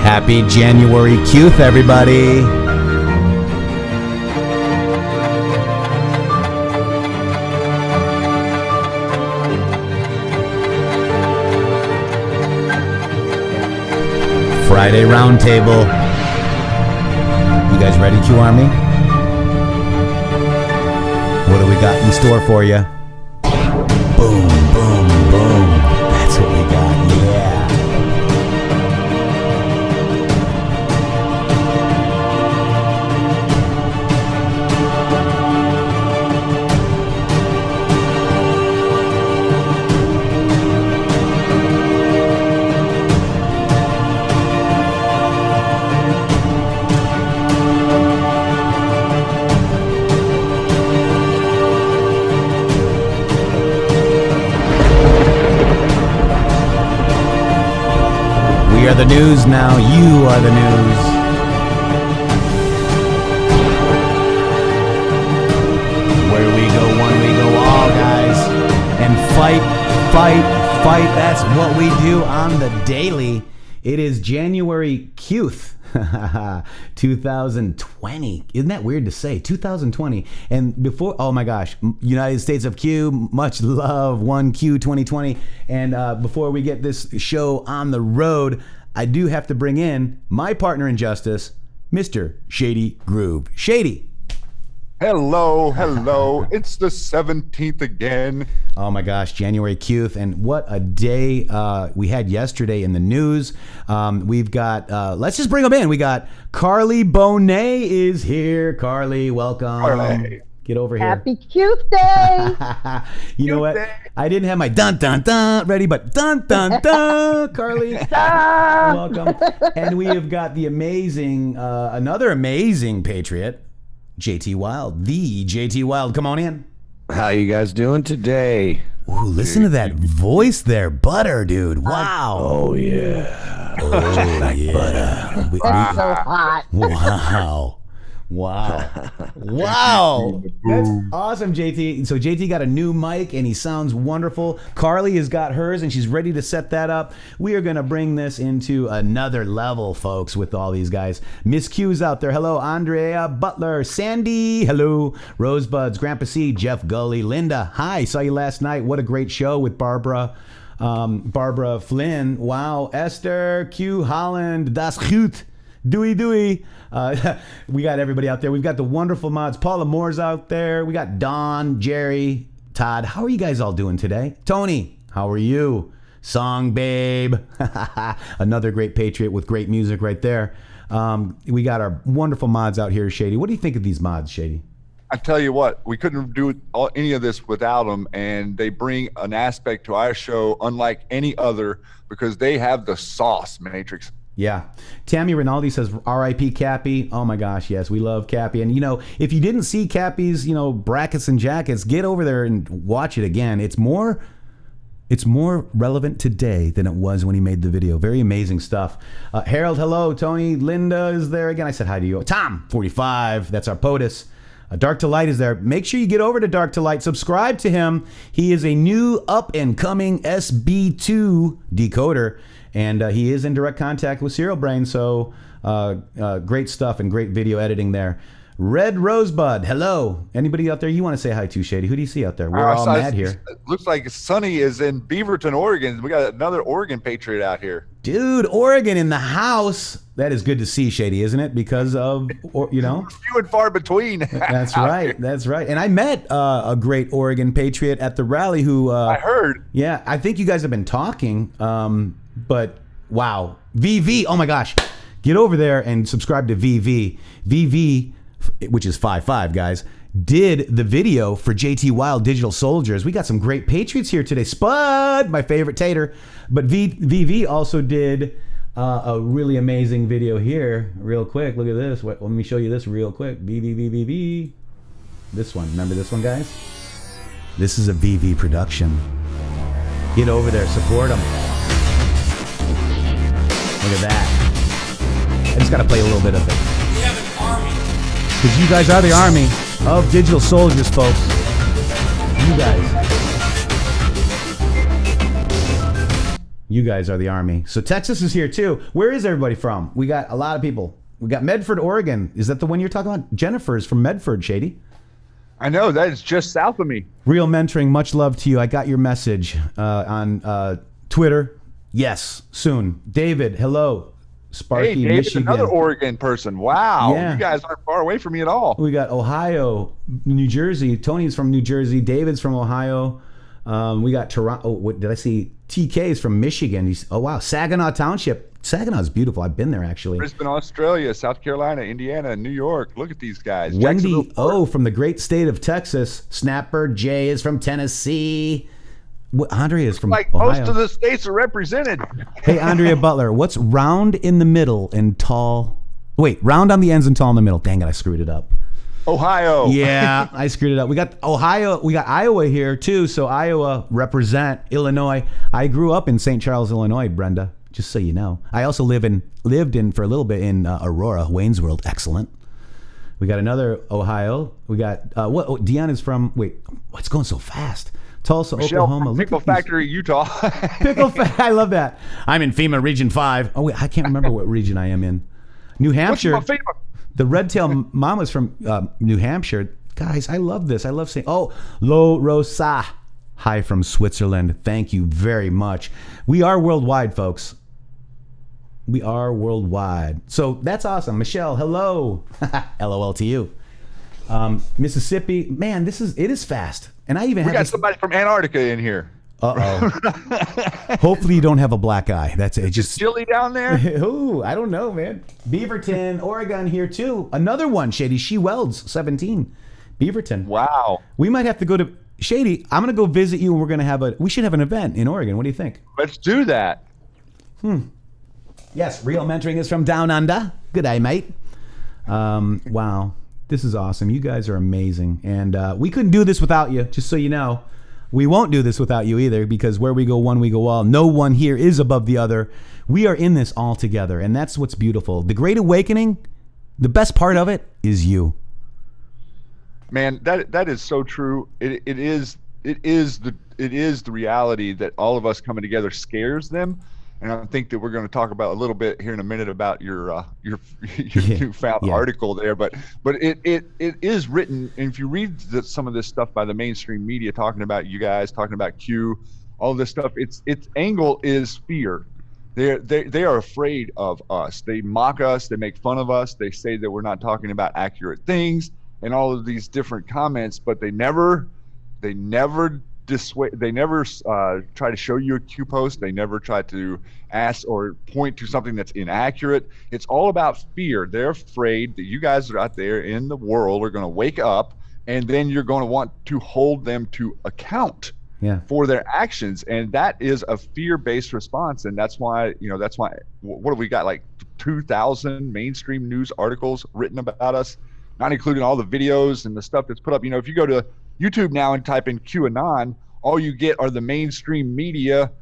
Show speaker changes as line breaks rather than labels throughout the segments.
Happy January Qth, everybody. Friday Roundtable. You guys ready, Q Army? What do we got in store for you? Boom, boom, boom. That's what we got, yeah. We are the news now. You are the news. Where we go, one, we go all, guys. And fight, fight, fight. That's what we do on the daily. It is January Qth. 2020. Isn't that weird to say? 2020. And before, oh my gosh, United States of Q, much love, 1Q 2020. And before we get this show on the road, I do have to bring in my partner in justice, Mr. Shady Grooove. Shady.
Hello, hello. It's the 17th again.
Oh my gosh, January Qth, and what a day we had yesterday in the news. We've got, let's just bring them in. We got Karli Bonet is here. Karli, welcome.
Karli.
Get over here.
Happy Qth Day.
You know what? I didn't have my dun dun dun ready, but dun dun dun, Karli. Welcome. And we have got the amazing, another amazing Patriot, JT Wilde, the JT Wilde. Come on in.
How you guys doing today?
Ooh, listen to that voice there, butter, dude. Wow.
Oh yeah.
Oh yeah. Butter.
That's so hot.
Wow. Wow. Wow. That's awesome, JT. So JT got a new mic and he sounds wonderful. Karli has got hers and she's ready to set that up. We are going to bring this into another level, folks, with all these guys. Miss Q's out there. Hello, Andrea Butler, Sandy. Hello, Rosebuds, Grandpa C, Jeff Gully, Linda. Hi, saw you last night. What a great show with Barbara Flynn. Wow. Esther, Q Holland, Das Goed. Dewey. We got everybody out there. We've got the wonderful mods. Paula Moore's out there. We got Don, Jerry, Todd. How are you guys all doing today? Tony, how are you? Song Babe. Another great Patriot with great music right there. We got our wonderful mods out here, Shady. What do you think of these mods, Shady?
I tell you what, we couldn't do any of this without them, and they bring an aspect to our show unlike any other because they have the sauce, Matrixx.
Yeah. Tammy Rinaldi says, R.I.P. Cappy. Oh my gosh, yes, we love Cappy. And you know, if you didn't see Cappy's, brackets and jackets, get over there and watch it again. It's more relevant today than it was when he made the video. Very amazing stuff. Harold, hello. Tony, Linda is there again. I said hi to you. Tom, 45. That's our POTUS. Dark to Light is there. Make sure you get over to Dark to Light. Subscribe to him. He is a new up-and-coming SB2 decoder. And he is in direct contact with Serial Brain, so great stuff and great video editing there. Red Rosebud, hello. Anybody out there you want to say hi to, Shady? Who do you see out there? We're all mad here.
It looks like Sonny is in Beaverton, Oregon. We got another Oregon Patriot out here.
Dude, Oregon in the house. That is good to see, Shady, isn't it? Because of,
few and far between.
That's right. That's right. And I met a great Oregon Patriot at the rally who...
I heard.
Yeah, I think you guys have been talking. But wow, VV, oh my gosh, get over there and subscribe to VV. VV, which is 55 guys, did the video for JT Wilde Digital Soldiers. We got some great Patriots here today. Spud, my favorite tater. But VV also did a really amazing video here. Real quick, look at this. Let me show you this real quick. VV. This one, remember this one, guys? This is a VV production. Get over there, support them. Look at that. I just got to play a little bit of it.
We have an army.
Because you guys are the army of digital soldiers, folks. You guys. You guys are the Army. So Texas is here too. Where is everybody from? We got a lot of people. We got Medford, Oregon. Is that the one you're talking about? Jennifer's from Medford, Shady.
I know, that is just south of me.
Real mentoring, much love to you. I got your message on Twitter. Yes, soon. David, hello. Sparky,
Hey, David,
Michigan.
another Oregon person. Wow,
Yeah.
you guys aren't far away from me at all.
We got Ohio, New Jersey. Tony's from New Jersey. David's from Ohio. We got Toronto. What did I see? TK's from Michigan. Oh, wow. Saginaw Township. Saginaw's beautiful. I've been there, actually.
Brisbane, Australia, South Carolina, Indiana, New York. Look at these guys.
Wendy
Jacksonville,
O from the great state of Texas. Snapper Jay is from Tennessee. Andrea is from
like
Ohio.
most of the states are represented.
Hey, Andrea Butler, what's round in the middle and tall? Wait, round on the ends and tall in the middle. Dang it, I screwed it up.
Ohio.
Yeah, I screwed it up. We got Ohio. We got Iowa here too. So Iowa represent. Illinois. I grew up in St. Charles, Illinois, Brenda. Just so you know. I also lived in for a little bit in Aurora, Wayne's World. Excellent. We got another Ohio. We got Dion is from. Wait, what's going so fast? Tulsa,
Michelle,
Oklahoma. Look
Pickle
at these-
Factory, Utah.
Pickle I love that. I'm in FEMA Region 5. Oh, wait, I can't remember what region I am in. New
What's
Hampshire.
my favorite?
The Red Tail Mama's from New Hampshire. Guys, I love this. I love saying, oh, Lo Rosa. Hi from Switzerland. Thank you very much. We are worldwide, folks. We are worldwide. So that's awesome. Michelle, hello. LOL to you. Mississippi. Man, it is fast. And I even
We
had
got
this.
somebody from Antarctica in here.
Uh-oh. Hopefully you don't have a black eye. That's it.
It's
Just
chilly down there.
Ooh, I don't know, man. Beaverton, Oregon here too. Another one, Shady. She welds 17. Beaverton.
Wow.
We might have to go to Shady. I'm gonna go visit you, and we're gonna we should have an event in Oregon. What do you think?
Let's do that.
Yes, real mentoring is from down under. Good day, mate. Wow, this is awesome. You guys are amazing, and we couldn't do this without you. Just so you know, we won't do this without you either, because where we go one, we go all. No one here is above the other. We are in this all together, and that's what's beautiful. The Great Awakening, the best part of it is you.
Man, that is so true. It is the reality that all of us coming together scares them. And I think that we're going to talk about a little bit here in a minute about your newfound article there. But it is written, and if you read some of this stuff by the mainstream media talking about you guys, talking about Q, all this stuff, its angle is fear. They are afraid of us. They mock us. They make fun of us. They say that we're not talking about accurate things and all of these different comments. But they never dissuade. They never try to show you a Q post. They never try to ask or point to something that's inaccurate. It's all about fear. They're afraid that you guys are out there in the world are going to wake up, and then you're going to want to hold them to account for their actions. And that is a fear-based response. And that's why, what have we got, like 2,000 mainstream news articles written about us, not including all the videos and the stuff that's put up. If you go to YouTube now and type in QAnon, all you get are the mainstream media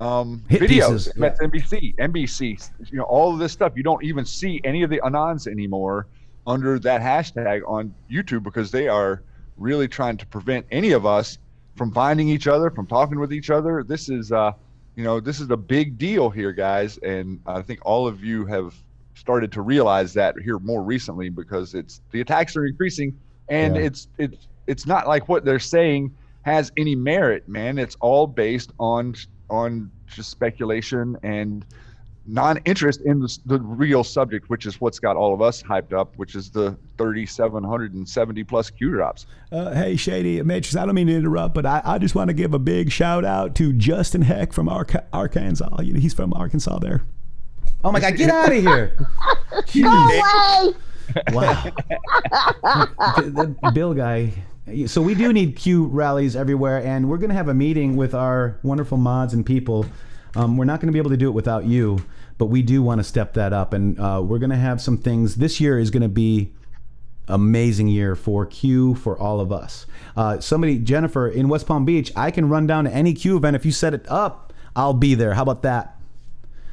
videos. That's NBC, all of this stuff. You don't even see any of the Anons anymore under that hashtag on YouTube, because they are really trying to prevent any of us from finding each other, from talking with each other. This is this is a big deal here, guys. And I think all of you have started to realize that here more recently, because the attacks are increasing, and it's not like what they're saying has any merit, man. It's all based on just speculation and non-interest in the real subject, which is what's got all of us hyped up, which is the 3,770 plus Q drops.
Hey, Shady, Matrixxx, I don't mean to interrupt, but I just want to give a big shout out to Justin Heck from Arkansas. He's from Arkansas there.
Oh my God, get out of here.
Go away.
Wow. The Bill guy. So we do need Q rallies everywhere, and we're going to have a meeting with our wonderful mods and people. We're not going to be able to do it without you, but we do want to step that up, and we're going to have some things. This year is going to be amazing year for Q for all of us. Jennifer in West Palm Beach, I can run down to any Q event. If you set it up, I'll be there. How about that?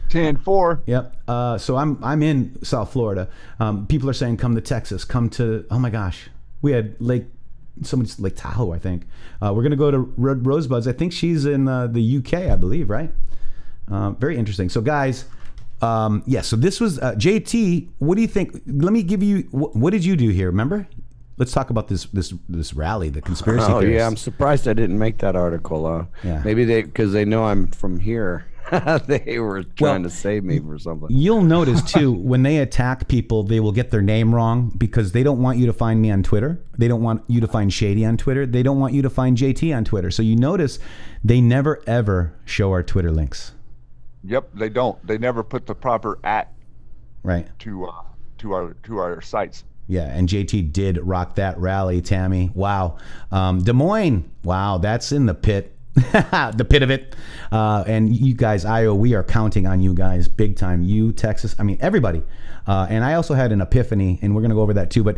10-4.
Yep. So I'm in South Florida. People are saying come to Texas, come to, oh my gosh, we had Lake Tahoe, I think. We're gonna go to Rosebuds. I think she's in the UK, I believe, right? Very interesting. So guys, so this was JT. What do you think? Let me give you. What did you do here? Remember? Let's talk about this rally, the conspiracy theorists.
Yeah, I'm surprised I didn't make that article.
Yeah.
Maybe because they know I'm from here. They were trying to save me for something.
You'll notice too, when they attack people, they will get their name wrong because they don't want you to find me on Twitter. They don't want you to find Shady on Twitter. They don't want you to find JT on Twitter. So you notice they never ever show our Twitter links.
Yep, they don't. They never put the proper
right
to our sites.
Yeah, and JT did rock that rally, Tammy. Wow. Des Moines. Wow, that's in the pit. The pit of it. And you guys, Iowa, we are counting on you guys big time. You, Texas, I mean, everybody. And I also had an epiphany, and we're going to go over that too. But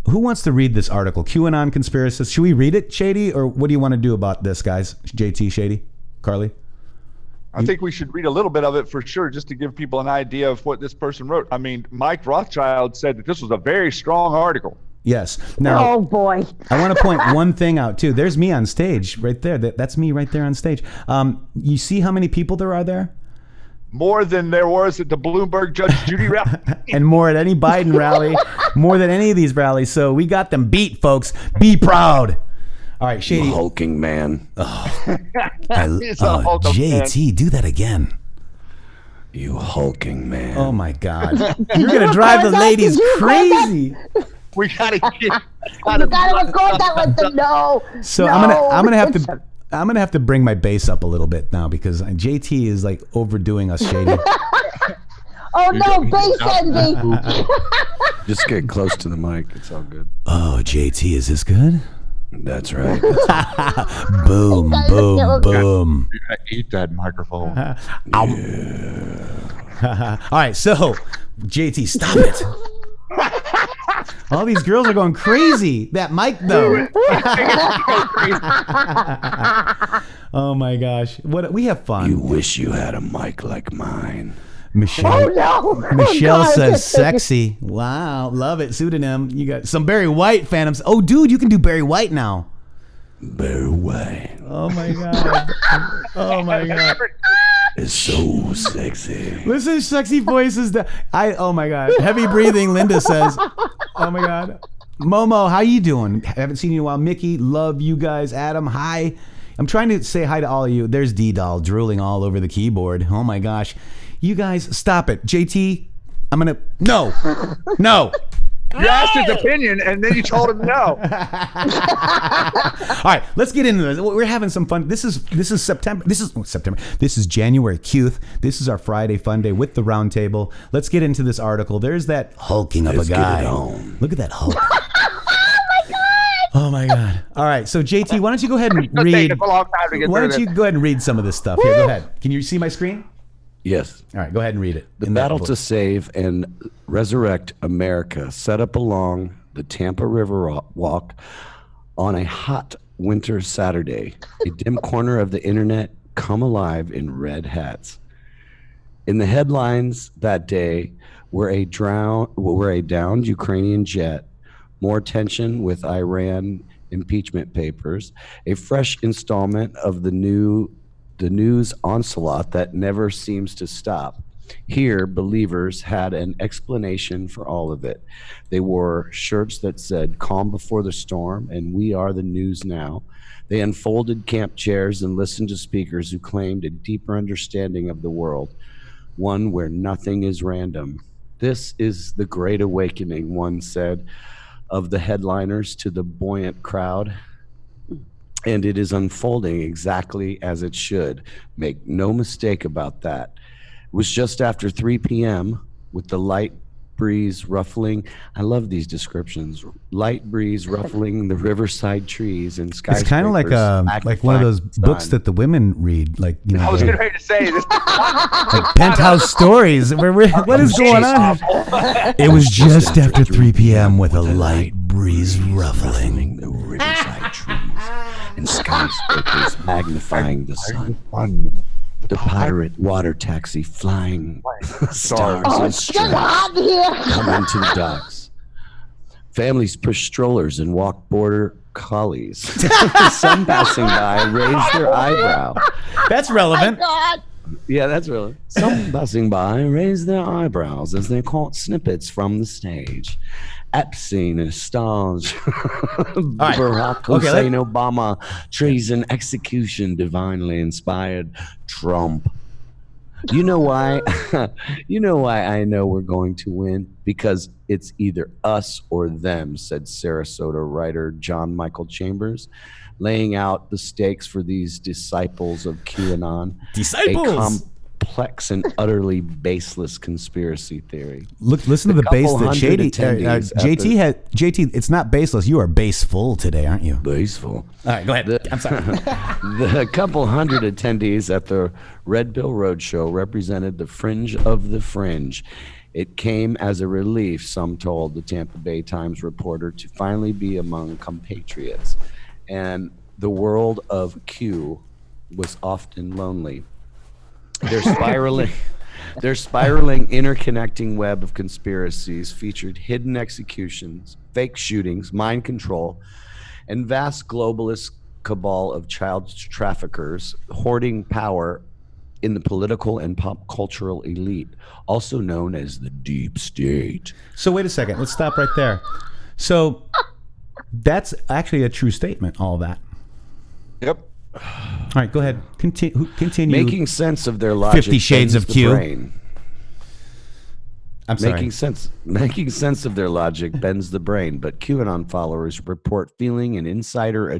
who wants to read this article? QAnon conspiracists. Should we read it, Shady? Or what do you want to do about this, guys? JT, Shady, Karli?
I think we should read a little bit of it for sure, just to give people an idea of what this person wrote. I mean, Mike Rothschild said that this was a very strong article.
Yes. Now,
Oh boy.
I want to point one thing out too. There's me on stage right there. That's me right there on stage. You see how many people there are there?
More than there was at the Bloomberg Judge Judy rally.
And more at any Biden rally, more than any of these rallies. So we got them beat, folks. Be proud. All right, Shady.
You hulking man.
JT, do that again.
You hulking man.
Oh my God. You're going to drive the ladies crazy.
We gotta get.
You gotta record that with the no.
So
no.
I'm gonna have to bring my bass up a little bit now because JT is like overdoing us, Shady.
Oh no, bass envy.
Just get close to the mic. It's all good.
Oh, JT, is this good?
That's right.
Boom, boom, boom.
Eat that microphone.
All right, so JT, stop it. All these girls are going crazy. That mic, though. Oh my gosh, we have fun.
You wish you had a mic like mine.
Michelle.
Oh no.
Michelle
God.
says sexy. Wow, love it. Pseudonym. You got some Barry White phantoms. Oh, dude, you can do Barry White now.
Barry White
Oh my God. Oh my God.
is so sexy.
Listen to sexy voices. Oh my God. Heavy breathing, Linda says. Oh my God. Momo, how you doing? Haven't seen you in a while. Mickey, love you guys. Adam, hi. I'm trying to say hi to all of you. There's D-Doll drooling all over the keyboard. Oh my gosh. You guys, stop it. JT, I'm going to... No.
You asked his opinion, and then you told him no.
All right, let's get into this. We're having some fun. This is September. This is January Qth. This is our Friday fun day with the round table. Let's get into this article. There's that hulking of a guy. Look at that hulk. Oh my God. All right, so JT, why don't you go ahead and read? Why don't you go ahead and read some of this stuff? Here, go ahead. Can you see my screen?
Yes.
All right, go ahead and read it.
The battle to save and resurrect America set up along the Tampa River Walk on a hot winter Saturday. A dim corner of the internet come alive in red hats. In the headlines that day were a downed Ukrainian jet, more tension with Iran impeachment papers, a fresh installment of the news onslaught that never seems to stop. Here, believers had an explanation for all of it. They wore shirts that said, "Calm before the storm," and "We are the news now." They unfolded camp chairs and listened to speakers who claimed a deeper understanding of the world, one where nothing is random. "This is the great awakening," one said of the headliners to the buoyant crowd. And it is unfolding exactly as it should. Make no mistake about that. It was just after 3 p.m. with the light breeze ruffling. I love these descriptions. Light breeze ruffling the riverside trees and skyscrapers.
It's kind of like one of those books that the women read. Like, you know,
I was getting ready to say this.
like Penthouse Stories. What is going on? It was just after 3 p.m. with a light breeze ruffling
the riverside trees and skyscrapers magnifying the sun. The pirate water taxi flying stars
Oh,
and
it's so
stripes
hot here.
come into the docks. Families push strollers and walk border collies. Some passing by raise their eyebrow.
That's relevant.
God.
Yeah, that's really. Some passing by raise their eyebrows as they caught snippets from the stage. Epstein and Assange, Barack Hussein Obama, treason, execution, divinely inspired, Trump. You know why? You know why I know we're going to win? Because it's either us or them, said Sarasota writer John Michael Chambers, laying out the stakes for these disciples of QAnon.
Disciples!
Complex and utterly baseless conspiracy theory.
Look, listen to the bass that JT had. JT, it's not baseless. You are baseful today, aren't you?
Baseful.
All right, go ahead. I'm sorry.
The couple hundred attendees at the Red Pill Roadshow represented the fringe of the fringe. It came as a relief, some told the Tampa Bay Times reporter, to finally be among compatriots. And the world of Q was often lonely. Their spiraling interconnecting web of conspiracies featured hidden executions, fake shootings, mind control, and vast globalist cabal of child traffickers hoarding power in the political and pop cultural elite, also known as the deep state.
So wait a second. Let's stop right there. So that's actually a true statement, all that.
Yep.
All right, go ahead. Continue.
Making sense of their logic.
50 Shades of Q.
Brain.
I'm sorry.
Making sense of their logic bends the brain, but QAnon followers report feeling an insider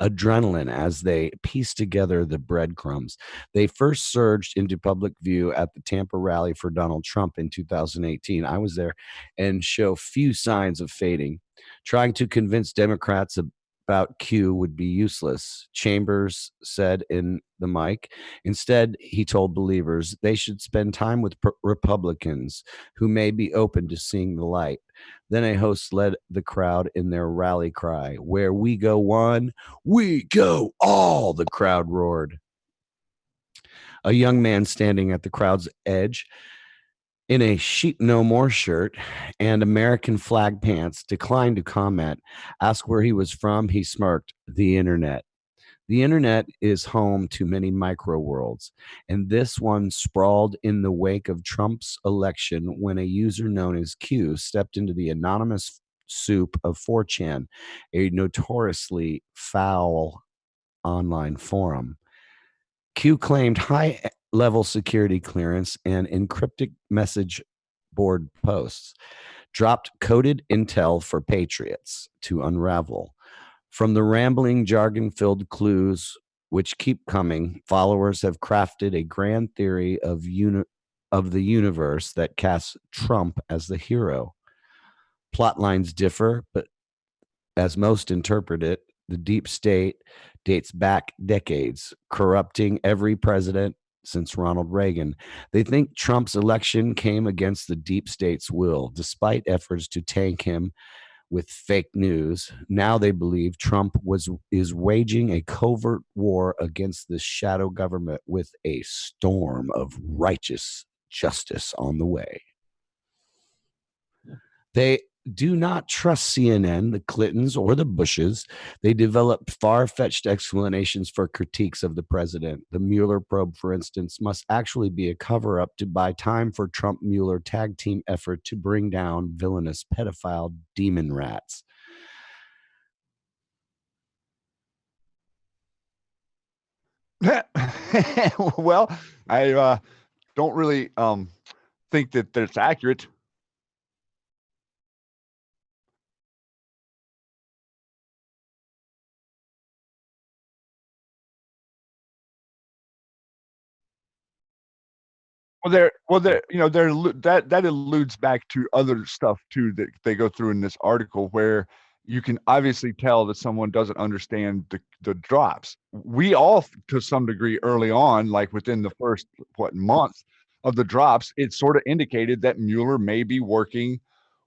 adrenaline as they piece together the breadcrumbs. They first surged into public view at the Tampa rally for Donald Trump in 2018. I was there, and show few signs of fading. Trying to convince Democrats about Q would be useless, Chambers said in the mic. Instead, he told believers they should spend time with Republicans who may be open to seeing the light. Then a host led the crowd in their rally cry, "Where we go one, we go all," the crowd roared. A young man standing at the crowd's edge in a Sheep No More shirt and American flag pants declined to comment. Asked where he was from, he smirked, "The internet." The internet is home to many micro worlds, and this one sprawled in the wake of Trump's election when a user known as Q stepped into the anonymous soup of 4chan, a notoriously foul online forum. Q claimed high-level security clearance and encrypted message board posts, dropped coded intel for Patriots to unravel. From the rambling, jargon-filled clues which keep coming, followers have crafted a grand theory of the universe that casts Trump as the hero. Plot lines differ, but as most interpret it, the deep state dates back decades, corrupting every president since Ronald Reagan. They think Trump's election came against the deep state's will, despite efforts to tank him with fake news. Now they believe Trump is waging a covert war against the shadow government with a storm of righteous justice on the way. They do not trust CNN, the Clintons, or the Bushes. They develop far-fetched explanations for critiques of the president. The Mueller probe, for instance, must actually be a cover-up to buy time for Trump-Mueller tag team effort to bring down villainous pedophile demon rats.
Well, I don't really think that that's accurate. That alludes back to other stuff too that they go through in this article, where you can obviously tell that someone doesn't understand the drops. We all, to some degree, early on, like within the first month of the drops, it sort of indicated that Mueller may be working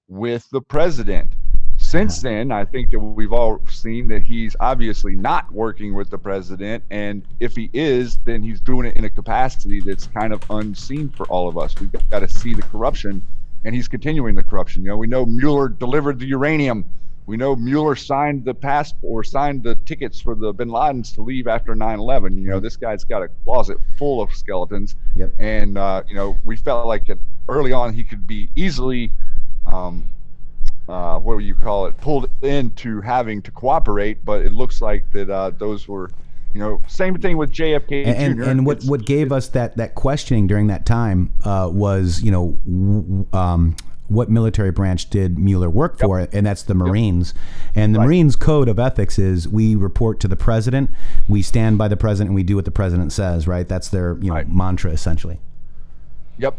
with the president. Since then, I think that we've all seen that he's obviously not working with the president, and if he is, then he's doing it in a capacity that's kind of unseen for all of us. We've got to see the corruption, and he's continuing the corruption. We know Mueller delivered the uranium We know Mueller signed signed the tickets for the Bin Ladens to leave after 9/11. You know, this guy's got a closet full of skeletons.
Yep.
And you know, we felt like early on he could be easily, what do you call it, pulled into having to cooperate. But it looks like that those were, you know, same thing with JFK Jr.
And what gave us that questioning during that time was, you know, what military branch did Mueller work for? And that's the Marines. And the Marines code of ethics is we report to the president, we stand by the president, and we do what the president says, right? That's their mantra, essentially.
Yep.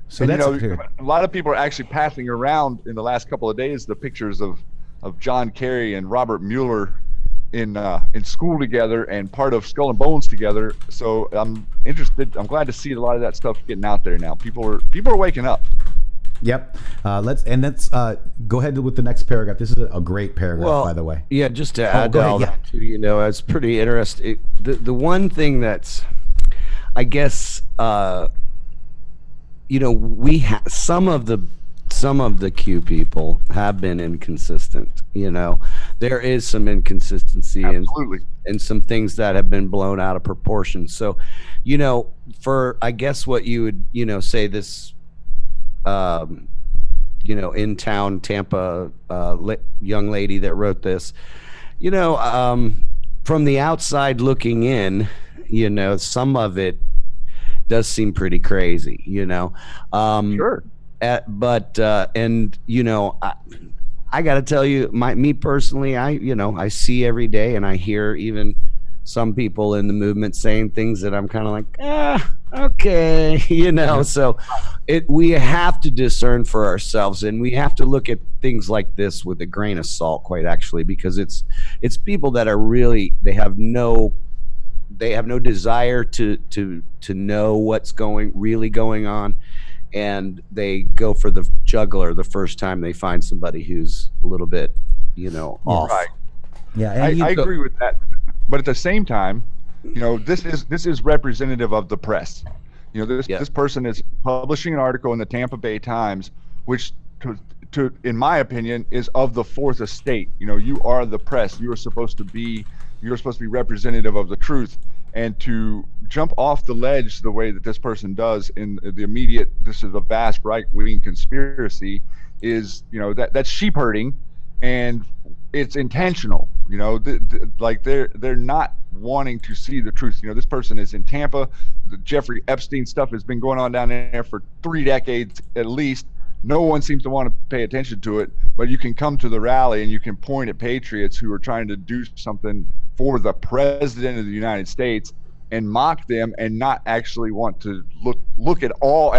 So
and,
that's
you know, a lot of people are actually passing around in the last couple of days the pictures of John Kerry and Robert Mueller in school together and part of Skull and Bones together. So I'm glad to see a lot of that stuff getting out there now. People are waking up.
Yep. Let's go ahead with the next paragraph. This is a great paragraph, by the way.
Yeah, just to add to all that too, you know, it's pretty interesting. The one thing that's, I guess, you know, some of the Q people have been inconsistent. You know, there is some inconsistency in some things that have been blown out of proportion. So, you know, for I guess what you would, you know, say this, you know, in town Tampa young lady that wrote this, you know, from the outside looking in, you know, some of it does seem pretty crazy, you know.
Sure.
But and you know, I got to tell you, me personally, I see every day, and I hear even some people in the movement saying things that I'm kind of like, okay, you know. So we have to discern for ourselves, and we have to look at things like this with a grain of salt, quite actually, because it's people that are really, they have no desire to know what's really going on, and they go for the jugular the first time they find somebody who's a little bit, you know, off.
Right.
Yeah,
I agree with that. But at the same time, you know, this is representative of the press. You know, this person is publishing an article in the Tampa Bay Times, which, to in my opinion, is of the fourth estate. You know, you are the press. You're supposed to be representative of the truth. And to jump off the ledge the way that this person does in the immediate, this is a vast right-wing conspiracy, is, you know, that's sheep herding, and it's intentional. You know, like they're not wanting to see the truth. You know, this person is in Tampa. The Jeffrey Epstein stuff has been going on down there for 3 decades at least. No one seems to want to pay attention to it, but you can come to the rally and you can point at patriots who are trying to do something for the president of the United States and mock them, and not actually want to look at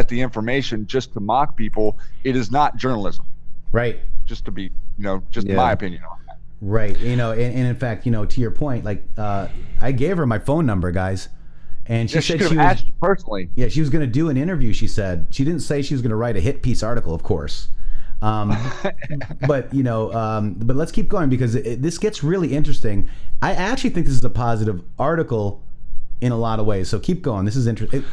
the information just to mock people. It is not journalism.
Right.
Just to be, you know, my opinion on that.
Right. You know, and in fact, you know, to your point, like I gave her my phone number, guys. And she said she was
asked personally.
Yeah, she was going to do an interview. She said she didn't say she was going to write a hit piece article, of course. But you know, but let's keep going, because this gets really interesting. I actually think this is a positive article in a lot of ways. So keep going. This is interesting.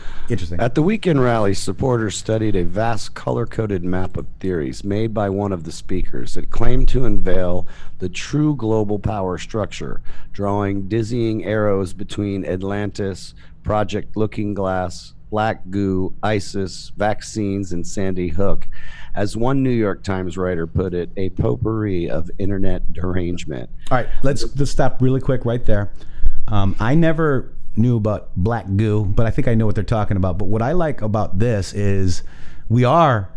At the weekend rally, supporters studied a vast color-coded map of theories made by one of the speakers. It claimed to unveil the true global power structure, drawing dizzying arrows between Atlantis, Project Looking Glass, Black Goo, ISIS, vaccines, and Sandy Hook. As one New York Times writer put it, a potpourri of internet derangement.
All right, let's stop really quick right there. I never knew about Black Goo, but I think I know what they're talking about. But what I like about this is we are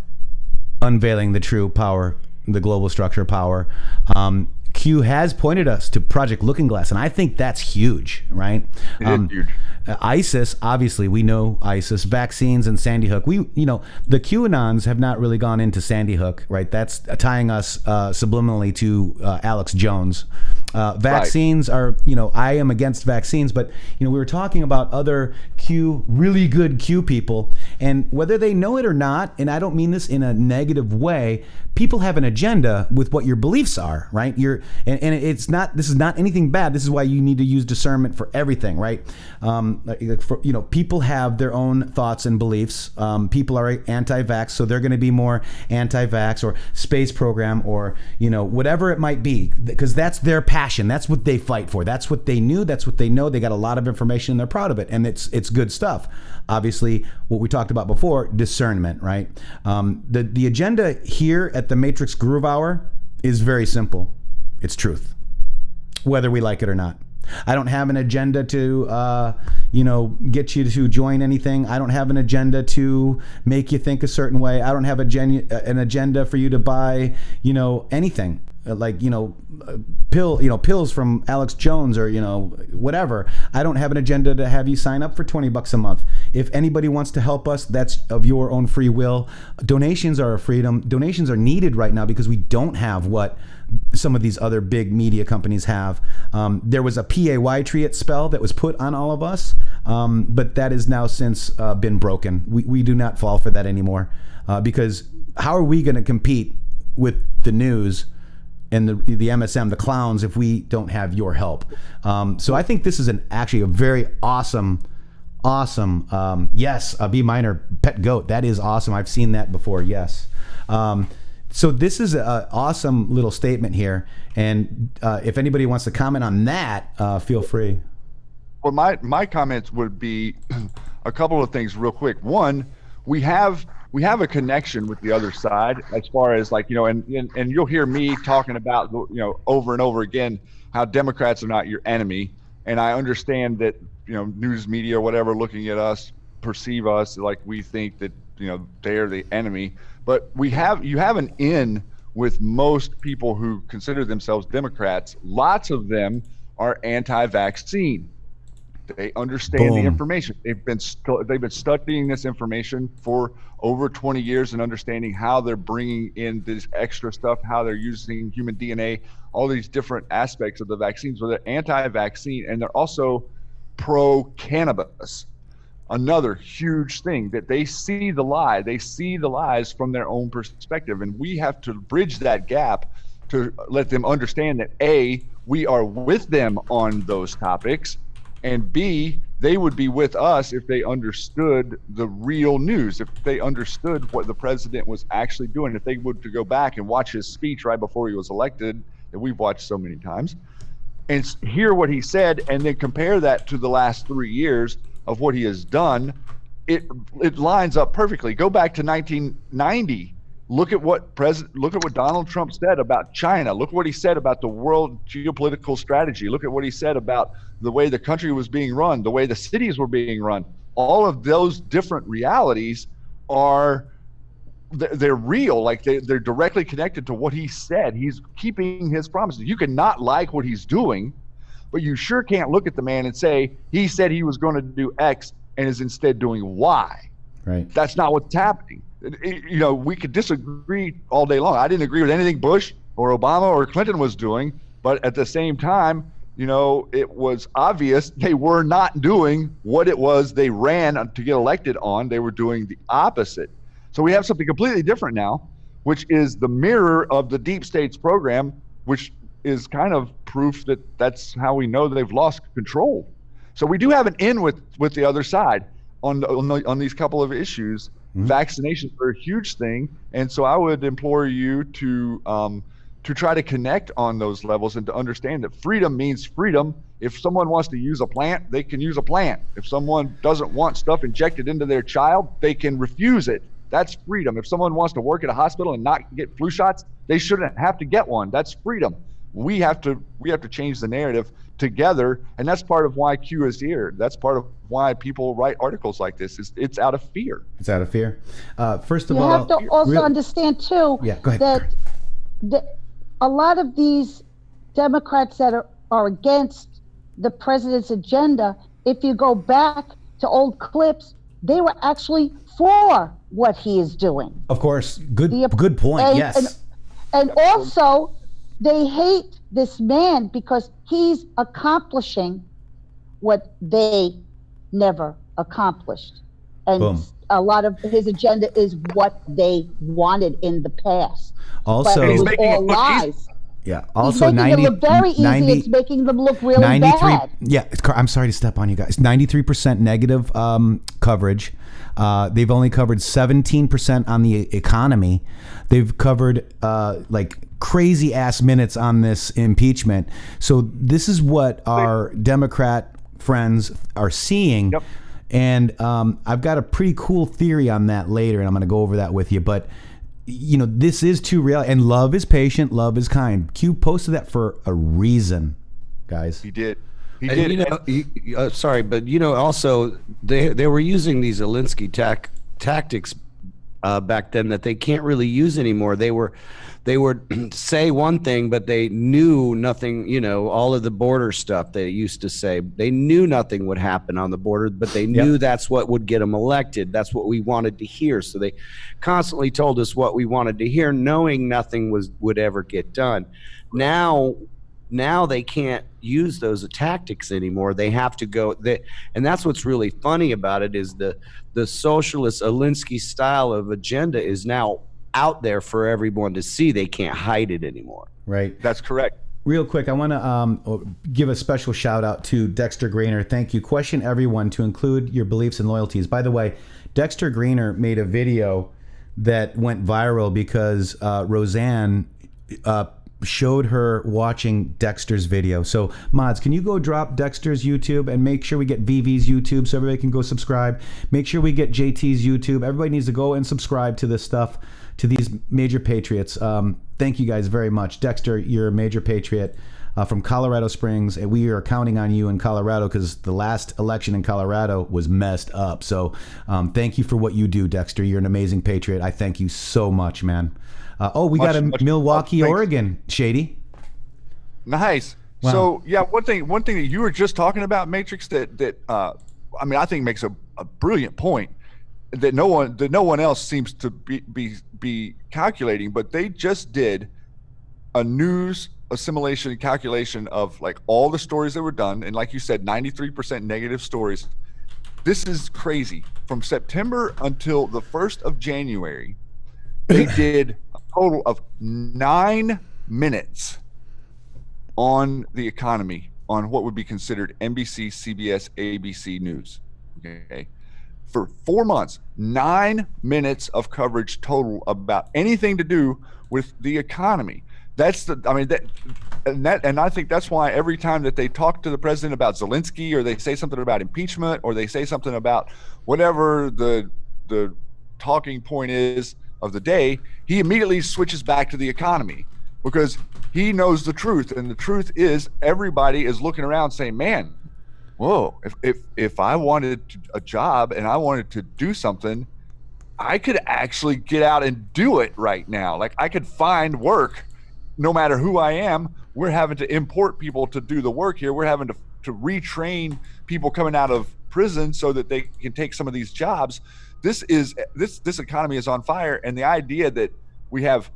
unveiling the true power, the global structure power. Q has pointed us to Project Looking Glass, and I think that's huge, right?
It is huge.
ISIS, obviously, we know ISIS, vaccines, and Sandy Hook. You know, the QAnons have not really gone into Sandy Hook, right? That's tying us subliminally to Alex Jones. Vaccines are, you know, I am against vaccines, but, you know, we were talking about other Q, really good Q people. And whether they know it or not, and I don't mean this in a negative way, people have an agenda with what your beliefs are, right? And it's not, this is not anything bad. This is why you need to use discernment for everything, right? People have their own thoughts and beliefs. People are anti-vax, so they're going to be more anti-vax or space program or, whatever it might be, because that's their passion. That's what they fight for. That's what they knew. That's what they know. They got a lot of information and they're proud of it. And it's good stuff. Obviously, what we talked about before, discernment, right? The agenda here at the Matrixxx Grooove Hour is very simple. It's truth, whether we like it or not. I don't have an agenda to, get you to join anything. I don't have an agenda to make you think a certain way. I don't have an agenda for you to buy, anything. Pills from Alex Jones or whatever. I don't have an agenda to have you sign up for $20 a month. If anybody wants to help us, that's of your own free will. Donations are a freedom. Donations are needed right now because we don't have what some of these other big media companies have. There was a Patriot spell that was put on all of us, but that has now since been broken. We do not fall for that anymore because how are we going to compete with the news and the MSM, the clowns, if we don't have your help? So I think this is actually a very awesome, yes, a B minor pet goat. That is awesome. I've seen that before. Yes. So this is an awesome little statement here. And if anybody wants to comment on that, feel free.
Well, my comments would be a couple of things real quick. One, we have a connection with the other side as far as and you'll hear me talking about, over and over again, how Democrats are not your enemy. And I understand that, news media or whatever looking at us perceive us like we think that, they're the enemy. But you have an in with most people who consider themselves Democrats. Lots of them are anti-vaccine. They understand the information. They've been studying this information for over 20 years and understanding how they're bringing in this extra stuff, how they're using human DNA, all these different aspects of the vaccines. Where they're anti-vaccine and they're also pro-cannabis. Another huge thing that they see the lie. They see the lies from their own perspective, and we have to bridge that gap to let them understand that A, we are with them on those topics, and B, they would be with us if they understood the real news, if they understood what the president was actually doing, if they would to go back and watch his speech right before he was elected, that we've watched so many times, and hear what he said, and then compare that to the last 3 years of what he has done. It lines up perfectly. Go back to 1990. Look at what Donald Trump said about China. Look what he said about the world geopolitical strategy. Look at what he said about the way the country was being run, the way the cities were being run. All of those different realities they're real. Like they're directly connected to what he said. He's keeping his promises. You can not like what he's doing, but you sure can't look at the man and say he said he was going to do X and is instead doing Y.
Right. That's
not what's happening. We could disagree all day long. I didn't agree with anything Bush or Obama or Clinton was doing, but at the same time, it was obvious they were not doing what it was they ran to get elected on. They were doing the opposite. So we have something completely different now, which is the mirror of the deep state's program, which is kind of proof that that's how we know they've lost control. So we do have an in with the other side on these couple of issues. Mm-hmm. Vaccinations are a huge thing, and so I would implore you to try to connect on those levels and to understand that freedom means freedom. If someone wants to use a plant, they can use a plant. If someone doesn't want stuff injected into their child, they can refuse it. That's freedom. If someone wants to work at a hospital and not get flu shots, they shouldn't have to get one. That's freedom. We have to change the narrative together, and that's part of why Q is here. That's part of why people write articles like this. It's out of fear.
It's out of fear. First of all,
you have to also understand too
go ahead.
that a lot of these Democrats that are against the president's agenda, if you go back to old clips, they were actually for what he is doing.
Of course, good point. Yes,
and also they hate this man because he's accomplishing what they never accomplished. And
Boom.
a lot of his agenda is what they wanted in the past.
Also,
but it
he's
was
making it
all
look easy.
lies.
yeah.
He's
Also,
making it look very easy. It's making them look really
93.
bad.
Yeah, I'm sorry to step on you guys. 93% negative coverage. They've only covered 17% on the economy. They've covered like crazy ass minutes on this impeachment. So this is what our Democrat friends are seeing.
Yep.
And I've got a pretty cool theory on that later, and I'm going to go over that with you. But you know, this is too real. And love is patient, love is kind. Q posted that for a reason, guys.
He did. He
And,
did.
you know, sorry, but also they were using these Alinsky tactics back then that they can't really use anymore. They would say one thing, but they knew nothing. You know, all of the border stuff they used to say. They knew nothing would happen on the border, but they knew that's what would get them elected. That's what we wanted to hear. So they constantly told us what we wanted to hear, knowing nothing would ever get done. Now they can't use those tactics anymore. They have to go, and that's what's really funny about it is the socialist Alinsky style of agenda is now out there for everyone to see. They can't hide it anymore.
Right.
That's correct.
Real quick, I want to give a special shout out to Dexter Greener. Thank you. Question everyone to include your beliefs and loyalties. By the way, Dexter Greener made a video that went viral because Roseanne showed her watching Dexter's video. So mods, can you go drop Dexter's YouTube and make sure we get VV's YouTube so everybody can go subscribe. Make sure we get JT's YouTube. Everybody needs to go and subscribe to this stuff, to these major patriots. Thank you guys very much. Dexter, you're a major patriot from Colorado Springs, and we are counting on you in Colorado because the last election in Colorado was messed up. So thank you for what you do, Dexter. You're an amazing patriot. I thank you so much, man. We got a Milwaukee, Oregon, Shady.
Nice.
Wow.
So yeah, one thing that you were just talking about, Matrixx, that I mean, I think makes a brilliant point that no one else seems to be calculating, but they just did a news assimilation calculation of like all the stories that were done, and like you said, 93% negative stories. This is crazy. From September until the 1st of January, they did a total of 9 minutes on the economy on what would be considered NBC, CBS, ABC news. Okay. For 4 months, 9 minutes of coverage total about anything to do with the economy. And I think that's why every time that they talk to the president about Zelensky, or they say something about impeachment, or they say something about whatever the talking point is of the day, he immediately switches back to the economy because he knows the truth. And the truth is everybody is looking around saying, man, whoa, if I wanted a job and I wanted to do something, I could actually get out and do it right now. Like I could find work no matter who I am. We're having to import people to do the work here. We're having to retrain people coming out of prison so that they can take some of these jobs. This economy is on fire. And the idea that we have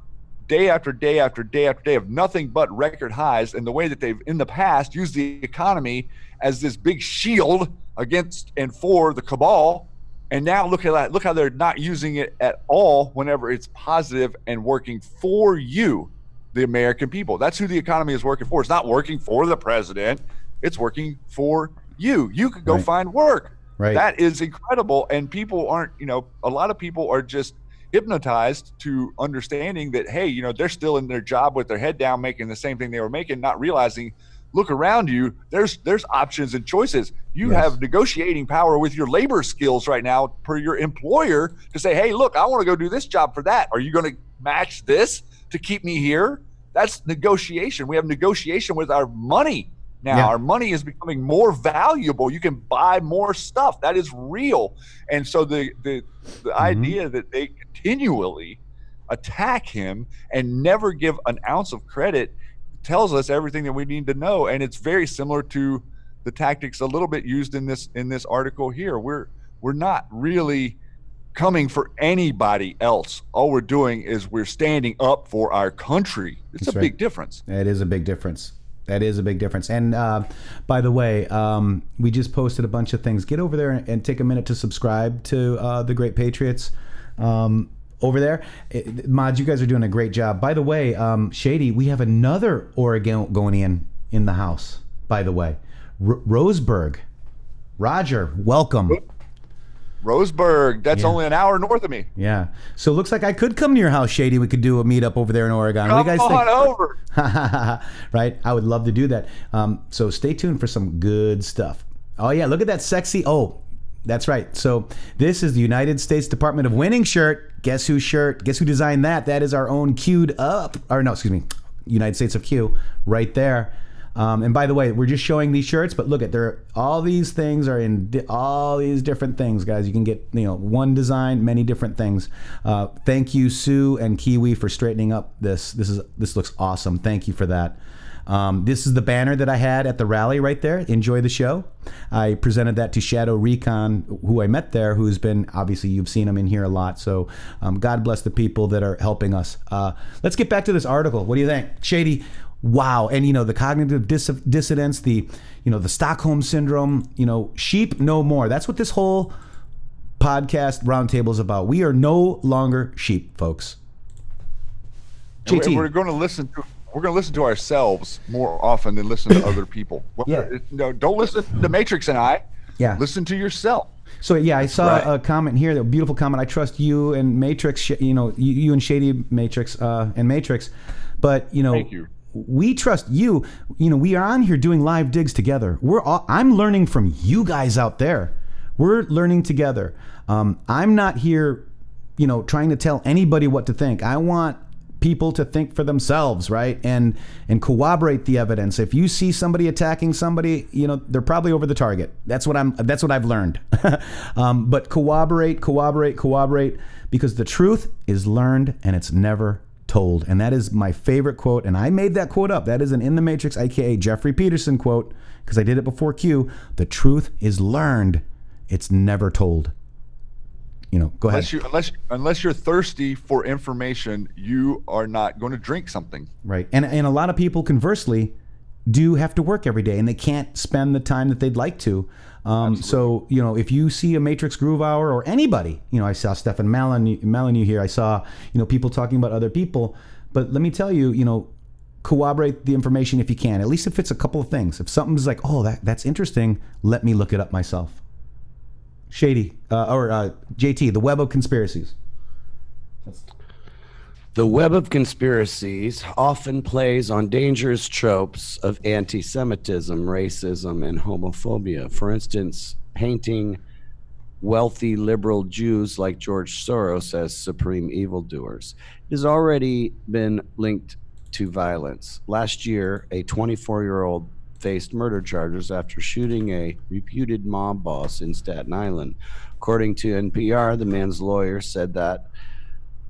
day after day after day after day of nothing but record highs, and the way that they've in the past used the economy as this big shield against and for the cabal, and now look at that, look how they're not using it at all whenever it's positive and working for you, the American people. That's who the economy is working for. It's not working for the president, it's working for you. You could go find work.
Right.
That is incredible. And people aren't, a lot of people are just hypnotized to understanding that, hey, they're still in their job with their head down, making the same thing they were making, not realizing, look around you, there's options and choices. You have negotiating power with your labor skills right now per your employer to say, hey, look, I want to go do this job for that. Are you going to match this to keep me here? That's negotiation. We have negotiation with our money. Now our money is becoming more valuable. You can buy more stuff. That is real. And so the idea that they continually attack him and never give an ounce of credit tells us everything that we need to know. And it's very similar to the tactics a little bit used in this article here. We're not really coming for anybody else. All we're doing is we're standing up for our country. It's a big difference.
It is a big difference. That is a big difference. And by the way, we just posted a bunch of things. Get over there and take a minute to subscribe to the Great Patriots over there. Mods, you guys are doing a great job. By the way, Shady, we have another Oregonian in the house, by the way. Roseburg. Roger, welcome.
Roseburg, that's only an hour north of me.
Yeah. So it looks like I could come to your house, Shady. We could do a meetup over there in Oregon.
Come
what do you guys
on
think?
over.
Right? I would love to do that. So stay tuned for some good stuff. Oh, yeah. Look at that sexy. Oh, that's right. So this is the United States Department of Winning shirt. Guess whose shirt? Guess who designed that? That is our own Q'd up. Or no, excuse me. United States of Q right there. And by the way, we're just showing these shirts, but look at all these things are in all these different things, guys. You can get, one design, many different things. Thank you, Sue and Kiwi, for straightening up this. This looks awesome. Thank you for that. This is the banner that I had at the rally right there. Enjoy the show. I presented that to Shadow Recon, who I met there, who's been, obviously you've seen him in here a lot. So God bless the people that are helping us. Let's get back to this article. What do you think? Shady, wow. And the cognitive dissonance, the Stockholm syndrome, sheep no more. That's what this whole podcast roundtable is about. We are no longer sheep, folks. JT.
We're going to listen to ourselves more often than listen to other people.
Yeah.
Don't listen to Matrixxx and I.
Yeah.
Listen to yourself.
So yeah, I saw a comment here, a beautiful comment. I trust you and Matrixxx, you and Shady Matrixxx and Matrixxx, but
Thank you.
We trust you. We are on here doing live digs together. I'm learning from you guys out there. We're learning together. I'm not here, trying to tell anybody what to think. I want people to think for themselves, right? And corroborate the evidence. If you see somebody attacking somebody, they're probably over the target. That's what I've learned. But corroborate, because the truth is learned and it's never told. And that is my favorite quote. And I made that quote up. That is an intheMatrixxx, aka Jeffrey Peterson quote, because I did it before Q. The truth is learned. It's never told. Go ahead.
Unless you're thirsty for information, you are not going to drink something.
Right. And a lot of people, conversely, do have to work every day, and they can't spend the time that they'd like to. So, if you see a Matrixxx Groove Hour or anybody, I saw Stefan Melanie here. I saw, people talking about other people. But let me tell you, corroborate the information if you can, at least if it's a couple of things. If something's like, oh, that's interesting, let me look it up myself. Shady, or JT, the web of conspiracies.
The web of conspiracies often plays on dangerous tropes of anti-Semitism, racism, and homophobia. For instance, painting wealthy liberal Jews like George Soros as supreme evildoers. It has already been linked to violence. Last year, a 24-year-old faced murder charges after shooting a reputed mob boss in Staten Island. According to NPR, the man's lawyer said that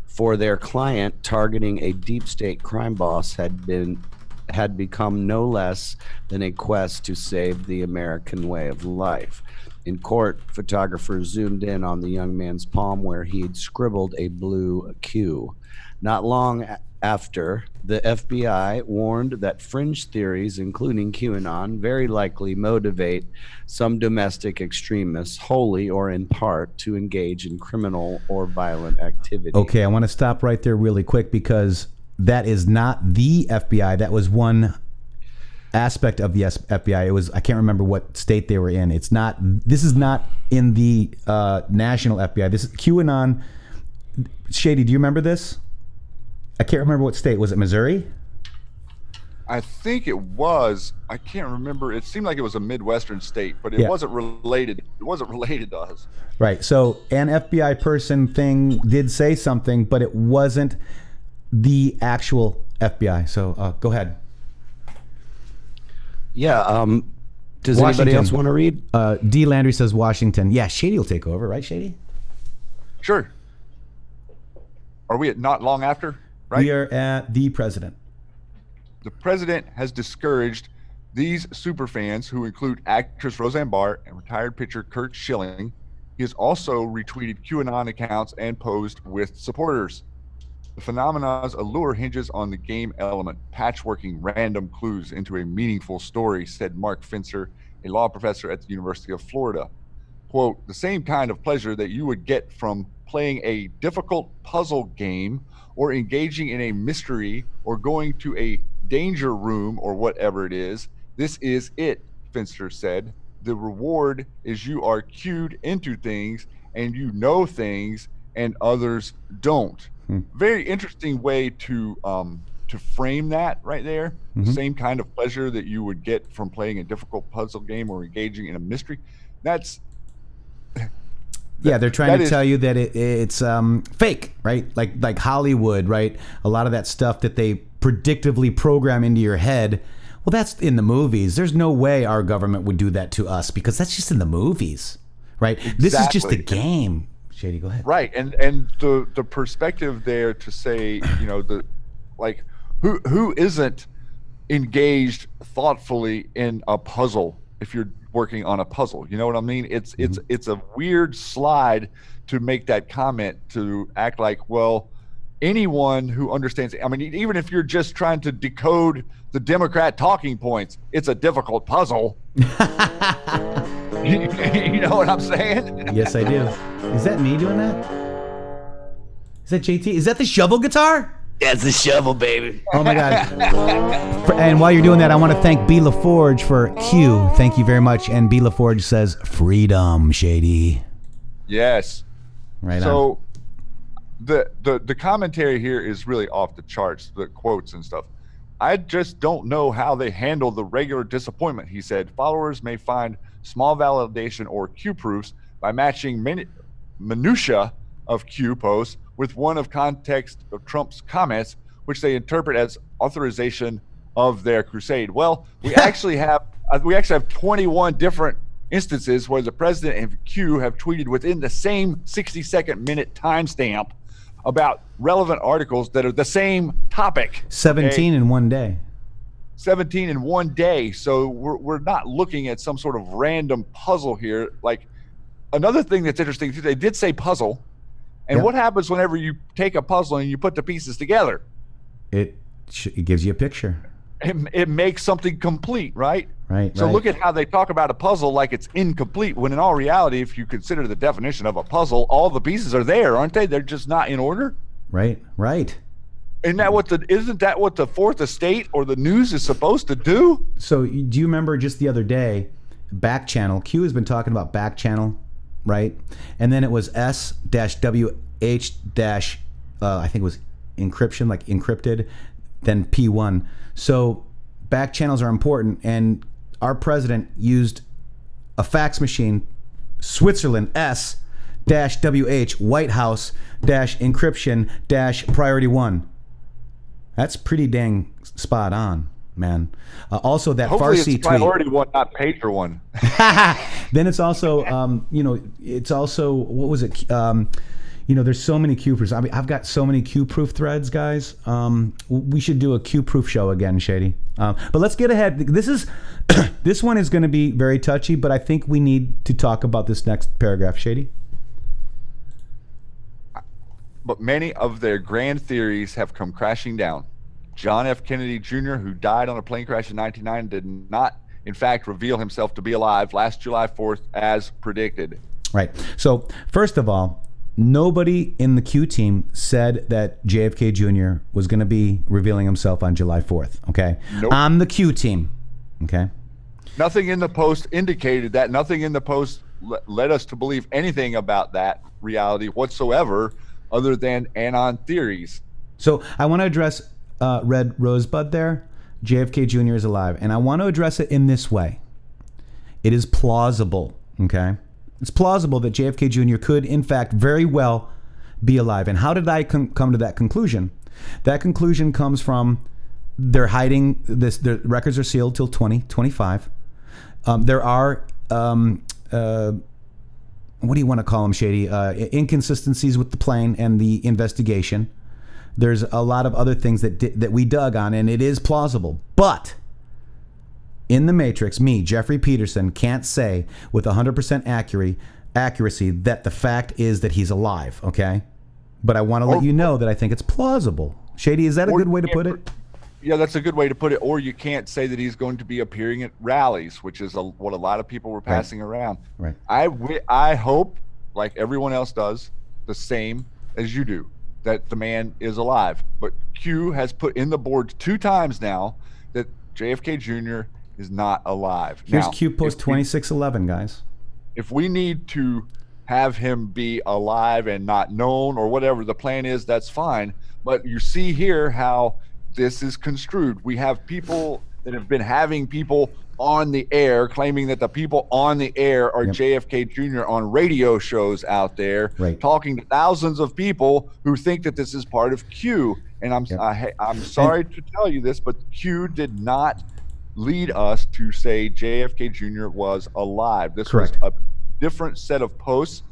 for their client, targeting a deep state crime boss had become no less than a quest to save the American way of life. In court, photographers zoomed in on the young man's palm where he'd scribbled a blue Q. Not long after, the FBI warned that fringe theories, including QAnon, very likely motivate some domestic extremists, wholly or in part, to engage in criminal or violent activity.
Okay, I want to stop right there really quick, because that is not the FBI. That was one aspect of the FBI. It was, I can't remember what state they were in. This is not in the national FBI. This is QAnon. Shady, do you remember this? I can't remember what state. Was it Missouri?
I think it was. I can't remember. It seemed like it was a Midwestern state, but it wasn't related. It wasn't related to us.
Right. So an FBI person thing did say something, but it wasn't the actual FBI. So go ahead.
Yeah. Does
Washington.
anybody else want to read?
D. Landry says Washington. Yeah, Shady will take over, right, Shady?
Sure. Are we at not long after? Right?
We are at the president.
The president has discouraged these super fans, who include actress Roseanne Barr and retired pitcher Curt Schilling. He has also retweeted QAnon accounts and posed with supporters. The phenomenon's allure hinges on the game element, patchworking random clues into a meaningful story, said Mark Fincer, a law professor at the University of Florida. Quote, the same kind of pleasure that you would get from playing a difficult puzzle game or engaging in a mystery or going to a danger room or whatever it is. This is it, Finster said. The reward is you are cued into things and you know things and others don't. Very interesting way to frame that right there. The same kind of pleasure that you would get from playing a difficult puzzle game or engaging in a mystery. That's
yeah, they're trying to tell you that it's fake, right? Like Hollywood, right? A lot of that stuff that they predictively program into your head. Well, that's in the movies. There's no way our government would do that to us because that's just in the movies, right? Exactly. This is just a game. Shady, go ahead.
Right, and the perspective there to say, you know, who isn't engaged thoughtfully in a puzzle if you're working on a puzzle, you know what I mean? It's a weird slide to make that comment, to act like, well, anyone who understands, I mean, even if you're just trying to decode the Democrat talking points, it's a difficult puzzle. You know what I'm saying?
Yes, I do. Is that me doing that? Is that JT? Is that the shovel guitar?
That's the shovel, baby.
Oh my God. And while you're doing that, I want to thank B. LaForge for Q. Thank you very much. And B. LaForge says, freedom, Shady.
Yes.
Right
so on. The commentary here is really off the charts, the quotes and stuff. I just don't know how they handle the regular disappointment, he said. Followers may find small validation or Q proofs by matching minutia of Q posts with one of context of Trump's comments, which they interpret as authorization of their crusade. Well, we actually have 21 different instances where the president and Q have tweeted within the same 60-second minute timestamp about relevant articles that are the same topic.
17 in one day.
17 in one day. So we're not looking at some sort of random puzzle here. Like, another thing that's interesting, they did say puzzle. And what happens whenever you take a puzzle and you put the pieces together?
It gives you a picture.
It makes something complete, right?
Right.
So look at how they talk about a puzzle like it's incomplete, when in all reality, if you consider the definition of a puzzle, all the pieces are there, aren't they? They're just not in order.
Right.
Isn't that what the fourth estate or the news is supposed to do?
So do you remember just the other day, back channel? Q has been talking about back channel, right? And then it was S-WH- I think it was encryption, like encrypted, then P1. So back channels are important, and our president used a fax machine, Switzerland S-WH White House -encryption -priority 1. That's pretty dang spot on, man. Also, that
Hopefully
Farsi
it's priority one, not pager one.
Then it's also, it's also, what was it? There's so many Q-proofs. I mean, I've got so many Q-proof threads, guys. We should do a Q-proof show again, Shady. But let's get ahead. This one is going to be very touchy, but I think we need to talk about this next paragraph, Shady.
But many of their grand theories have come crashing down. John F. Kennedy Jr., who died on a plane crash in 1999, did not, in fact, reveal himself to be alive last July 4th as predicted. Right.
So, first of all, nobody in the Q team said that JFK Jr. was going to be revealing himself on July 4th, okay?
Nope.
On the Q team, okay?
Nothing in the post indicated that. Nothing in the post led us to believe anything about that reality whatsoever, other than anon theories.
So I want to address Red Rosebud there. JFK Jr. is alive. And I want to address it in this way. It is plausible, okay? It's plausible that JFK Jr. could, in fact, very well be alive. And how did I come to that conclusion? That conclusion comes from they're hiding this. The records are sealed till 2025. There are what do you want to call them, Shady? Inconsistencies with the plane and the investigation. There's a lot of other things that we dug on, and it is plausible. But in the Matrixxx, me, Jeffrey Peterson, can't say with 100% accuracy that the fact is that he's alive, okay? But I want to let you know that I think it's plausible. Shady, is that a good way to put it?
Yeah, that's a good way to put it. Or you can't say that he's going to be appearing at rallies, which is what a lot of people were passing around.
Right.
I hope, like everyone else does, the same as you do, that the man is alive. But Q has put in the board 2 times now that JFK Jr. is not alive.
Here's
now,
Q post 2611, guys.
If we need to have him be alive and not known or whatever the plan is, that's fine. But you see here how this is construed. We have people that have been having people on the air claiming that the people on the air are JFK Jr. on radio shows out there, talking to thousands of people who think that this is part of Q. And I'm sorry to tell you this, but Q did not lead us to say JFK Jr. was alive. This was a different set of posts.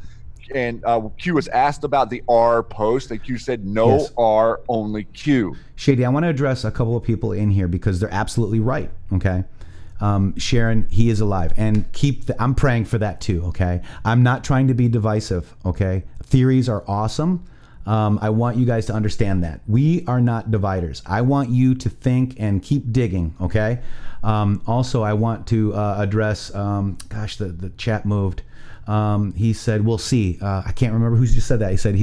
And Q was asked about the R post, and Q said no R, only Q.
Shady, I want to address a couple of people in here because they're absolutely right. Okay, Sharon, he is alive, and I'm praying for that too. Okay, I'm not trying to be divisive. Okay, theories are awesome. I want you guys to understand that we are not dividers. I want you to think and keep digging. Okay. Also, I want to address. The chat moved. He said, we'll see. I can't remember who just said that. He said,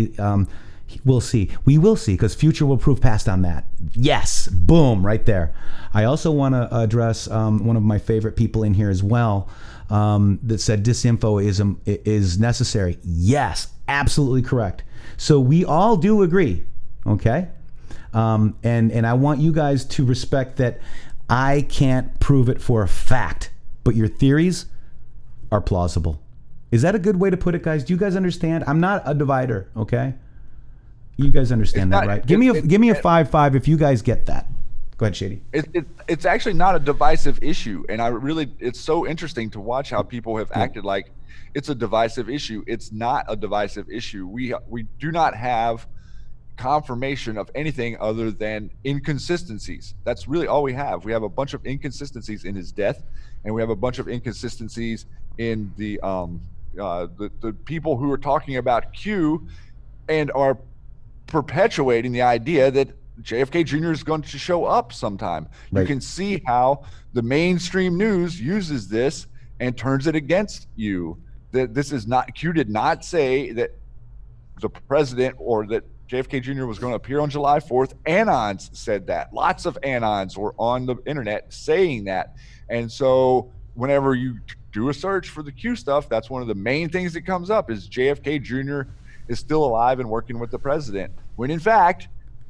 we'll see. We will see because future will prove past on that. Yes. Boom. Right there. I also want to address one of my favorite people in here as well that said disinfo is necessary. Yes. Absolutely correct. So we all do agree. Okay. And I want you guys to respect that I can't prove it for a fact, but your theories are plausible. Is that a good way to put it, guys? Do you guys understand? I'm not a divider, okay? You guys understand that, right? Give me a 5-5 if you guys get that. Go ahead, Shady.
It's actually not a divisive issue, and it's so interesting to watch how people have acted like it's a divisive issue. It's not a divisive issue. We do not have confirmation of anything other than inconsistencies. That's really all we have. We have a bunch of inconsistencies in his death, and we have a bunch of inconsistencies in the people who are talking about Q and are perpetuating the idea that JFK Jr. is going to show up sometime. You can see how the mainstream news uses this and turns it against you. That this is not, Q did not say that the president or that JFK Jr. was going to appear on July 4th. Anons said that. Lots of Anons were on the internet saying that. And so whenever you do a search for the Q stuff, that's one of the main things that comes up is JFK Jr. is still alive and working with the president. When in fact,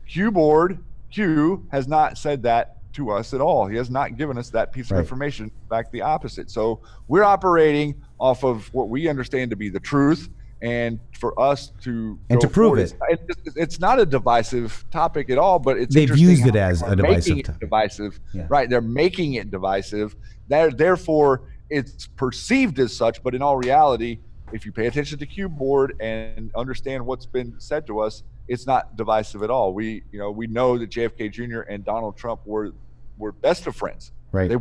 Q has not said that to us at all. He has not given us that piece of information. In fact, the opposite. So we're operating off of what we understand to be the truth. And for us to
prove it,
it's not a divisive topic at all. But
they've used it as a divisive
topic. Right? They're making it divisive. Therefore, it's perceived as such. But in all reality, if you pay attention to Q board and understand what's been said to us, it's not divisive at all. We know that JFK Jr. and Donald Trump were best of friends.
Right.
They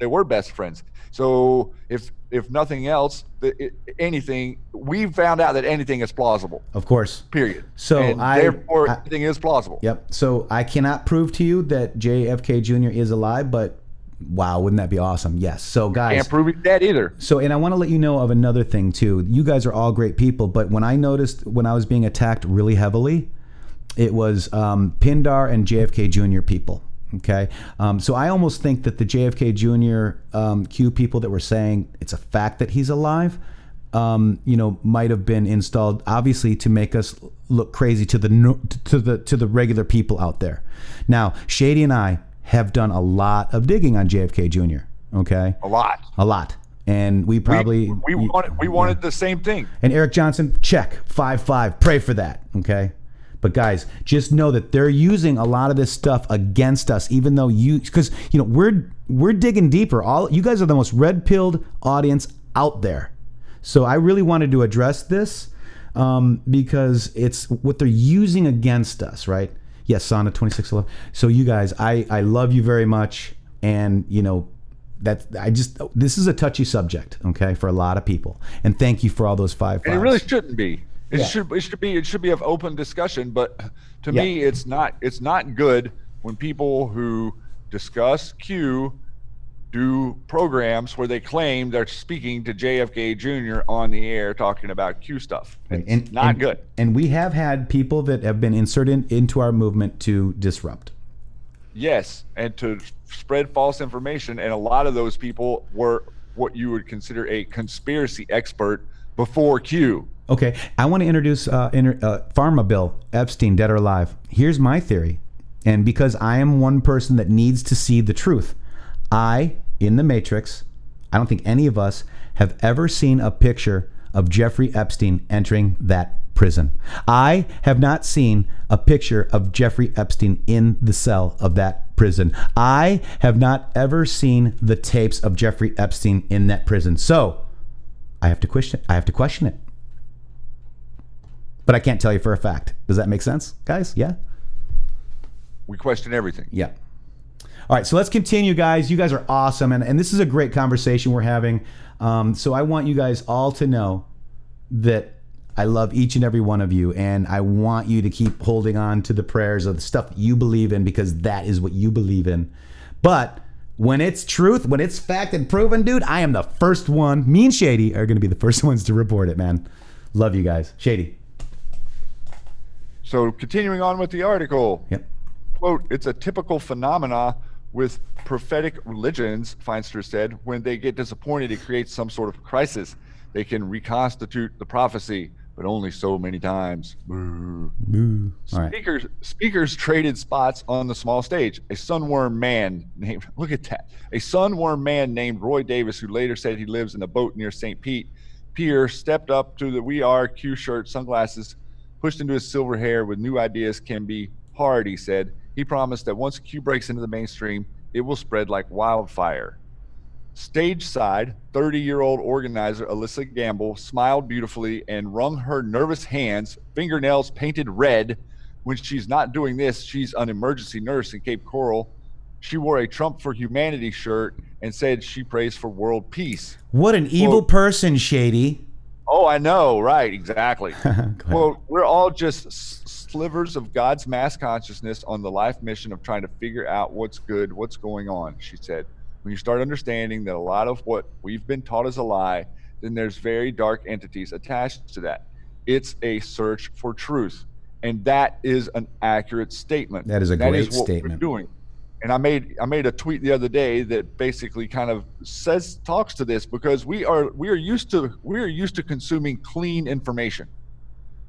were best friends. So if nothing else, we found out that anything is plausible.
Of course.
Period.
So
therefore anything is plausible.
Yep. So I cannot prove to you that JFK Jr. is alive, but wow, wouldn't that be awesome? Yes. So guys,
can't prove that either.
So, and I want to let you know of another thing too. You guys are all great people, but when I noticed when I was being attacked really heavily, it was Pindar and JFK Jr. people. Okay. So I almost think that the JFK Jr. Q people that were saying it's a fact that he's alive, might have been installed obviously to make us look crazy to the regular people out there. Now, Shady and I have done a lot of digging on JFK Jr. Okay. A lot. And we probably
we wanted the same thing.
And Eric Johnson, check 5-5. Pray for that. Okay. But guys, just know that they're using a lot of this stuff against us, even though because we're digging deeper. All you guys are the most red-pilled audience out there. So I really wanted to address this because it's what they're using against us, right? Yes, Sana 2611. So you guys, I love you very much, and this is a touchy subject, okay, for a lot of people. And thank you for all those 5-5s.
And it really shouldn't be.
Yeah.
It should be of open discussion, but to
Yeah.
me it's not good when people who discuss Q do programs where they claim they're speaking to JFK Jr. on the air talking about Q stuff. It's not good.
And we have had people that have been inserted into our movement to disrupt.
Yes, and to spread false information, and a lot of those people were what you would consider a conspiracy expert before Q.
Okay, I want to introduce Pharma Bill Epstein, dead or alive. Here's my theory, and because I am one person that needs to see the truth, in the Matrixx, I don't think any of us have ever seen a picture of Jeffrey Epstein entering that prison. I have not seen a picture of Jeffrey Epstein in the cell of that prison. I have not ever seen the tapes of Jeffrey Epstein in that prison. So I have to question it. But I can't tell you for a fact. Does that make sense, guys? Yeah?
We question everything.
Yeah. All right, so let's continue, guys. You guys are awesome, and this is a great conversation we're having. So I want you guys all to know that I love each and every one of you, and I want you to keep holding on to the prayers of the stuff you believe in, because that is what you believe in. But when it's truth, when it's fact and proven, dude, I am the first one. Me and Shady are going to be the first ones to report it, man. Love you guys. Shady.
So continuing on with the article.
Yep.
Quote, it's a typical phenomena with prophetic religions, Feinster said. When they get disappointed, it creates some sort of crisis. They can reconstitute the prophecy, but only so many times. Boo.
Boo. All right.
Speakers traded spots on the small stage. A sunworm man named, look at that, a sunworm man named Roy Davis, who later said he lives in a boat near St. Pete Pier, stepped up to the We Are Q shirt, sunglasses, pushed into his silver hair with new ideas can be hard, he said. He promised that once Q breaks into the mainstream, it will spread like wildfire. Stage side, 30-year-old organizer Alyssa Gamble smiled beautifully and wrung her nervous hands, fingernails painted red. When she's not doing this, she's an emergency nurse in Cape Coral. She wore a Trump for Humanity shirt and said she prays for world peace.
What an evil person, Shady.
Oh, I know, right, exactly. Quote, we're all just slivers of God's mass consciousness on the life mission of trying to figure out what's good, what's going on, she said. When you start understanding that a lot of what we've been taught is a lie, then there's very dark entities attached to that. It's a search for truth. And that is an accurate statement.
That is a great
what
statement.
We're doing. And I made a tweet the other day that basically kind of talks to this, because we are used to consuming clean information.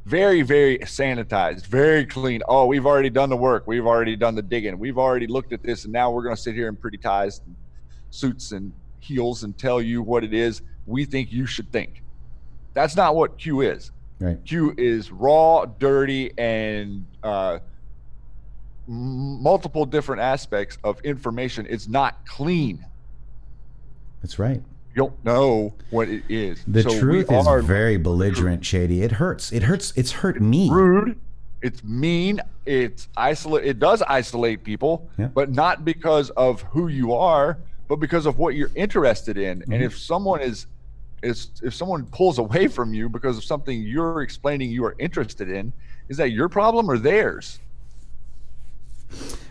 Very, very sanitized, very clean. Oh, we've already done the work. We've already done the digging. We've already looked at this, and now we're going to sit here in pretty ties and suits and heels and tell you what it is we think you should think. That's not what Q is.
Right.
Q is raw, dirty, and multiple different aspects of information. It's not clean.
That's right.
You don't know what it is.
The truth is very belligerent, Shady. It hurts. It hurts. It's hurt me.
Rude. It's mean. It's isolate. It does isolate people,
yeah.
But not because of who you are, but because of what you're interested in. Mm-hmm. And if someone if someone pulls away from you because of something you're explaining you are interested in, is that your problem or theirs?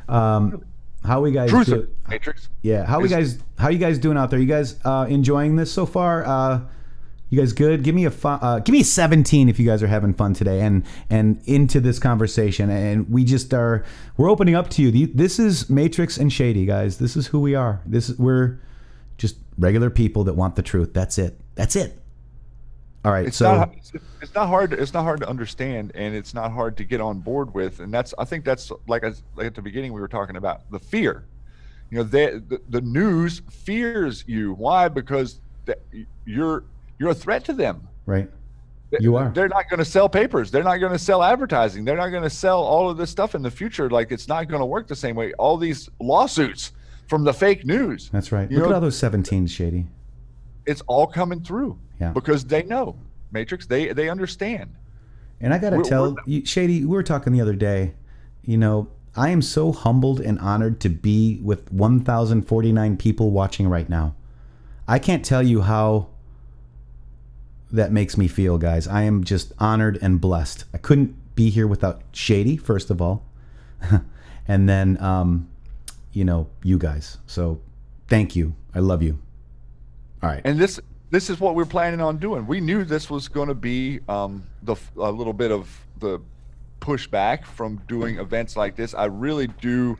How we guys do?
Matrixxx.
Yeah. How you guys doing out there? You guys enjoying this so far? You guys good? Give me a 17 if you guys are having fun today and into this conversation. And we're opening up to you. This is Matrixxx and Shady, guys. This is who we are. we're just regular people that want the truth. That's it. All right.
It's not hard to understand, and it's not hard to get on board with. And I think that's like at the beginning we were talking about the fear. You know, the news fears you. Why? Because you're a threat to them.
Right. You are.
They're not going to sell papers. They're not going to sell advertising. They're not going to sell all of this stuff in the future. Like, it's not going to work the same way. All these lawsuits from the fake news.
That's right. Look at all those 17s, Shady.
It's all coming through.
Yeah.
Because they know. Matrixxx, they understand.
And I got to tell you, Shady, we were talking the other day, you know, I am so humbled and honored to be with 1,049 people watching right now. I can't tell you how that makes me feel, guys. I am just honored and blessed. I couldn't be here without Shady, first of all, and then you guys. So thank you. I love you. All right.
And this is what we're planning on doing. We knew this was going to be a little bit of the pushback from doing events like this. I really do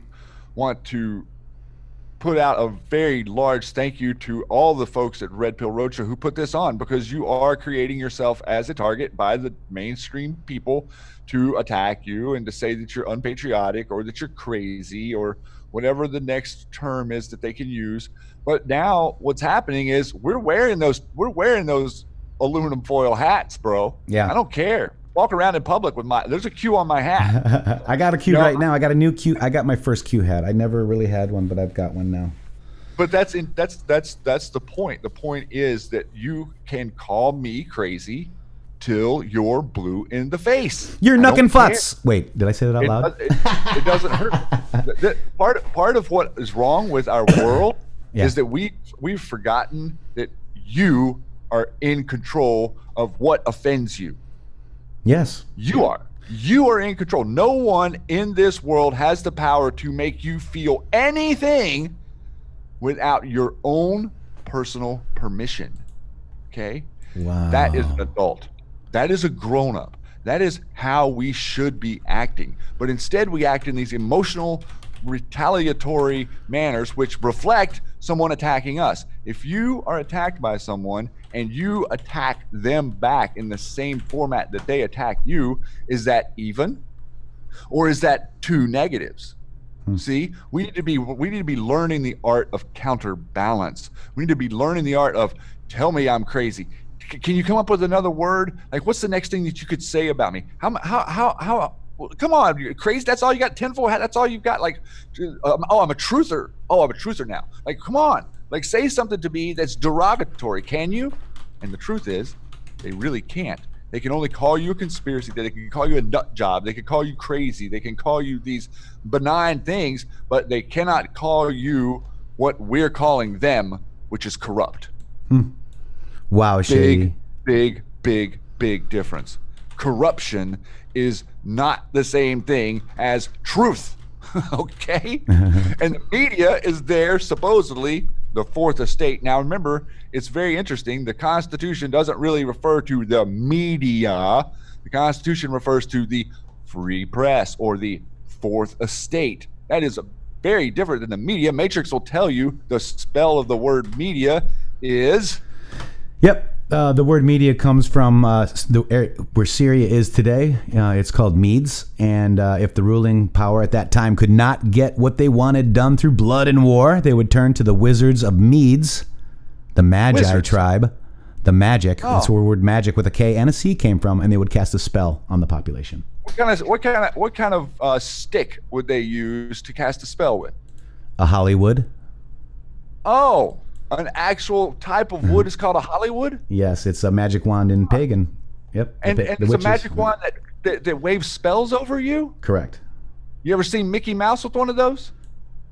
want to put out a very large thank you to all the folks at Red Pill Roadshow who put this on, because you are creating yourself as a target by the mainstream people to attack you and to say that you're unpatriotic or that you're crazy or whatever the next term is that they can use. But now what's happening is we're wearing those aluminum foil hats, bro.
Yeah.
I don't care. Walk around in public with there's a Q on my hat.
I got a Q right now. I got a new Q. I got my first Q hat. I never really had one, but I've got one now.
But that's the point. The point is that you can call me crazy till you're blue in the face.
You're knuckin' futs. Wait, did I say that out loud?
It doesn't hurt. Part of what is wrong with our world is that we've forgotten that you are in control of what offends you.
Yes.
You are in control. No one in this world has the power to make you feel anything without your own personal permission. Okay?
Wow.
That is an adult. That is a grown-up. That is how we should be acting. But instead we act in these emotional, retaliatory manners which reflect someone attacking us. If you are attacked by someone and you attack them back in the same format that they attack you, is that even? Or is that two negatives? See, we need to be learning the art of counterbalance. We need to be learning the art of tell me I'm crazy. Can you come up with another word? Like, what's the next thing that you could say about me? How come on, you're crazy. That's all you got. Tinfoil hat. That's all you've got. Like, I'm a truther. Oh, I'm a truther now. Like, come on. Like, say something to me that's derogatory. Can you? And the truth is, they really can't. They can only call you a conspiracy. They can call you a nut job. They can call you crazy. They can call you these benign things, but they cannot call you what we're calling them, which is corrupt.
Wow, Shady.
Big difference. Corruption is not the same thing as truth. Okay? And the media is there, supposedly, the fourth estate. Now, remember, it's very interesting. The Constitution doesn't really refer to the media. The Constitution refers to the free press or the fourth estate. That is very different than the media. Matrixxx will tell you the spell of the word media is...
Yep. The word media comes from where Syria is today. It's called Medes. And if the ruling power at that time could not get what they wanted done through blood and war, they would turn to the wizards of Medes, the Magi tribe, the magic. That's where the word magic with a K and a C came from, and they would cast a spell on the population.
What kind of stick would they use to cast a spell with?
A Hollywood.
Oh. An actual type of wood is called a Hollywood?
Yes, it's a magic wand in pagan. Yep.
And it's a magic wand that waves spells over you?
Correct.
You ever seen Mickey Mouse with one of those?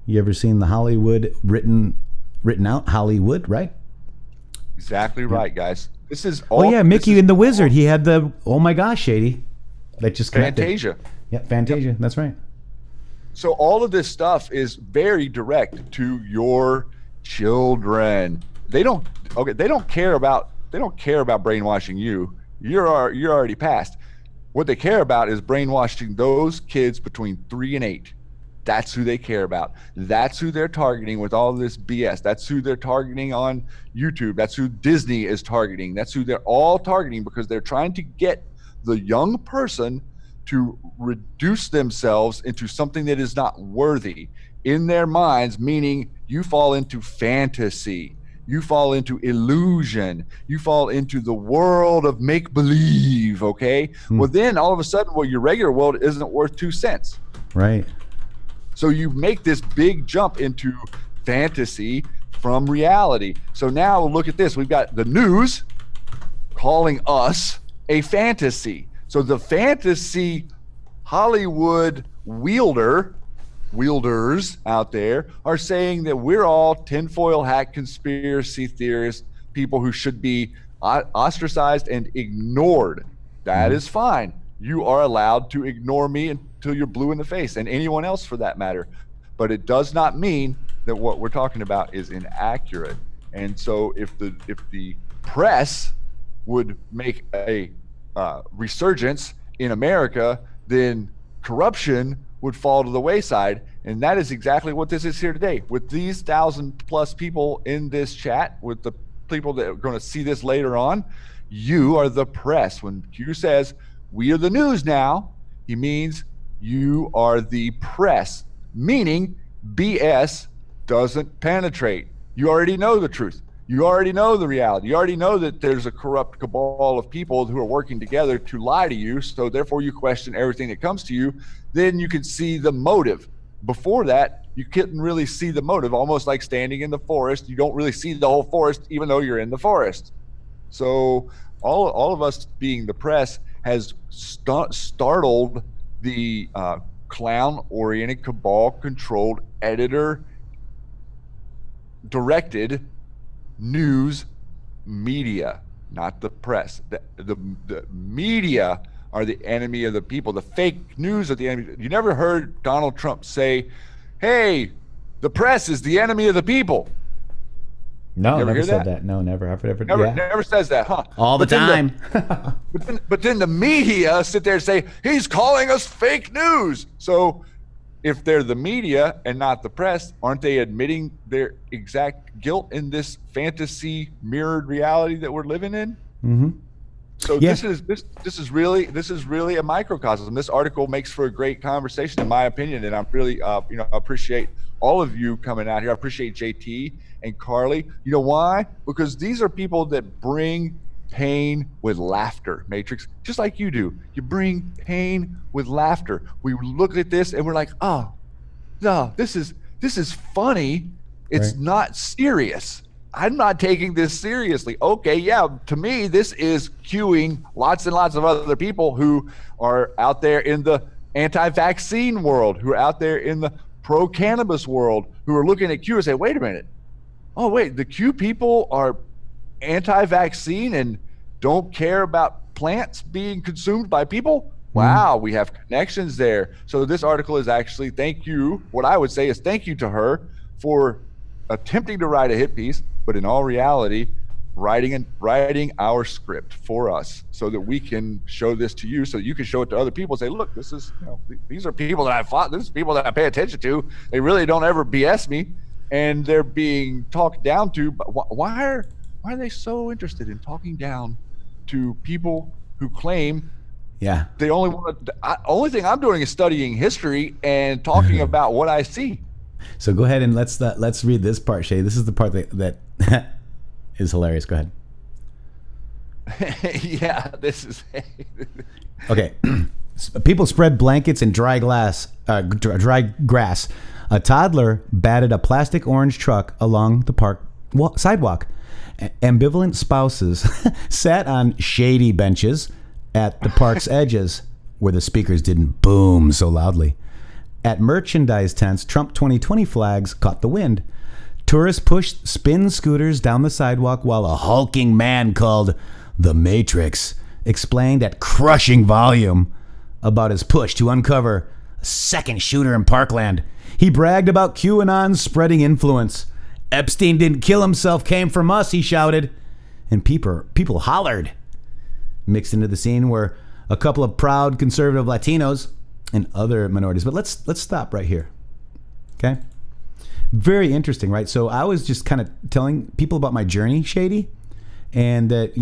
You ever seen the Hollywood written out? Hollywood, right?
Exactly right, guys. This is all.
Oh yeah, Mickey and the Wizard. He had the oh my gosh, Shady. That just connected.
Fantasia.
Yeah, Fantasia. Yep. That's right.
So all of this stuff is very direct to your children. They don't care about brainwashing you. You're already past. What they care about is brainwashing those kids between 3 and 8. That's who they care about. That's who they're targeting with all this BS. That's who they're targeting on YouTube. That's who Disney is targeting. That's who they're all targeting, because they're trying to get the young person to reduce themselves into something that is not worthy in their minds, meaning you fall into fantasy, you fall into illusion, you fall into the world of make-believe, okay? Well, then all of a sudden, your regular world isn't worth 2 cents.
Right.
So you make this big jump into fantasy from reality. So now look at this. We've got the news calling us a fantasy. So the fantasy Hollywood wielders out there are saying that we're all tinfoil hat conspiracy theorists, people who should be ostracized and ignored. That is fine. You are allowed to ignore me until you're blue in the face, and anyone else for that matter. But it does not mean that what we're talking about is inaccurate. And so if the press would make a resurgence in America, then corruption would fall to the wayside. And that is exactly what this is here today. With these 1,000+ people in this chat, with the people that are going to see this later on, you are the press. When Q says, we are the news now, he means you are the press, meaning BS doesn't penetrate. You already know the truth. You already know the reality. You already know that there's a corrupt cabal of people who are working together to lie to you. So therefore you question everything that comes to you. Then you can see the motive. Before that, you couldn't really see the motive, almost like standing in the forest. You don't really see the whole forest, even though you're in the forest. So all of us being the press has startled the clown-oriented, cabal-controlled, editor-directed news media, not the press. The media are the enemy of the people. The fake news are the enemy. You never heard Donald Trump say, hey, the press is the enemy of the people.
No, never said that. No, never.
Never says that, huh?
All the time.
But then the media sit there and say, he's calling us fake news. So if they're the media and not the press, aren't they admitting their exact guilt in this fantasy mirrored reality that we're living in?
Mm-hmm.
So
Yeah.
this is really a microcosm. This article makes for a great conversation, in my opinion, and I'm really appreciate all of you coming out here. I appreciate JT and Karli. You know why? Because these are people that bring pain with laughter, Matrixxx, just like you do. You bring pain with laughter. We look at this and we're like, oh, no, this is funny. It's
Right.
not serious. I'm not taking this seriously. Okay, yeah, to me, this is cueing lots and lots of other people who are out there in the anti-vaccine world, who are out there in the pro-cannabis world, who are looking at Q and say, wait a minute. Oh, wait, the Q people are anti-vaccine and don't care about plants being consumed by people? Wow, we have connections there. So this article is actually thank you. What I would say is thank you to her for attempting to write a hit piece, but in all reality, writing our script for us so that we can show this to you, so you can show it to other people and say, look, this is, these are people that I fought, this is people that I pay attention to. They really don't ever BS me, and they're being talked down to. But why are they so interested in talking down to people who claim
Yeah.
they only thing I'm doing is studying history and talking about what I see?
So go ahead and let's read this part, Shay. This is the part that is hilarious. Go ahead.
Yeah, this is
Okay. People spread blankets and dry grass. A toddler batted a plastic orange truck along the park sidewalk. Ambivalent spouses sat on shady benches at the park's edges where the speakers didn't boom so loudly. At merchandise tents, Trump 2020 flags caught the wind. Tourists pushed spin scooters down the sidewalk while a hulking man called the Matrixxx explained at crushing volume about his push to uncover a second shooter in Parkland. He bragged about QAnon's spreading influence. Epstein didn't kill himself, came from us, he shouted. And people hollered. Mixed into the scene were a couple of proud conservative Latinos and other minorities. But let's stop right here. Okay? Very interesting, right? So I was just kind of telling people about my journey, Shady, and that,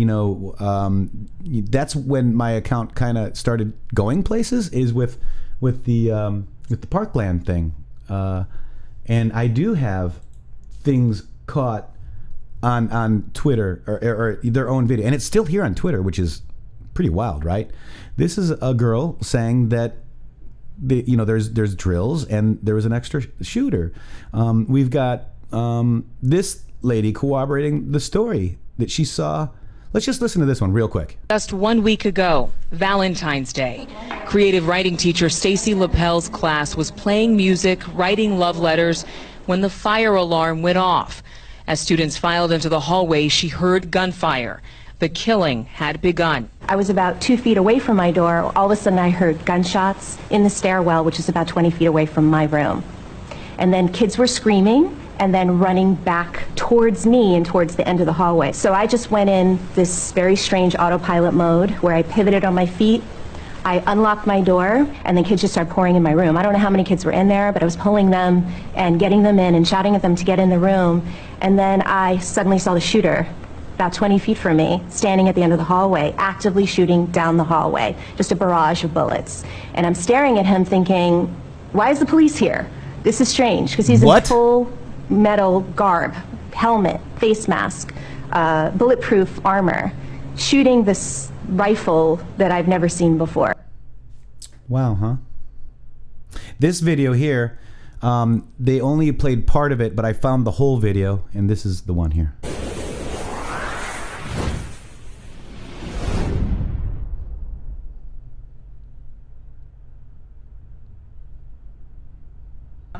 that's when my account kind of started going places, is with the Parkland thing. And I do have things caught on Twitter or their own video, and it's still here on Twitter, which is pretty wild, right? This is a girl saying that there's drills and there was an extra shooter. We've got this lady corroborating the story that she saw. Let's just listen to this one real quick.
Just 1 week ago, Valentine's Day, creative writing teacher Stacy Lapel's class was playing music, writing love letters when the fire alarm went off. As students filed into the hallway, she heard gunfire. The killing had begun.
I was about 2 feet away from my door. All of a sudden I heard gunshots in the stairwell, which is about 20 feet away from my room. And then kids were screaming and then running back towards me and towards the end of the hallway. So I just went in this very strange autopilot mode where I pivoted on my feet. I unlocked my door, and then kids just started pouring in my room. I don't know how many kids were in there, but I was pulling them and getting them in and shouting at them to get in the room. And then I suddenly saw the shooter about 20 feet from me, standing at the end of the hallway, actively shooting down the hallway, just a barrage of bullets. And I'm staring at him thinking, why is the police here? This is strange, because he's in full metal garb, helmet, face mask, bulletproof armor, shooting this rifle that I've never seen before.
Wow, huh? This video here, they only played part of it, but I found the whole video, and this is the one here.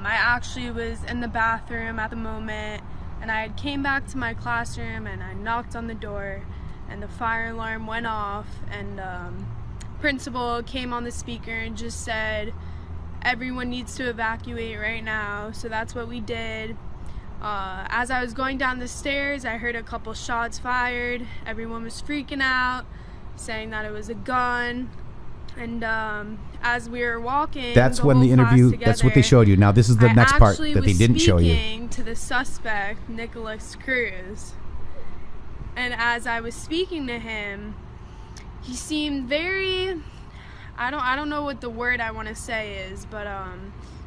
I actually was in the bathroom at the moment, and I came back to my classroom and I knocked on the door, and the fire alarm went off, and principal came on the speaker and just said everyone needs to evacuate right now. So that's what we did. As I was going down the stairs, I heard a couple shots fired. Everyone was freaking out, saying that it was a gun. And as we were walking,
that's when the interview,
together,
that's what they showed you. Now this is the next part that they didn't show you.
I actually was speaking to the suspect, Nicholas Cruz. And as I was speaking to him, he seemed very, I don't know what the word I want to say is, but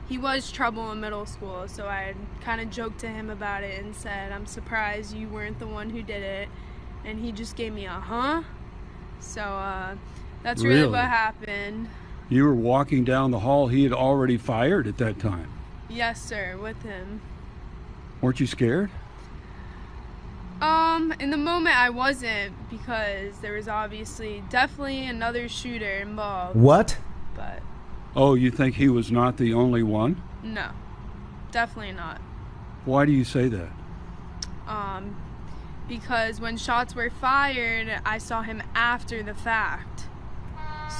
he was trouble in middle school. So I kind of joked to him about it and said, I'm surprised you weren't the one who did it. And he just gave me a huh. So that's really what happened.
You were walking down the hall. He had already fired at that time.
Yes, sir, with him.
Weren't you scared?
In the moment I wasn't, because there was obviously definitely another shooter involved.
What?
But
oh, you think he was not the only one?
no, definitely not.
Why do you say that?
Because when shots were fired, I saw him after the fact.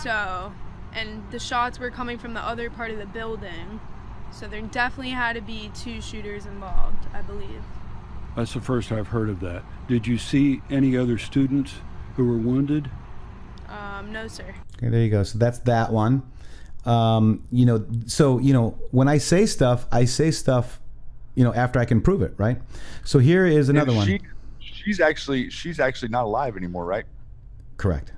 So, and the shots were coming from the other part of the building. So there definitely had to be two shooters involved, I believe.
That's the first I've heard of that. Did you see any other students who were wounded?
No, sir.
Okay, there you go. So that's that one. You know, so, you know, when I say stuff, you know, after I can prove it, right? So here is another one.
She's actually not alive anymore, right?
Correct.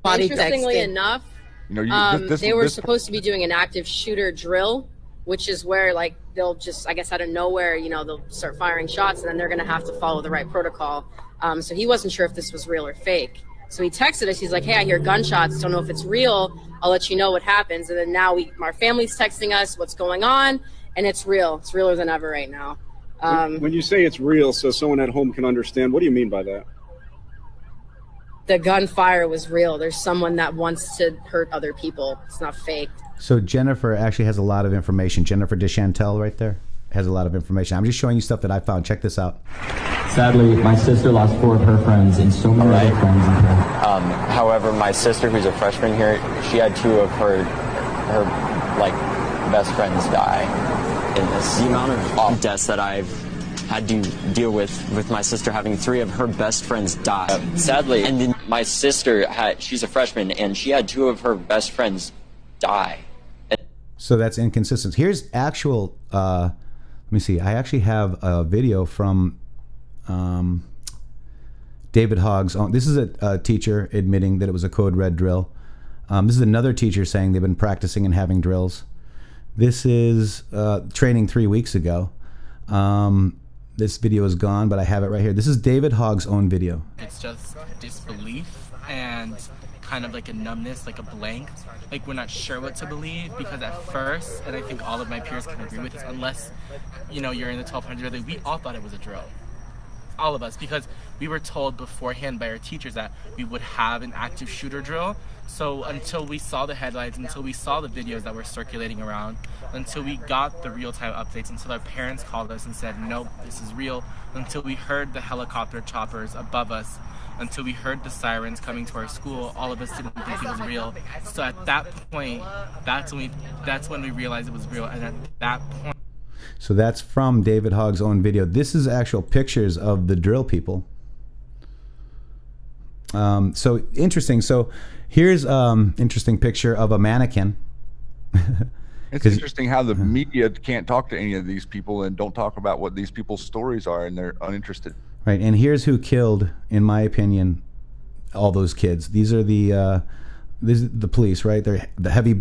Interestingly enough,
you know,
they were supposed to be doing an active shooter drill, which is where, like, they'll just, I guess out of nowhere, you know, they'll start firing shots, and then they're going to have to follow the right protocol. So he wasn't sure if this was real or fake. So he texted us. He's like, hey, I hear gunshots. Don't know if it's real. I'll let you know what happens. And then now our family's texting us what's going on, and it's real. It's realer than ever right now.
When you say it's real, so someone at home can understand, what do you mean by that?
The gunfire was real. There's someone that wants to hurt other people. It's not fake.
So Jennifer actually has a lot of information. Jennifer DeChantel right there has a lot of information. I'm just showing you stuff that I found. Check this out.
Sadly, my sister lost 4 of her friends and so many other friends.
However, my sister, who's a freshman here, she had 2 of her like best friends die in this. The amount of deaths that I've had to deal with my sister having 3 of her best friends die. Sadly, and then my sister she's a freshman and she had 2 of her best friends die.
So that's inconsistent. Here's actual, let me see. I actually have a video from David Hogg's own. This is a teacher admitting that it was a code red drill. This is another teacher saying they've been practicing and having drills. This is training 3 weeks ago. This video is gone, but I have it right here. This is David Hogg's own video.
It's just disbelief and kind of like a numbness, like a blank. Like we're not sure what to believe, because at first, and I think all of my peers can agree with this, unless, you know, you're in the 1200, we all thought it was a drill. All of us, because we were told beforehand by our teachers that we would have an active shooter drill. So until we saw the headlines, until we saw the videos that were circulating around, until we got the real-time updates, until our parents called us and said, nope, this is real, until we heard the helicopter choppers above us, until we heard the sirens coming to our school. All of us didn't think it was real. So at that point, that's when we realized it was real. And at that point.
So that's from David Hogg's own video. This is actual pictures of the drill people. So interesting. So here's interesting picture of a mannequin.
It's interesting how the media can't talk to any of these people and don't talk about what these people's stories are, and they're uninterested.
Right, and here's who killed, in my opinion, all those kids. These are the police, right? They're the heavy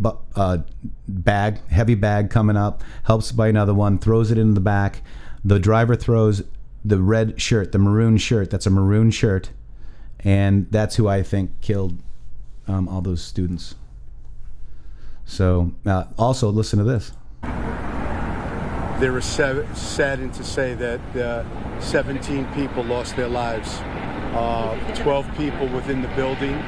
bag coming up, helps by another one, throws it in the back. The driver throws the red shirt, the maroon shirt. That's a maroon shirt, and that's who I think killed all those students. So also listen to this.
There is saddened to say that 17 people lost their lives. 12 people within the building.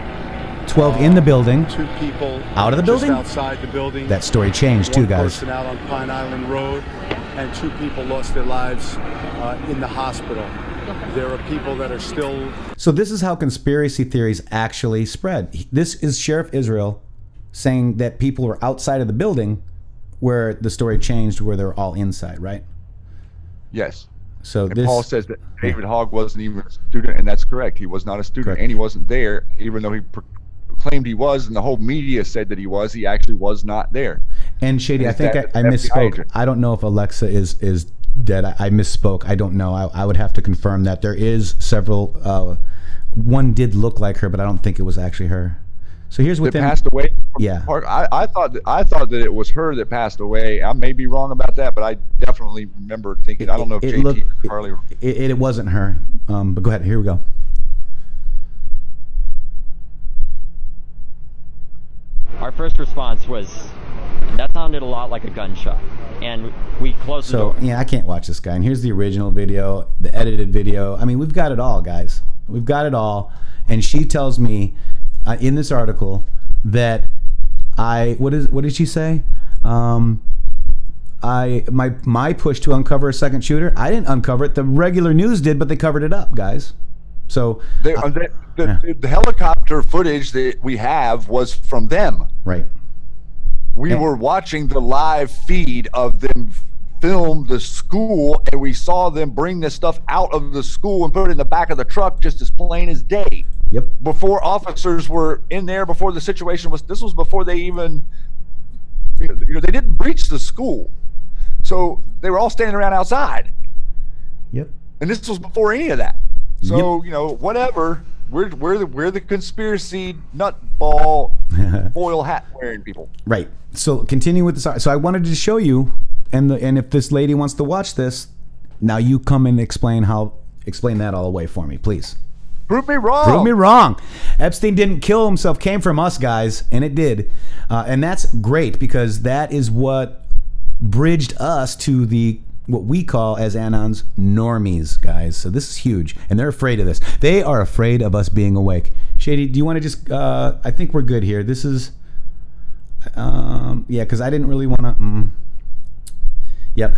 12 in the building.
2 people
out of the building?
Just outside the building.
That story changed too, guys.
1 person out on Pine Island Road, and 2 people lost their lives in the hospital. There are people that are still...
So this is how conspiracy theories actually spread. This is Sheriff Israel saying that people were outside of the building, where the story changed, where they're all inside, right?
Yes.
So
and Paul says that David Hogg wasn't even a student, and that's correct. He was not a student, and he wasn't there, even though he claimed he was, and the whole media said that he was. He actually was not there.
And Shady, I think I misspoke. I don't know if Alexa is dead. I misspoke. I don't know. I would have to confirm that. There is several. One did look like her, but I don't think it was actually her. So here's what
passed away.
Yeah.
I thought that it was her that passed away. I may be wrong about that, but I definitely remember thinking. I don't know if JT or Karli.
It wasn't her. But go ahead. Here we go.
Our first response was, that sounded a lot like a gunshot, and we closed the door.
So yeah, I can't watch this guy. And here's the original video, the edited video. I mean, we've got it all, guys. We've got it all. And she tells me in this article that what did she say? My push to uncover a second shooter. I didn't uncover it. The regular news did, but they covered it up, guys. So
the helicopter footage that we have was from them.
Right.
We were watching the live feed of them film the school, and we saw them bring this stuff out of the school and put it in the back of the truck, just as plain as day.
Yep.
Before officers were in there, before the situation was, this was before they even, they didn't breach the school. So they were all standing around outside.
Yep.
And this was before any of that. So, whatever, we're the conspiracy nutball foil hat wearing people.
Right. So continue with this. So I wanted to show you, and if this lady wants to watch this, now you come and explain that all away for me, please.
Prove me wrong.
Prove me wrong. Epstein didn't kill himself, came from us, guys, and it did. And that's great, because that is what bridged us to what we call as Anons normies, guys. So this is huge, and they're afraid of this. They are afraid of us being awake. Shady, do you want to just? I think we're good here. This is, yeah, because I didn't really want to. Yep,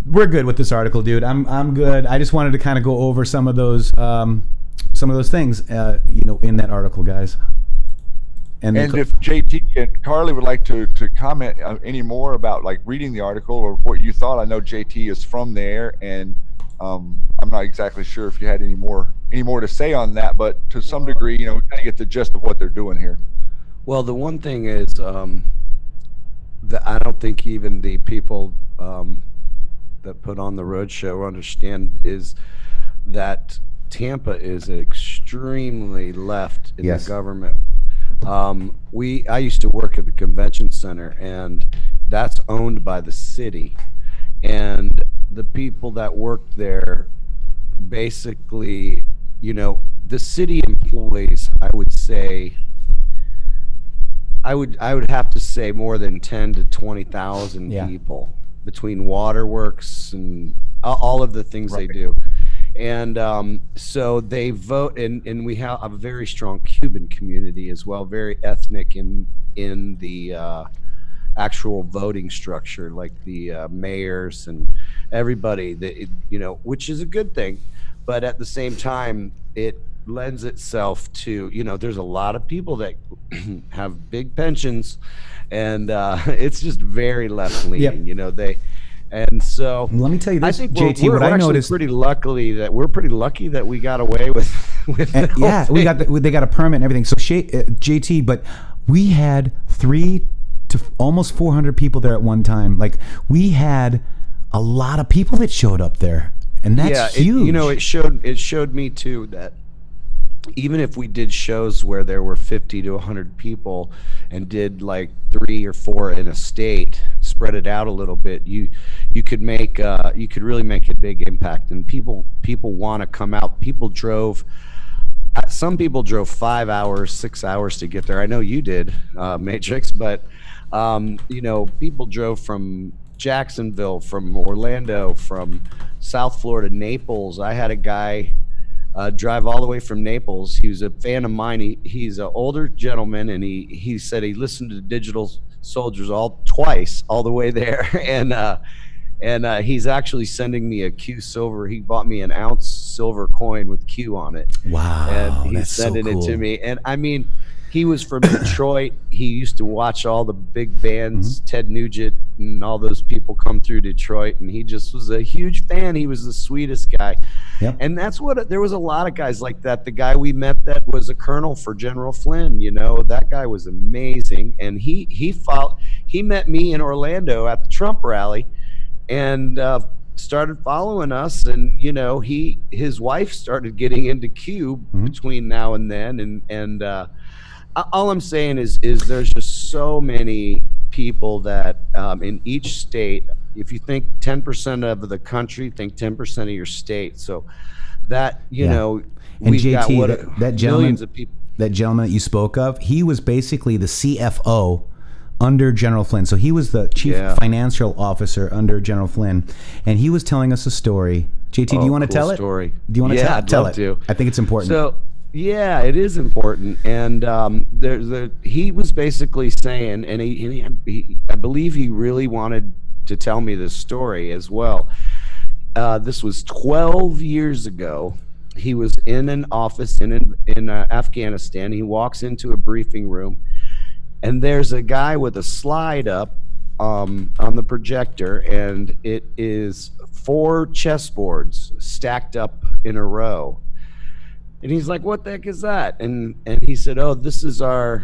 we're good with this article, dude. I'm good. I just wanted to kind of go over some of those things, in that article, guys. And
if JT and Karli would like to comment any more about reading the article or what you thought, I know JT is from there, and I'm not exactly sure if you had any more to say on that, but to some degree, we kind of get the gist of what they're doing here.
Well, the one thing is that I don't think even the people that put on the roadshow understand is that Tampa is extremely left in the government. I used to work at the convention center, and that's owned by the city, and the people that worked there basically, the city employees, I would have to say more than 10 to 20,000 people between waterworks and all of the things they do. And so they vote, and we have a very strong Cuban community as well, very ethnic in the actual voting structure, like the mayors and everybody, which is a good thing. But at the same time, lends itself to, there's a lot of people that have big pensions, and it's just very left leaning.
Yep.
And so
let me tell you this,
I think
JT.
we're
what I noticed,
pretty lucky that we got away with the whole thing.
they got a permit and everything. So JT, but we had 300 to almost 400 people there at one time. Like, we had a lot of people that showed up there, and that's huge.
It showed me too that even if we did shows where there were 50 to 100 people and did like 3 or 4 in a state, spread it out a little bit, you could really make a big impact. And people want to come out. Some people drove 5 hours, 6 hours to get there. I know you did, Matrixxx, but people drove from Jacksonville, from Orlando, from South Florida, Naples. I had a guy drive all the way from Naples. He was a fan of mine. He's an older gentleman, and he said he listened to Digital Soldiers twice all the way there, and he's actually sending me a Q silver. He bought me an ounce silver coin with Q on it.
Wow,
and he's
that's
sending
so cool.
it to me. And I mean, he was from Detroit. He used to watch all the big bands, Ted Nugent and all those people come through Detroit, and he just was a huge fan. He was the sweetest guy.
Yep.
And that's there was a lot of guys like that. The guy we met that was a colonel for General Flynn, that guy was amazing. And he met me in Orlando at the Trump rally, and started following us. And his wife started getting into Q between now and then. And all I'm saying is there's just so many people that in each state. If you think 10% of the country, think 10% of your state. So that,
and
we've
JT,
got
that gentleman,
millions of people.
That gentleman that you spoke of, he was basically the CFO under General Flynn. So he was the chief financial officer under General Flynn. And he was telling us a story. JT, do you want to tell
story.
it? Do you want to
I'd
tell
love
it?
to.
I think it's important.
So, yeah, it is important. And he was basically saying, and I believe he really wanted to tell me this story as well. This was 12 years ago. He was in an office in Afghanistan. He walks into a briefing room, and there's a guy with a slide up on the projector, and it is 4 chessboards stacked up in a row. And he's like, "What the heck is that?" And he said, "Oh, this is our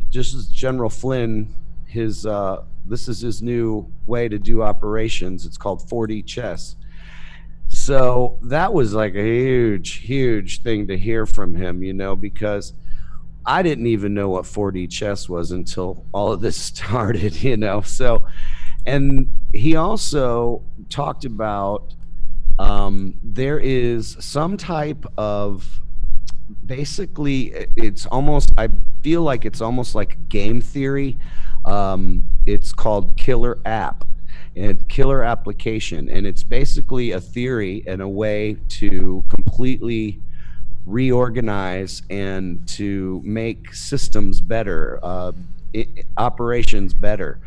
just as General Flynn, this is his new way to do operations. It's called 4D chess." So that was like a huge thing to hear from him, because I didn't even know what 4D chess was until all of this started, So, and he also talked about there is some type of, basically, I feel like it's almost like game theory. It's called killer app and killer application, and it's basically a theory and a way to completely reorganize and to make systems better, operations better.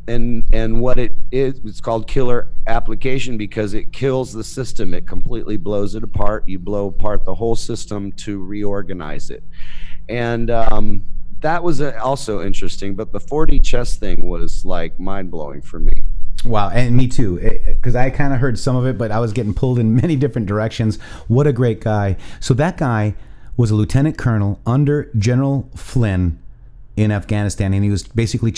And what it is, it's called killer application because it kills the system. It completely blows it apart. You blow apart the whole system to reorganize it. And that was also interesting, but the 4D chess thing was like mind-blowing for me.
Wow, and me too, because I kind of heard some of it, but I was getting pulled in many different directions. What a great guy. So that guy was a lieutenant colonel under General Flynn in Afghanistan, and he was basically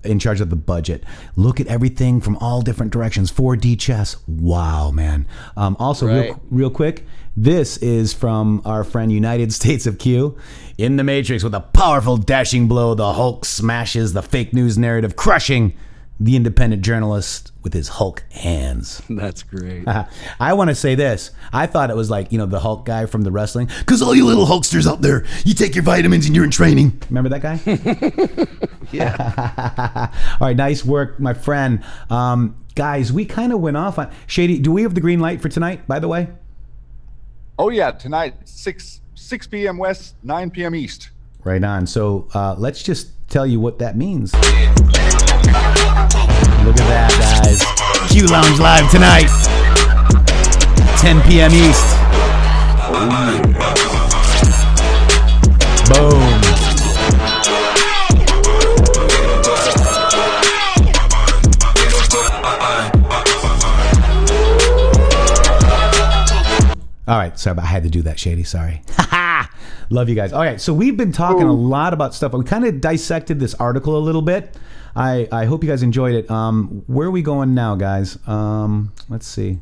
in charge of the budget. Look at everything from all different directions. 4D chess. Wow, man. Also,
right.
real quick, this is from our friend United States of Q. In the Matrixxx, with a powerful dashing blow, the Hulk smashes the fake news narrative, crushing the independent journalist with his Hulk hands.
That's great.
I want to say this. I thought it was like, the Hulk guy from the wrestling. Because all you little Hulksters out there, you take your vitamins and you're in training. Remember that guy?
Yeah.
All right, nice work, my friend. Guys, we kind of went off on... Shady, do we have the green light for tonight, by the way?
Oh, yeah. Tonight, 6 p.m. West, 9 p.m. East.
Right on. So let's just tell you what that means. Look at that, guys. Q Lounge Live tonight, 10 p.m. East.
Oh, yeah.
All right, sorry, but I had to do that, Shady. Sorry. Love you guys. All right, so we've been talking a lot about stuff. We kind of dissected this article a little bit. I hope you guys enjoyed it. Where are we going now, guys? Let's see.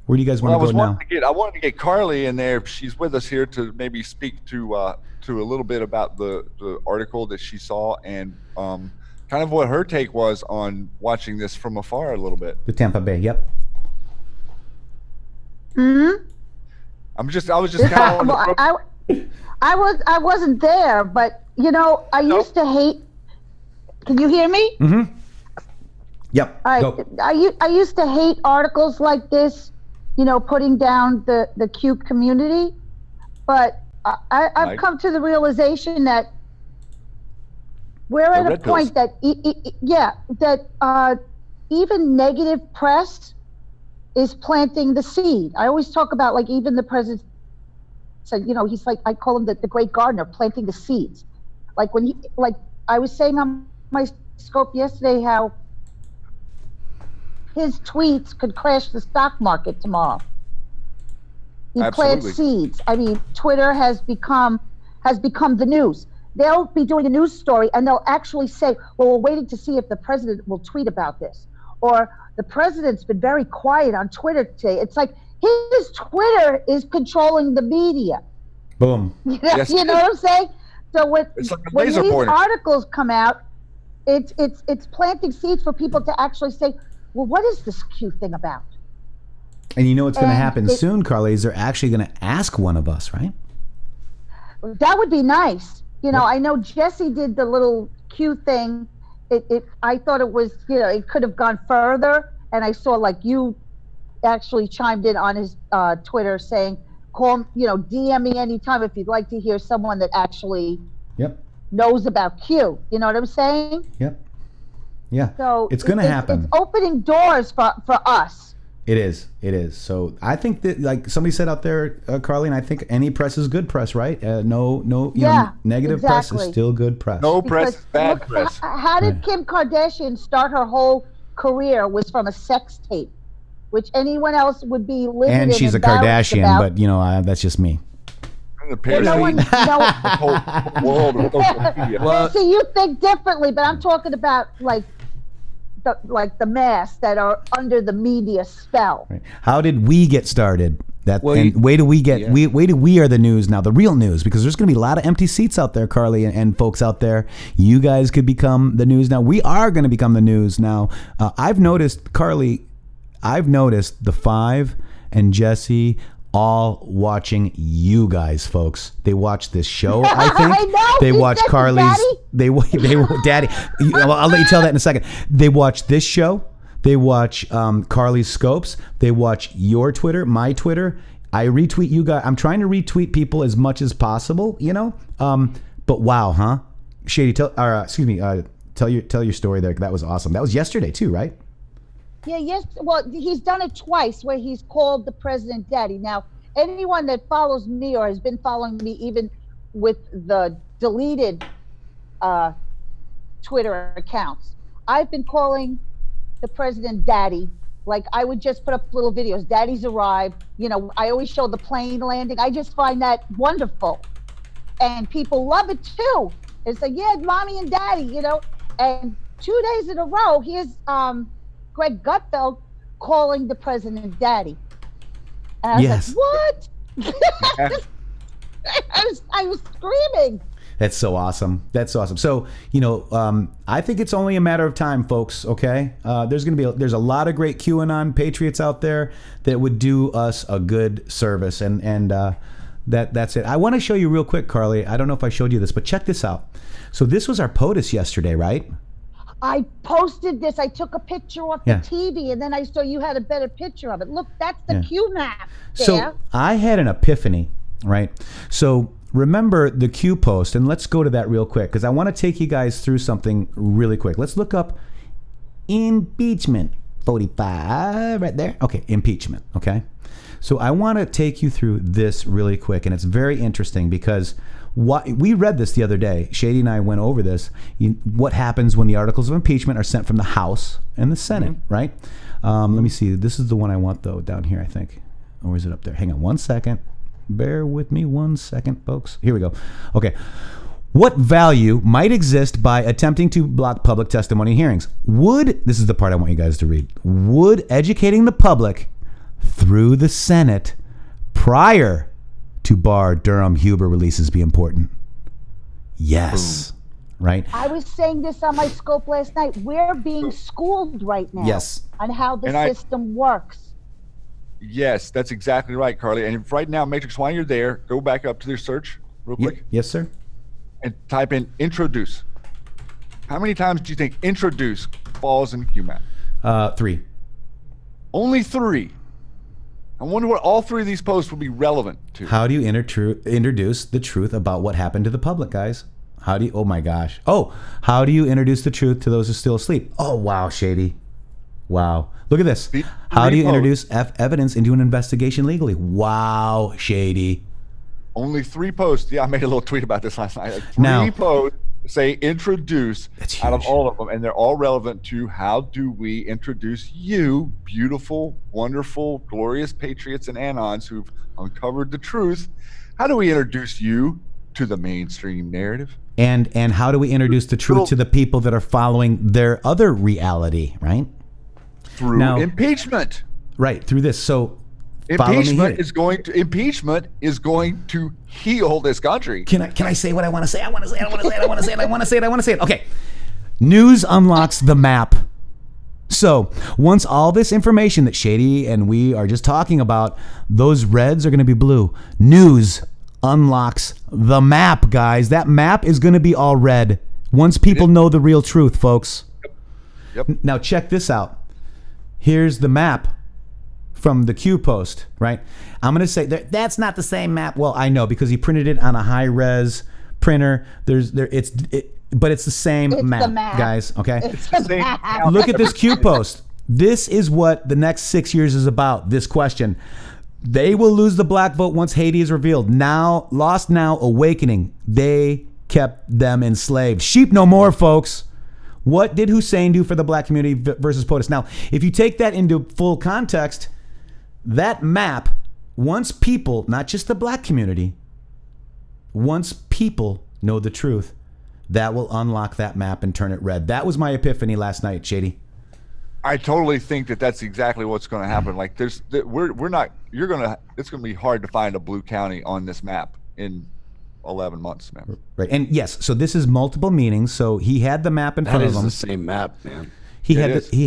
Where do you guys want to go now?
I wanted to get Karli in there. She's with us here to maybe speak to a little bit about the article that she saw and kind of what her take was on watching this from afar a little bit.
The Tampa Bay, yep.
Mm-hmm.
I was just kind of
I wasn't there, but you know, I used to hate. Can you hear me?
Mm-hmm. Yep.
All right. I used to hate articles like this, you know, putting down the Q community, but I've come to the realization that we're at a point that even negative press is planting the seed. I always talk about, like, even the president said, you know, he's like, I call him the great gardener, planting the seeds. Like when I was saying on my scope yesterday how his tweets could crash the stock market tomorrow. He plants seeds. I mean, Twitter has become the news. They'll be doing a news story and they'll actually say, well, we're waiting to see if the president will tweet about this. Or the president's been very quiet on Twitter today. It's like his Twitter is controlling the media.
Boom.
You know what I'm saying? So when these articles come out, it's planting seeds for people to actually say, well, what is this Q thing about?
And you know what's going to happen soon, Karli, is they're actually going to ask one of us, right?
That would be nice. You know, I know Jesse did the little Q thing. I thought it was, you know, it could have gone further. And I saw, like, you actually chimed in on his Twitter saying, call, you know, DM me anytime if you'd like to hear someone that actually knows about Q. You know what I'm saying?
Yep. Yeah.
So
it's going to happen.
It's opening doors for us.
It is. It is. So I think that, like somebody said out there, Karli, and I think any press is good press, right? No, you know, negative press is still good press.
No press, bad press.
How did Kim Kardashian start her whole career? Was from a sex tape, which anyone else would be living in.
And she's a Kardashian, but you know, that's just me.
Well, see, you think differently, but I'm talking about like the mass that are under the media spell.
Right. How did we get started? Way do we get? We are the news now, the real news, because there's going to be a lot of empty seats out there, Karli, and folks out there. You guys could become the news now. We are going to become the news now. I've noticed, Karli, the Five and Jesse all watching you guys, folks. They watch this show, I think.
I know,
they watch Karli's. They Daddy. I'll let you tell that in a second. They watch this show. They watch Karli's scopes. They watch your Twitter, my Twitter. I retweet you guys. I'm trying to retweet people as much as possible, you know. But wow, huh? Shady, tell your story there. That was awesome. That was yesterday too, right?
Yeah, yes. Well, he's done it twice where he's called the president daddy. Now, anyone that follows me or has been following me, even with the deleted Twitter accounts, I've been calling the president daddy. Like, I would just put up little videos. Daddy's arrived. You know, I always show the plane landing. I just find that wonderful. And people love it too. It's like, yeah, mommy and daddy, you know. And 2 days in a row, here's Greg Gutfeld calling the president daddy. And I was like, what? I was screaming.
That's so awesome. That's awesome. So, you know, I think it's only a matter of time, folks, okay? There's a lot of great QAnon patriots out there that would do us a good service. And that's it. I want to show you real quick, Karli. I don't know if I showed you this, but check this out. So this was our POTUS yesterday, right?
I posted this. I took a picture off the TV, and then I saw you had a better picture of it. Look, that's the Q map there.
So I had an epiphany, right? So remember the Q post, and let's go to that real quick, because I want to take you guys through something really quick. Let's look up impeachment 45 right there. Okay, impeachment, okay? So I want to take you through this really quick, and it's very interesting because we read this the other day. Shady and I went over this. What happens when the articles of impeachment are sent from the House and the Senate, right? Let me see. This is the one I want, though, down here, I think. Or is it up there? Hang on 1 second. Bear with me 1 second, folks. Here we go. Okay. What value might exist by attempting to block public testimony hearings? This is the part I want you guys to read. Would educating the public through the Senate prior to Barr, Durham, Huber releases be important? Yes. Right?
I was saying this on my scope last night. We're being schooled right now on how the system works.
Yes, that's exactly right, Karli. And right now, Matrixxx, while you're there, go back up to their search real quick.
Yes, sir.
And type in introduce. How many times do you think introduce falls in QMAP?
3.
Only 3. I wonder what all 3 of these posts would be relevant to.
How do you introduce the truth about what happened to the public, guys? How do you, oh my gosh. Oh, how do you introduce the truth to those who still asleep? Oh, wow, Shady. Wow. Look at this. How do you introduce evidence into an investigation legally? Wow, Shady.
Only 3 posts. Yeah, I made a little tweet about this last night. 3 posts say introduce out of all of them, and they're all relevant to how do we introduce you, beautiful, wonderful, glorious patriots and anons who've uncovered the truth. How do we introduce you to the mainstream narrative?
And how do we introduce the truth to the people that are following their other reality, right?
Through impeachment.
Right, through this. So
impeachment is going to heal this country.
Can I say what I want to say? I want to say it. Okay. News unlocks the map. So once all this information that Shady and we are just talking about, those reds are going to be blue. News unlocks the map, guys. That map is going to be all red once people know the real truth, folks.
Yep.
Now check this out. Here's the map from the Q post, right? I'm going to say that's not the same map. Well, I know because he printed it on a high res printer. But it's the same map, guys. Okay.
It's the map.
Look at this Q post. This is what the next 6 years is about. This question. They will lose the black vote once Haiti is revealed. Now, lost now, awakening. They kept them enslaved. Sheep no more, folks. What did Hussein do for the black community versus POTUS? Now, if you take that into full context, that map, once people, not just the black community, once people know the truth, that will unlock that map and turn it red. That was my epiphany last night, Shady.
I totally think that's exactly what's going to happen. Like it's going to be hard to find a blue county on this map in 11 months, man.
Right. And yes, so this is multiple meanings. So he had the map in front of him.
That is the same map, man.
He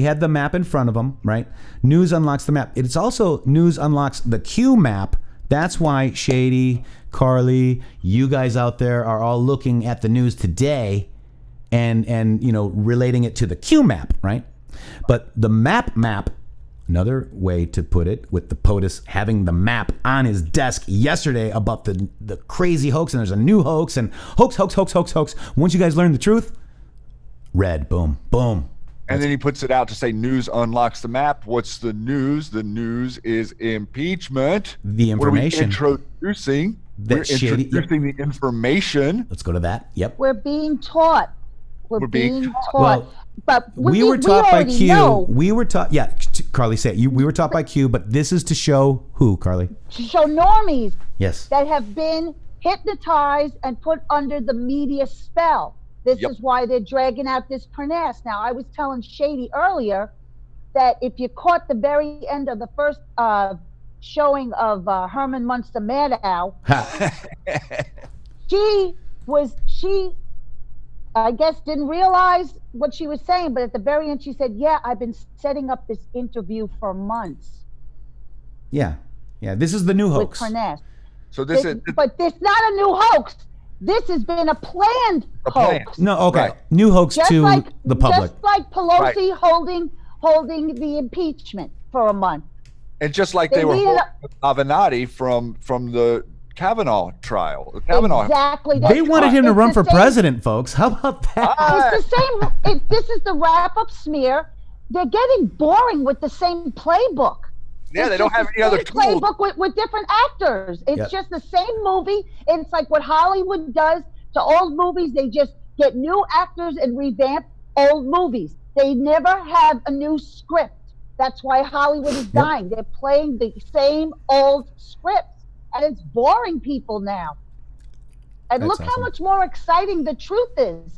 had the map in front of him, right? News unlocks the map. It's also news unlocks the Q map. That's why Shady, Karli, you guys out there are all looking at the news today and relating it to the Q map, right? But the map, another way to put it, with the POTUS having the map on his desk yesterday about the crazy hoax, and there's a new hoax, and hoax. Once you guys learn the truth, red, boom.
And then he puts it out to say news unlocks the map. What's the news? The news is impeachment.
The information.
We're introducing the information.
Let's go to that. Yep.
We're being taught. We're being taught.
Well,
but
we were taught by Q.
Know.
We were taught. Yeah, Karli, say it. We were taught by Q, but this is to show who, Karli?
To show normies.
Yes.
That have been hypnotized and put under the media spell. This is why they're dragging out this Pernas. Now, I was telling Shady earlier that if you caught the very end of the first showing of Herman Munster Maddow, she I guess didn't realize what she was saying, but at the very end she said, yeah, I've been setting up this interview for months.
Yeah. This is the new hoax.
With Pernas.
So
but this not a new hoax. This has been a planned hoax.
No, okay. Right. New hoax just to the public.
Just like Pelosi holding the impeachment for a month.
And just like they were holding Avenatti from the Kavanaugh trial.
Exactly.
They wanted him to run for president, folks. How about that?
It's the same. This is the wrap-up smear. They're getting boring with the same playbook.
Yeah, they don't have any other tools.
Playbook with different actors. It's just the same movie. It's like what Hollywood does to old movies. They just get new actors and revamp old movies. They never have a new script. That's why Hollywood is dying. They're playing the same old scripts, and it's boring people now. And look how much more exciting the truth is.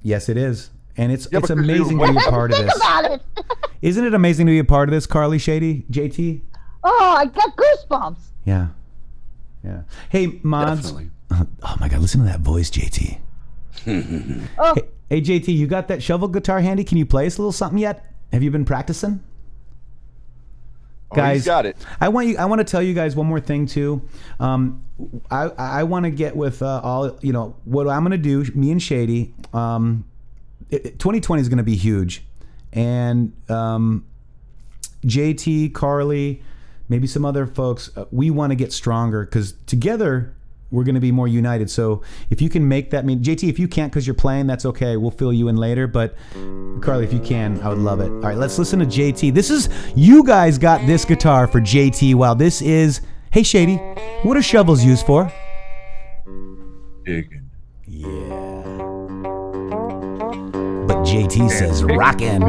Yes, it is. And it's amazing to be a part of this.
Think about it.
Isn't it amazing to be a part of this, Karli, Shady, JT?
Oh, I got goosebumps.
Yeah. Yeah. Hey, mods.
Definitely.
Oh my God, listen to that voice, JT.
Oh.
Hey, JT, you got that shovel guitar handy? Can you play us a little something yet? Have you been practicing? Guys,
he's got it.
I want to tell you guys one more thing too. I want to get with all, what I'm going to do, me and Shady. 2020 is going to be huge, and JT, Karli, maybe some other folks. We want to get stronger because together we're going to be more united. So if you can make that, JT, if you can't because you're playing, that's okay. We'll fill you in later. But Karli, if you can, I would love it. All right, let's listen to JT. You guys got this guitar for JT. Wow, this is, hey Shady, what are shovels used for?
Digging.
Yeah. But JT says rockin'.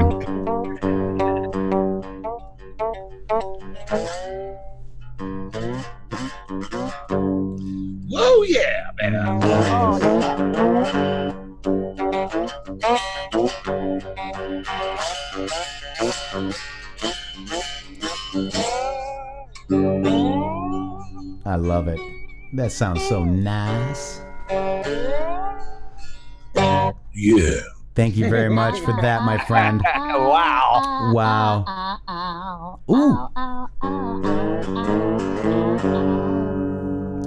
Oh yeah, man.
I love it. That sounds so nice.
Yeah.
Thank you very much for that, my friend.
Wow.
Wow. Ooh.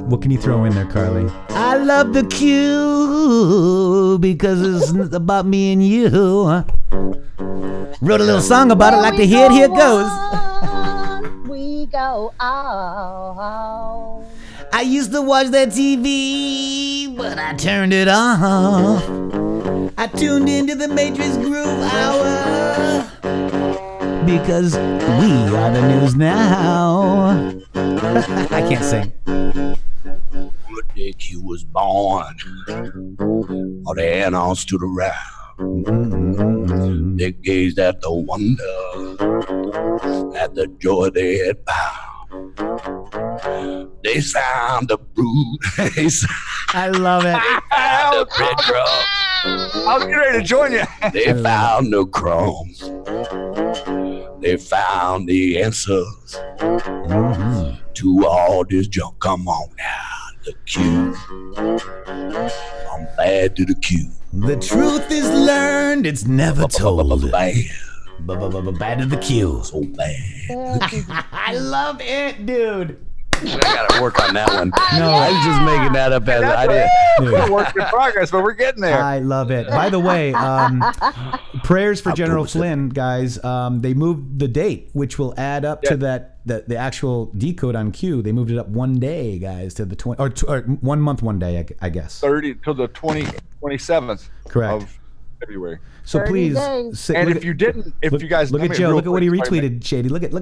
What can you throw in there, Karli? I love the Q because it's about me and you. Wrote a little song about it, like to hear it. Here it goes.
We go out.
I used to watch that TV, but I turned it off. I tuned into the Matrixxx Grooove Hour because we are the news now. I can't sing.
The day Q was born, all the animals stood around. They gazed at the wonder, at the joy they had found. They found the brood.
I love it.
The red drum.
I was getting ready to join you.
They found the crumbs. They found the answers to all this junk. Come on now, the Q. I'm bad to the Q.
The truth is learned, it's never told.
Bad.
Bad to the Q.
So bad.
I love it, dude.
I gotta work on that one.
No,
I was just making that up as an idea.
We're work in progress, but we're getting there.
I love it. By the way, prayers for General Flynn, guys. They moved the date, which will add up to the actual decode on Q. They moved it up one day, guys, to the 20 or 1 month, 1 day, I guess.
30 to the 27th.
Correct.
Of February.
So please,
and if you guys
look at Joe, look at what he retweeted, Shady. Look at.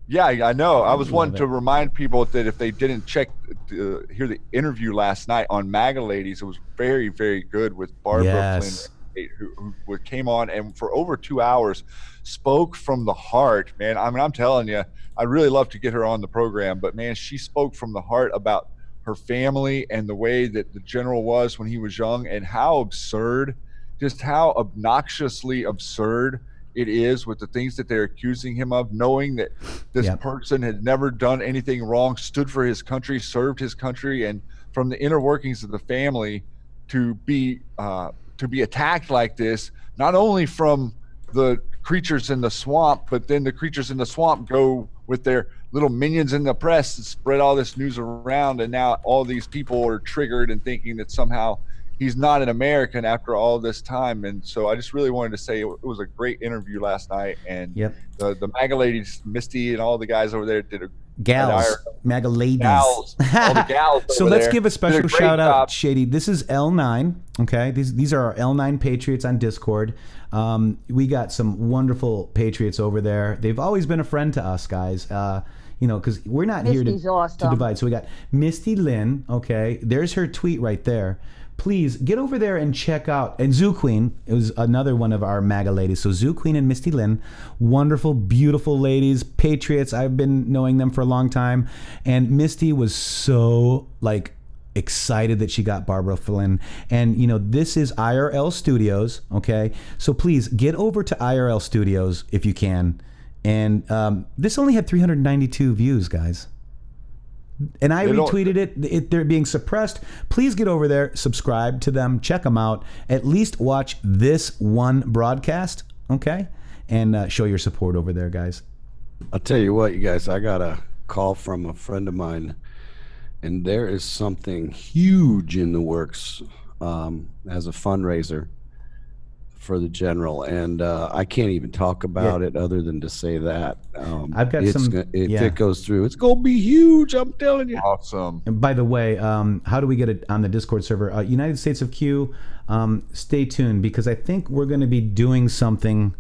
Yeah, I know. I was wanting to remind people that if they didn't hear the interview last night on MAGA Ladies, it was very, very good with Barbara Flynn, who came on and for over 2 hours spoke from the heart, man. I mean, I'm telling you, I'd really love to get her on the program, but man, she spoke from the heart about her family and the way that the general was when he was young and how absurd, just how obnoxiously absurd it is with the things that they're accusing him of, knowing that this person had never done anything wrong, stood for his country, served his country, and from the inner workings of the family to be attacked like this, not only from the creatures in the swamp, but then the creatures in the swamp go with their little minions in the press and spread all this news around, and now all these people are triggered and thinking that somehow he's not an American after all this time. And so I just really wanted to say it was a great interview last night, and the MAGA ladies, Misty and all the guys over there did a
MAGA ladies.
All the gals
So
over
let's
there
give a special
did great
shout out,
job.
Shady. This is L9. Okay, these are our L9 Patriots on Discord. We got some wonderful Patriots over there. They've always been a friend to us, guys. Because we're not here to divide. So we got Misty Lynn. Okay, there's her tweet right there. please get over there and check out. And Zoo Queen, it was another one of our MAGA ladies. So Zoo Queen and Misty Lynn, wonderful, beautiful ladies, Patriots. I've been knowing them for a long time. And Misty was so like excited that she got Barbara Flynn. And you know, this is IRL Studios, okay? So please get over to IRL Studios if you can. And this only had 392 views, guys. And I retweeted it. They're being suppressed. Please get over there, subscribe to them, check them out. At least watch this one broadcast, okay? And show your support over there, guys.
I'll tell you what, you guys, I got a call from a friend of mine, and there is something huge in the works as a fundraiser for the general, and I can't even talk about it other than to say that
I've got
if it goes through, it's gonna be huge. I'm telling you.
Awesome.
And by the way, how do we get it on the Discord server? United States of Q. Stay tuned, because I think we're going to be doing something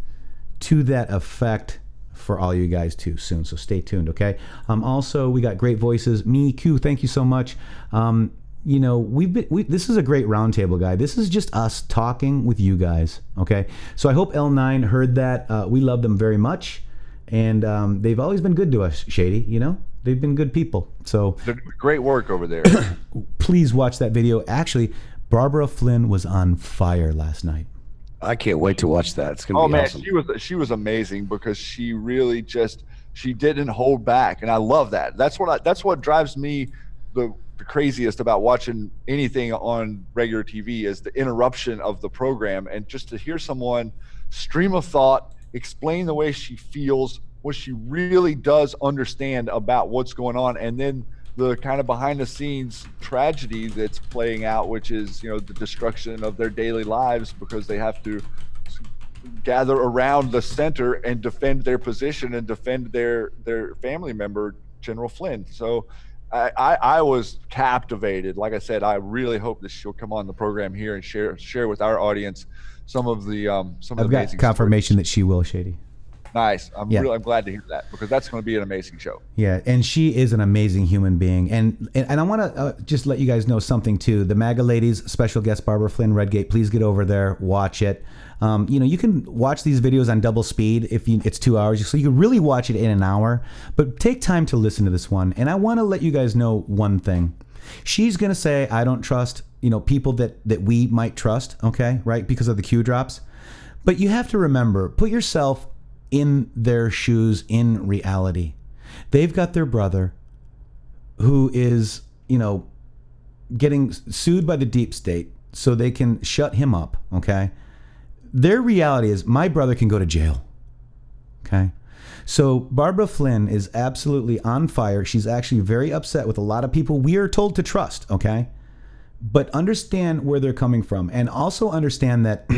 to that effect for all you guys too soon. So stay tuned, okay? Also, we got great voices. Me, Q, thank you so much. You know, this is a great roundtable, guy. This is just us talking with you guys, okay? So I hope L9 heard that. We love them very much, and they've always been good to us, Shady, you know? They've been good people. So
they're doing great work over there.
Please watch that video. Actually, Barbara Flynn was on fire last night.
I can't wait to watch that. It's gonna be awesome.
She was amazing, because she really she didn't hold back, and I love that. That's what drives me the craziest about watching anything on regular TV, is the interruption of the program, and just to hear someone stream of thought, explain the way she feels, what she really does understand about what's going on, and then the kind of behind the scenes tragedy that's playing out, which is, you know, the destruction of their daily lives because they have to gather around the center and defend their position and defend their family member, General Flynn. So I was captivated. Like I said, I really hope that she'll come on the program here and share with our audience some of the
I've got confirmation that she will, Shady.
Nice. I'm glad to hear that, because that's going to be an amazing show.
Yeah, and she is an amazing human being. And I want to just let you guys know something too. The MAGA ladies, special guest Barbara Flynn, Redgate. Please get over there, watch it. You know, you can watch these videos on double speed if it's 2 hours, so you can really watch it in an hour. But take time to listen to this one. And I want to let you guys know one thing. She's going to say, I don't trust, you know, people that we might trust, okay, right, because of the Q drops. But you have to remember, put yourself in their shoes in reality. They've got their brother who is, you know, getting sued by the deep state so they can shut him up, okay? Their reality is, my brother can go to jail, okay? So Barbara Flynn is absolutely on fire. She's actually very upset with a lot of people we are told to trust, okay? But understand where they're coming from, and also understand that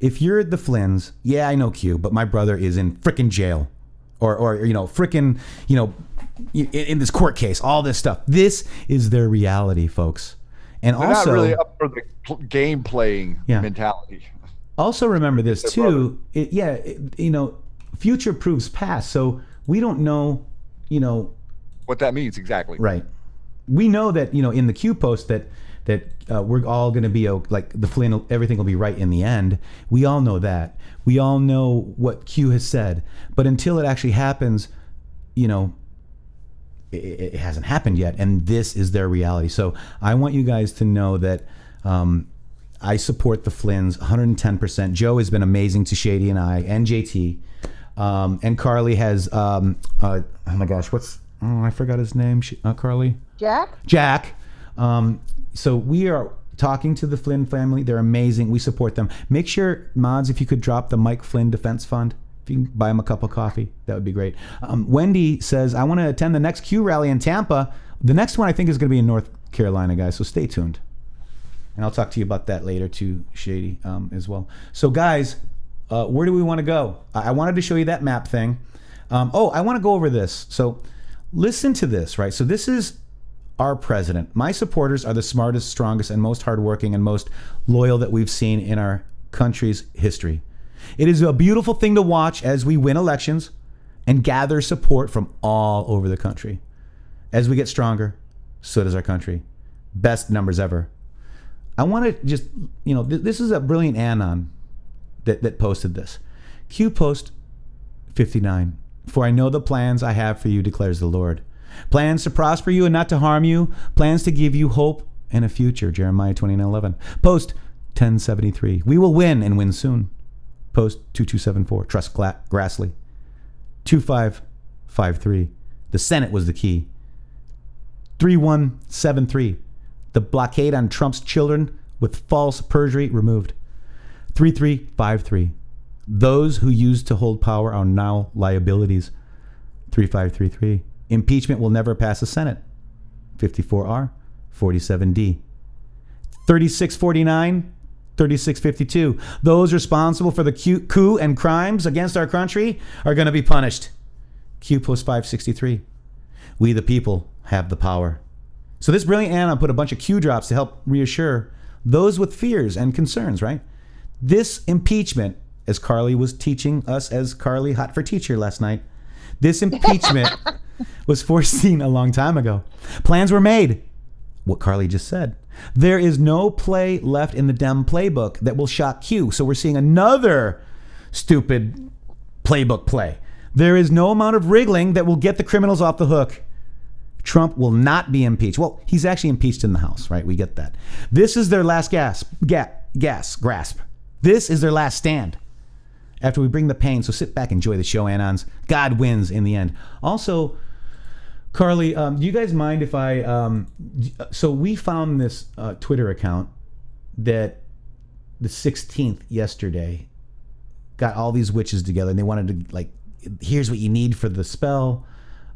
if you're the Flynns, yeah, I know Q, but my brother is in frickin' jail, or you know, frickin', you know, in this court case, all this stuff. This is their reality, folks. And
they're
also
not really up for the game playing mentality.
Also remember this too. You know, future proves past. So we don't know, you know,
what that means exactly.
Right. We know that, you know, in the Q post that we're all going to be like the Flynn, everything will be right in the end. We all know that. We all know what Q has said. But until it actually happens, you know, it hasn't happened yet. And this is their reality. So I want you guys to know that I support the Flynns 110%. Joe has been amazing to Shady and I, and JT. And Karli has, oh my gosh, I forgot his name. Karli? Jack. So we are talking to the Flynn family. They're amazing. We support them. Make sure, mods, if you could drop the Mike Flynn Defense Fund. If you can buy him a cup of coffee, that would be great. Wendy says, I want to attend the next Q rally in Tampa. The next one I think is going to be in North Carolina, guys. So stay tuned. And I'll talk to you about that later too, Shady, as well. So guys, where do we want to go? I wanted to show you that map thing. I want to go over this. So listen to this, right? So this is our president. My supporters are the smartest, strongest, and most hardworking and most loyal that we've seen in our country's history. It is a beautiful thing to watch as we win elections and gather support from all over the country. As we get stronger, so does our country. Best numbers ever. I want to just, this is a brilliant anon that posted this. Q post 59. For I know the plans I have for you, declares the Lord. Plans to prosper you and not to harm you. Plans to give you hope and a future. Jeremiah 29:11. Post 1073. We will win and win soon. Post 2274. Trust Grassley. 2553. The Senate was the key. 3173. The blockade on Trump's children with false perjury removed. 3353. Those who used to hold power are now liabilities. 3533. Impeachment will never pass the Senate. 54R. 47D. 3649. 3652. Those responsible for the coup and crimes against our country are going to be punished. Q post 563. We the people have the power. So this brilliant anon put a bunch of Q drops to help reassure those with fears and concerns, right? This impeachment, as Karli was teaching us as Karli Hot for Teacher last night, this impeachment was foreseen a long time ago. Plans were made. What Karli just said. There is no play left in the Dem playbook that will shock Q. So we're seeing another stupid playbook play. There is no amount of wriggling that will get the criminals off the hook. Trump will not be impeached. Well, he's actually impeached in the House, right? We get that. This is their last grasp. This is their last stand. After we bring the pain, so sit back, enjoy the show, Anons. God wins in the end. Also, Karli, do you guys mind if I... so we found this Twitter account that the 16th yesterday got all these witches together, and they wanted to, here's what you need for the spell.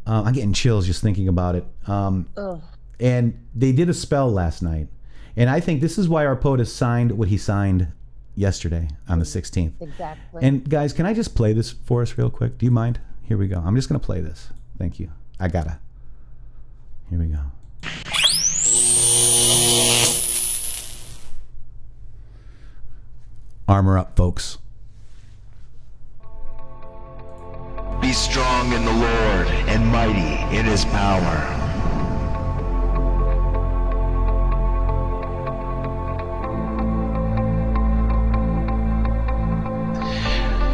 I'm getting chills just thinking about it. And they did a spell last night. And I think this is why our POTUS signed what he signed yesterday on the 16th.
Exactly.
And guys, can I just play this for us real quick? Do you mind? Here we go. I'm just going to play this. Thank you. I gotta. Here we go. Armor up, folks.
Be strong in the Lord and mighty in his power.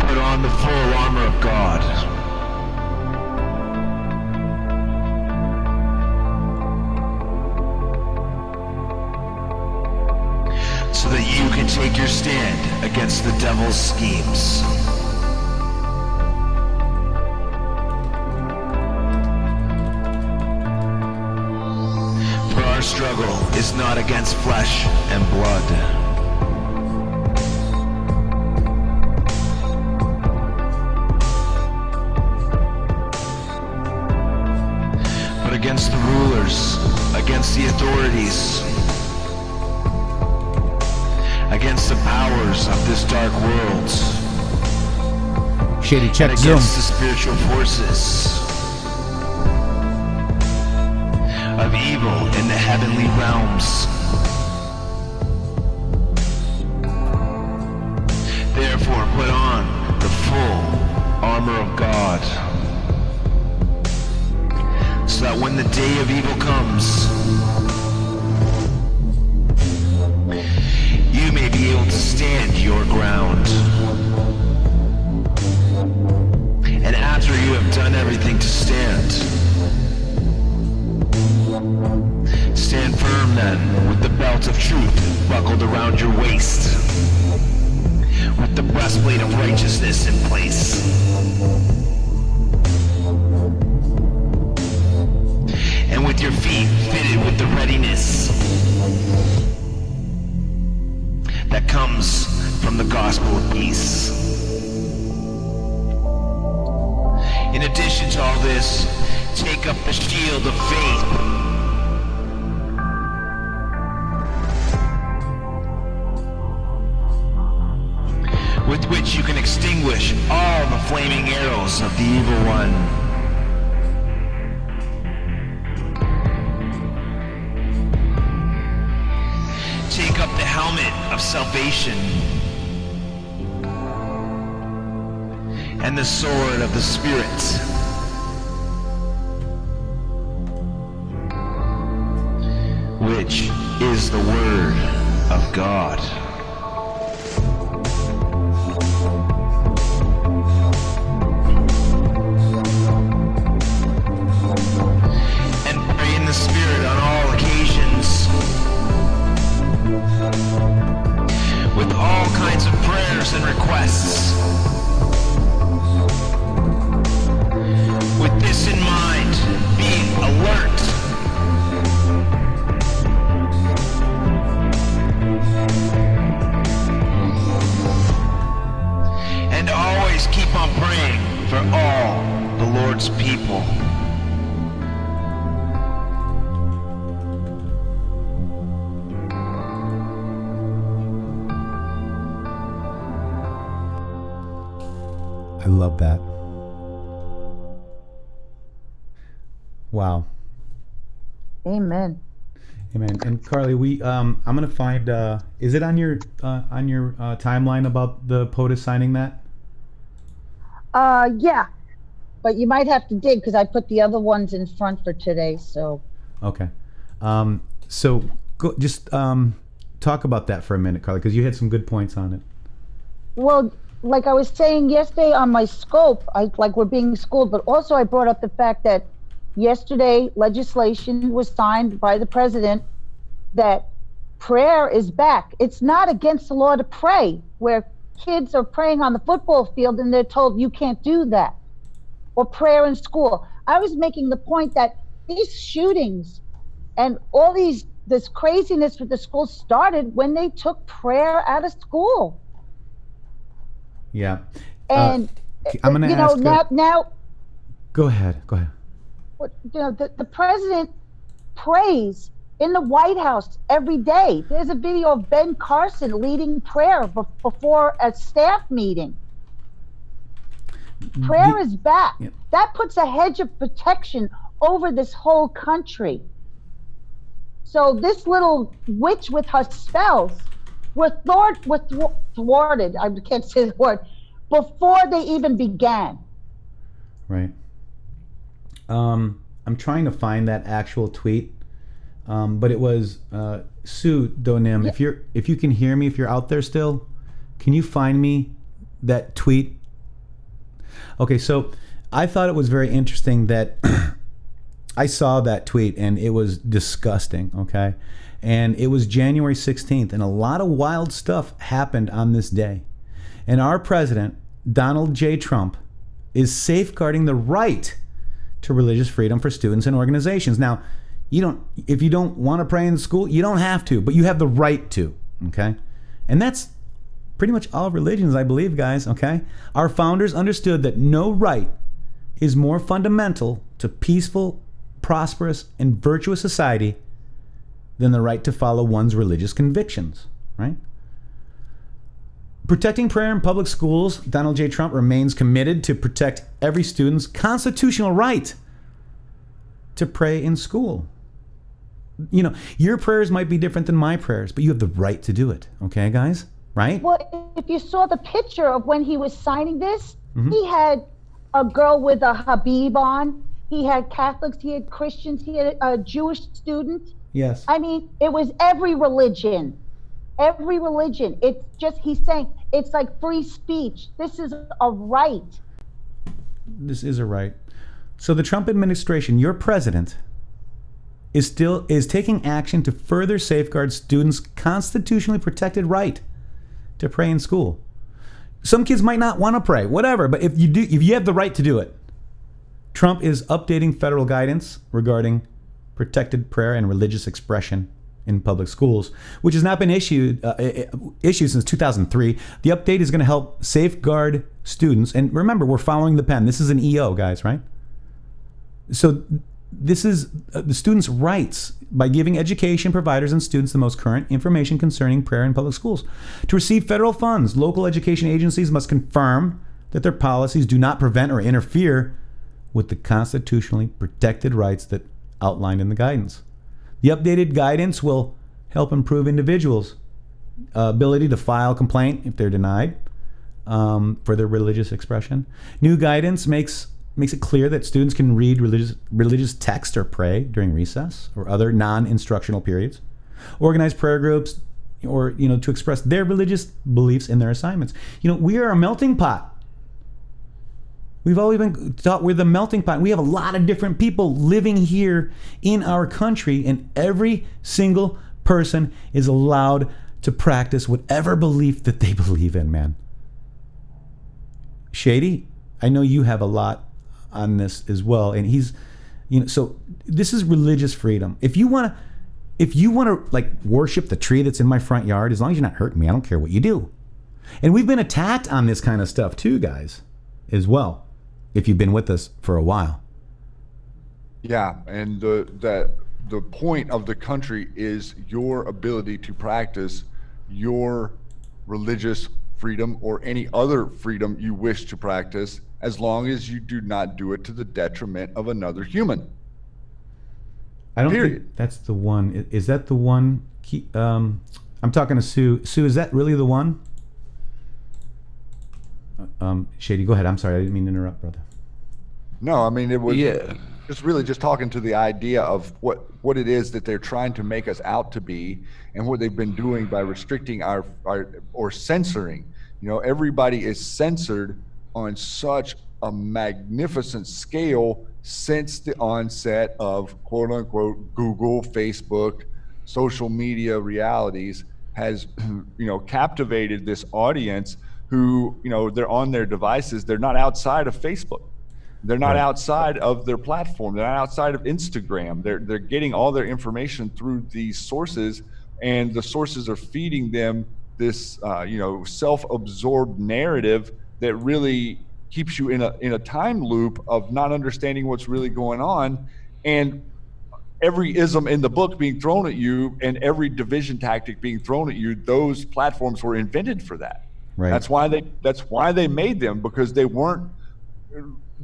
Put on the full armor of God. So that you can take your stand against the devil's schemes. Our struggle is not against flesh and blood, but against the rulers, against the authorities, against the powers of this dark world,
Shady check
and
Zoom.
against the spiritual forces of evil in the heavenly realms. Therefore, put on the full armor of God, so that when the day of evil comes, you may be able to stand your ground. And after you have done everything to stand, stand firm then, with the belt of truth buckled around your waist, with the breastplate of righteousness in place, and with your feet fitted with the readiness that comes from the gospel of peace. In addition to all this, take up the shield of faith, with which you can extinguish all the flaming arrows of the evil one. Take up the helmet of salvation and the sword of the Spirit, which is the Word. of God. And pray in the Spirit on all occasions, with all kinds of prayers and requests. With this in mind, being alert. And always keep on praying for all the Lord's people.
I love that. Wow.
Amen.
Amen. And Karli, I'm gonna find. Is it on your timeline about the POTUS signing that?
Yeah, but you might have to dig because I put the other ones in front for today. So.
Okay. So just talk about that for a minute, Karli, because you had some good points on it.
Well, like I was saying yesterday on my scope, we're being schooled, but also I brought up the fact that yesterday legislation was signed by the president that prayer is back. It's not against the law to pray, where kids are praying on the football field and they're told you can't do that, or prayer in school. I was making the point that these shootings and all this craziness with the schools started when they took prayer out of school.
Yeah.
And
I'm gonna ask.
now.
Go ahead.
The president prays in the White House every day. There's a video of Ben Carson leading prayer before a staff meeting. Prayer is back.
Yeah.
That puts a hedge of protection over this whole country. So this little witch with her spells were thwarted. I can't say the word, before they even began.
Right. I'm trying to find that actual tweet, but it was Sue Donim.
Yeah.
If you can hear me, if you're out there still, can you find me that tweet? Okay, so I thought it was very interesting that I saw that tweet and it was disgusting. Okay, and it was January 16th, and a lot of wild stuff happened on this day, and our president Donald J. Trump is safeguarding the right to religious freedom for students and organizations. Now, if you don't want to pray in school, you don't have to, but you have the right to, okay? And that's pretty much all religions, I believe, guys, okay? Our founders understood that no right is more fundamental to peaceful, prosperous, and virtuous society than the right to follow one's religious convictions, right? Protecting prayer in public schools, Donald J. Trump remains committed to protect every student's constitutional right to pray in school. You know, your prayers might be different than my prayers, but you have the right to do it. Okay, guys? Right?
Well, if you saw the picture of when he was signing this, he had a girl with a habib on. He had Catholics, he had Christians, he had a Jewish student.
Yes.
I mean, it was every religion. Every religion. It's just, he's saying, it's like free speech. This is a right.
This is a right. So the Trump administration, your president, is taking action to further safeguard students' constitutionally protected right to pray in school. Some kids might not want to pray, whatever, but if you have the right to do it. Trump is updating federal guidance regarding protected prayer and religious expression in public schools, which has not been issued since 2003. The update is going to help safeguard students. And remember, we're following the pen. This is an EO, guys, right? So this is the students' rights by giving education providers and students the most current information concerning prayer in public schools. To receive federal funds, local education agencies must confirm that their policies do not prevent or interfere with the constitutionally protected rights that outlined in the guidance. The updated guidance will help improve individuals' ability to file complaint if they're denied for their religious expression. New guidance makes it clear that students can read religious text or pray during recess or other non-instructional periods, organize prayer groups, or to express their religious beliefs in their assignments. We are a melting pot. We've always been taught we're the melting pot. We have a lot of different people living here in our country, and every single person is allowed to practice whatever belief that they believe in, man. Shady, I know you have a lot on this as well, and he's, so this is religious freedom. If you want to like worship the tree that's in my front yard, as long as you're not hurting me, I don't care what you do. And we've been attacked on this kind of stuff too, guys, as well, if you've been with us for a while.
Yeah, and the point of the country is your ability to practice your religious freedom or any other freedom you wish to practice, as long as you do not do it to the detriment of another human.
I don't think that's the one. Is that the one? I'm talking to Sue. Sue, is that really the one? Shady, go ahead. I'm sorry, I didn't mean to interrupt, brother.
No, I mean, it was just really just talking to the idea of what it is that they're trying to make us out to be, and what they've been doing by restricting our or censoring. Everybody is censored on such a magnificent scale since the onset of quote unquote Google, Facebook, social media realities has captivated this audience who they're on their devices. They're not outside of Facebook. They're not outside of their platform. They're not outside of Instagram. They're getting all their information through these sources, and the sources are feeding them this self-absorbed narrative that really keeps you in a time loop of not understanding what's really going on, and every ism in the book being thrown at you and every division tactic being thrown at you. Those platforms were invented for that.
Right.
That's why they made them, because they weren't.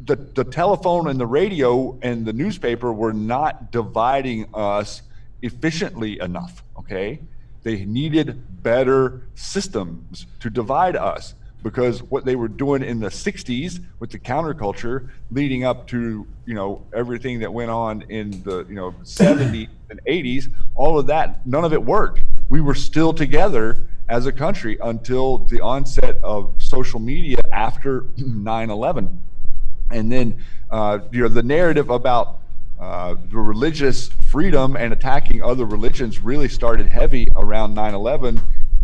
The telephone and the radio and the newspaper were not dividing us efficiently enough, okay? They needed better systems to divide us, because what they were doing in the 60s with the counterculture leading up to, everything that went on in the, 70s and 80s, all of that, none of it worked. We were still together as a country until the onset of social media after 9/11. And then, the narrative about the religious freedom and attacking other religions really started heavy around 9/11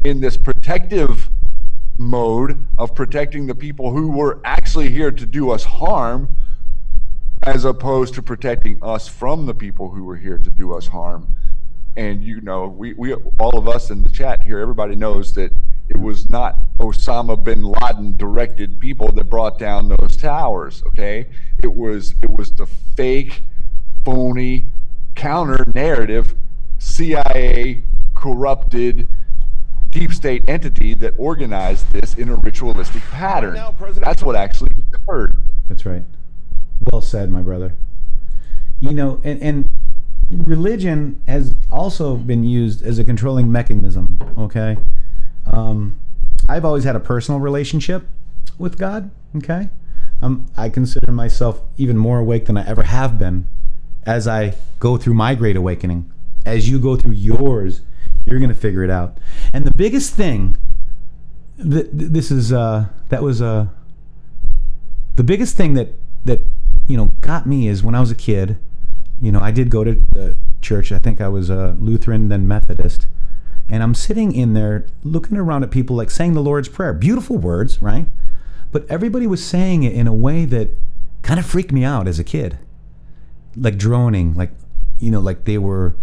in this protective mode of protecting the people who were actually here to do us harm, as opposed to protecting us from the people who were here to do us harm. And we all of us in the chat here, everybody knows that it was not Osama bin Laden directed people that brought down those towers, okay? It was the fake, phony, counter narrative, CIA corrupted deep state entity that organized this in a ritualistic pattern. That's what actually occurred.
That's right. Well said, my brother. And religion has also been used as a controlling mechanism, okay? I've always had a personal relationship with God, okay? I consider myself even more awake than I ever have been as I go through my great awakening. As you go through yours, you're going to figure it out. And the biggest thing, the biggest thing that got me is when I was a kid, I did go to church. I think I was Lutheran, then Methodist. And I'm sitting in there looking around at people like saying the Lord's Prayer. Beautiful words, right? But everybody was saying it in a way that kind of freaked me out as a kid. Like droning, like they were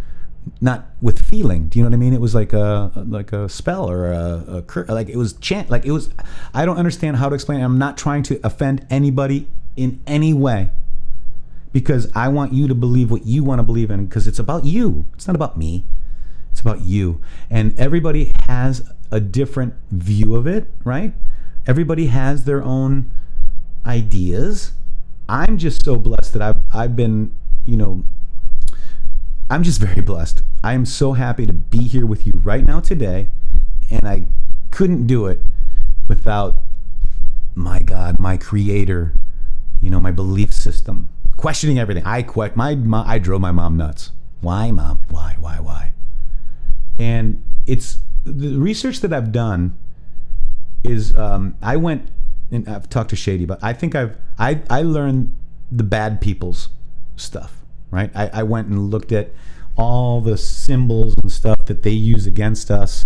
not with feeling. Do you know what I mean? It was like a spell or like it was chant. Like it was. I don't understand how to explain it. I'm not trying to offend anybody in any way, because I want you to believe what you want to believe in, because it's about you. It's not about me. It's about you. And everybody has a different view of it, right? Everybody has their own ideas. I'm just so blessed that I've been, I'm just very blessed. I am so happy to be here with you right now today, and I couldn't do it without my God, my creator, my belief system, questioning everything. I drove my mom nuts. Why, Mom? Why? And it's the research that I've done is I went and I've talked to Shady, but I think I learned the bad people's stuff, right? I went and looked at all the symbols and stuff that they use against us,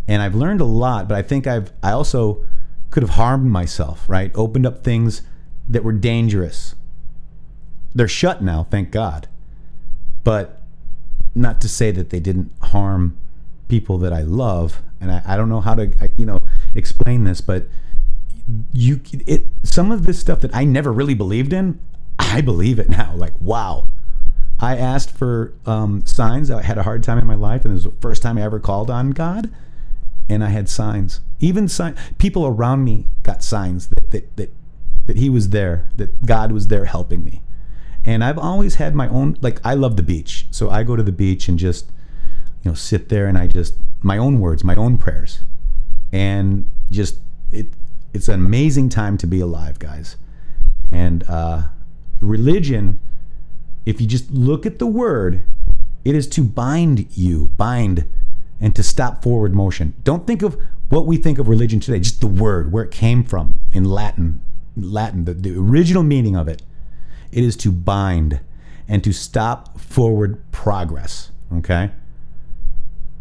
and I've learned a lot, but I think I also could have harmed myself, right? Opened up things that were dangerous. They're shut now, thank God. But not to say that they didn't harm people that I love, and I don't know how to explain this, but some of this stuff that I never really believed in, I believe it now. Like, wow. I asked for signs. I had a hard time in my life, and it was the first time I ever called on God, and I had signs. Even people around me got signs that He was there, that God was there helping me. And I've always had my own, like, I love the beach, so I go to the beach and just sit there, and my own words, my own prayers, and just it's an amazing time to be alive, guys. And religion, if you just look at the word, it is to bind, and to stop forward motion. Don't think of what we think of religion today, just the word, where it came from in Latin, the original meaning of it. It is to bind and to stop forward progress, okay?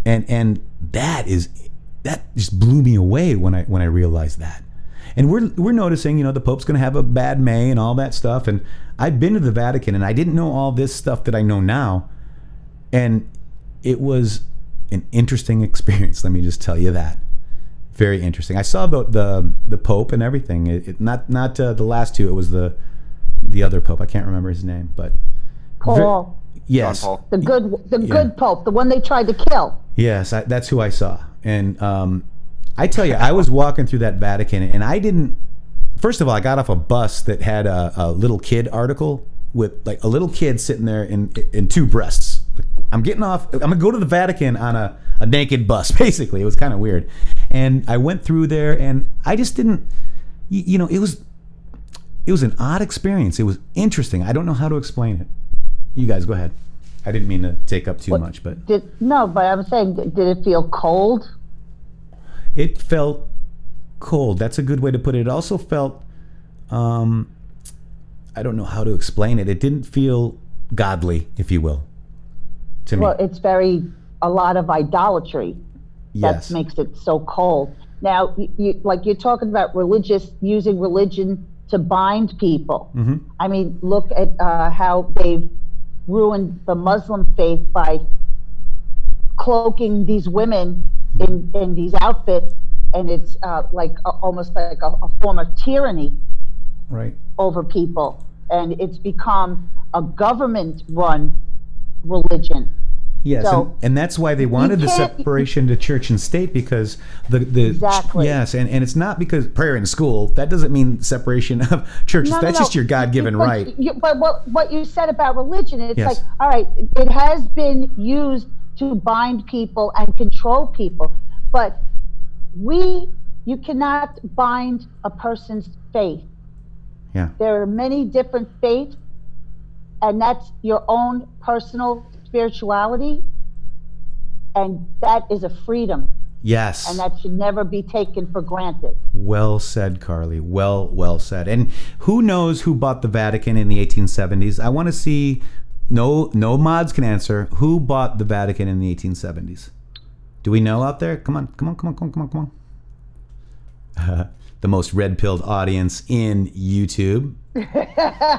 And that just blew me away when I realized that. And we're noticing, the Pope's going to have a bad May and all that stuff. And I've been to the Vatican, and I didn't know all this stuff that I know now. And it was an interesting experience. Let me just tell you that. Very interesting. I saw the Pope and everything. Not the last two. It was the other Pope. I can't remember his name, but
Paul.
Yes,
Paul. The good Pope, the one they tried to kill.
Yes, that's who I saw. And I tell you, I was walking through that Vatican, and I didn't. First of all, I got off a bus that had a little kid article with like a little kid sitting there in two breasts. I'm getting off. I'm gonna go to the Vatican on a naked bus. Basically, it was kind of weird. And I went through there, and I just didn't. It was an odd experience. It was interesting. I don't know how to explain it. You guys go ahead. I didn't mean to take up too much, but
but I'm saying, did it feel cold?
It felt cold. That's a good way to put it. It also felt, I don't know how to explain it. It didn't feel godly, if you will, to me.
Well, it's a lot of idolatry.
Yes.
That makes it so cold. Now, you're talking about using religion to bind people.
Mm-hmm.
I mean, look at how they've ruined the Muslim faith by cloaking these women in these outfits, and it's almost like a form of tyranny,
right,
over people, and it's become a government-run religion.
Yes,
so
and that's why they wanted the separation to church and state, because
exactly.
Yes, and it's not because prayer in school. That doesn't mean separation of churches. That's just your God-given right.
But what you said about religion, it's
yes.
like, all right, it has been used to bind people and control people, but you cannot bind a person's faith.
Yeah.
There are many different faiths, and that's your own personal spirituality, and that is a freedom.
Yes.
And that should never be taken for granted.
Well said, Karli. Well said. And who knows who bought the Vatican in the 1870s? I want to see, no mods can answer, who bought the Vatican in the 1870s? Do we know out there? Come on. The most red-pilled audience in YouTube.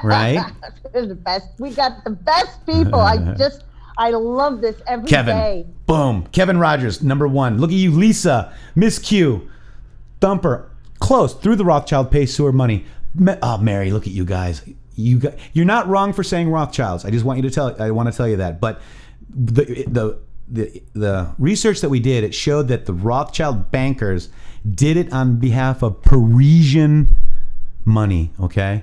Right?
They're the best. We got the best people. I love this every day.
Boom. Kevin Rogers, #1. Look at you, Lisa, Miss Q, Thumper, close, through the Rothschild pay sewer money. Mary, look at you guys. You're not wrong for saying Rothschilds. I want to tell you that. But the research that we did, it showed that the Rothschild bankers did it on behalf of Parisian money, okay?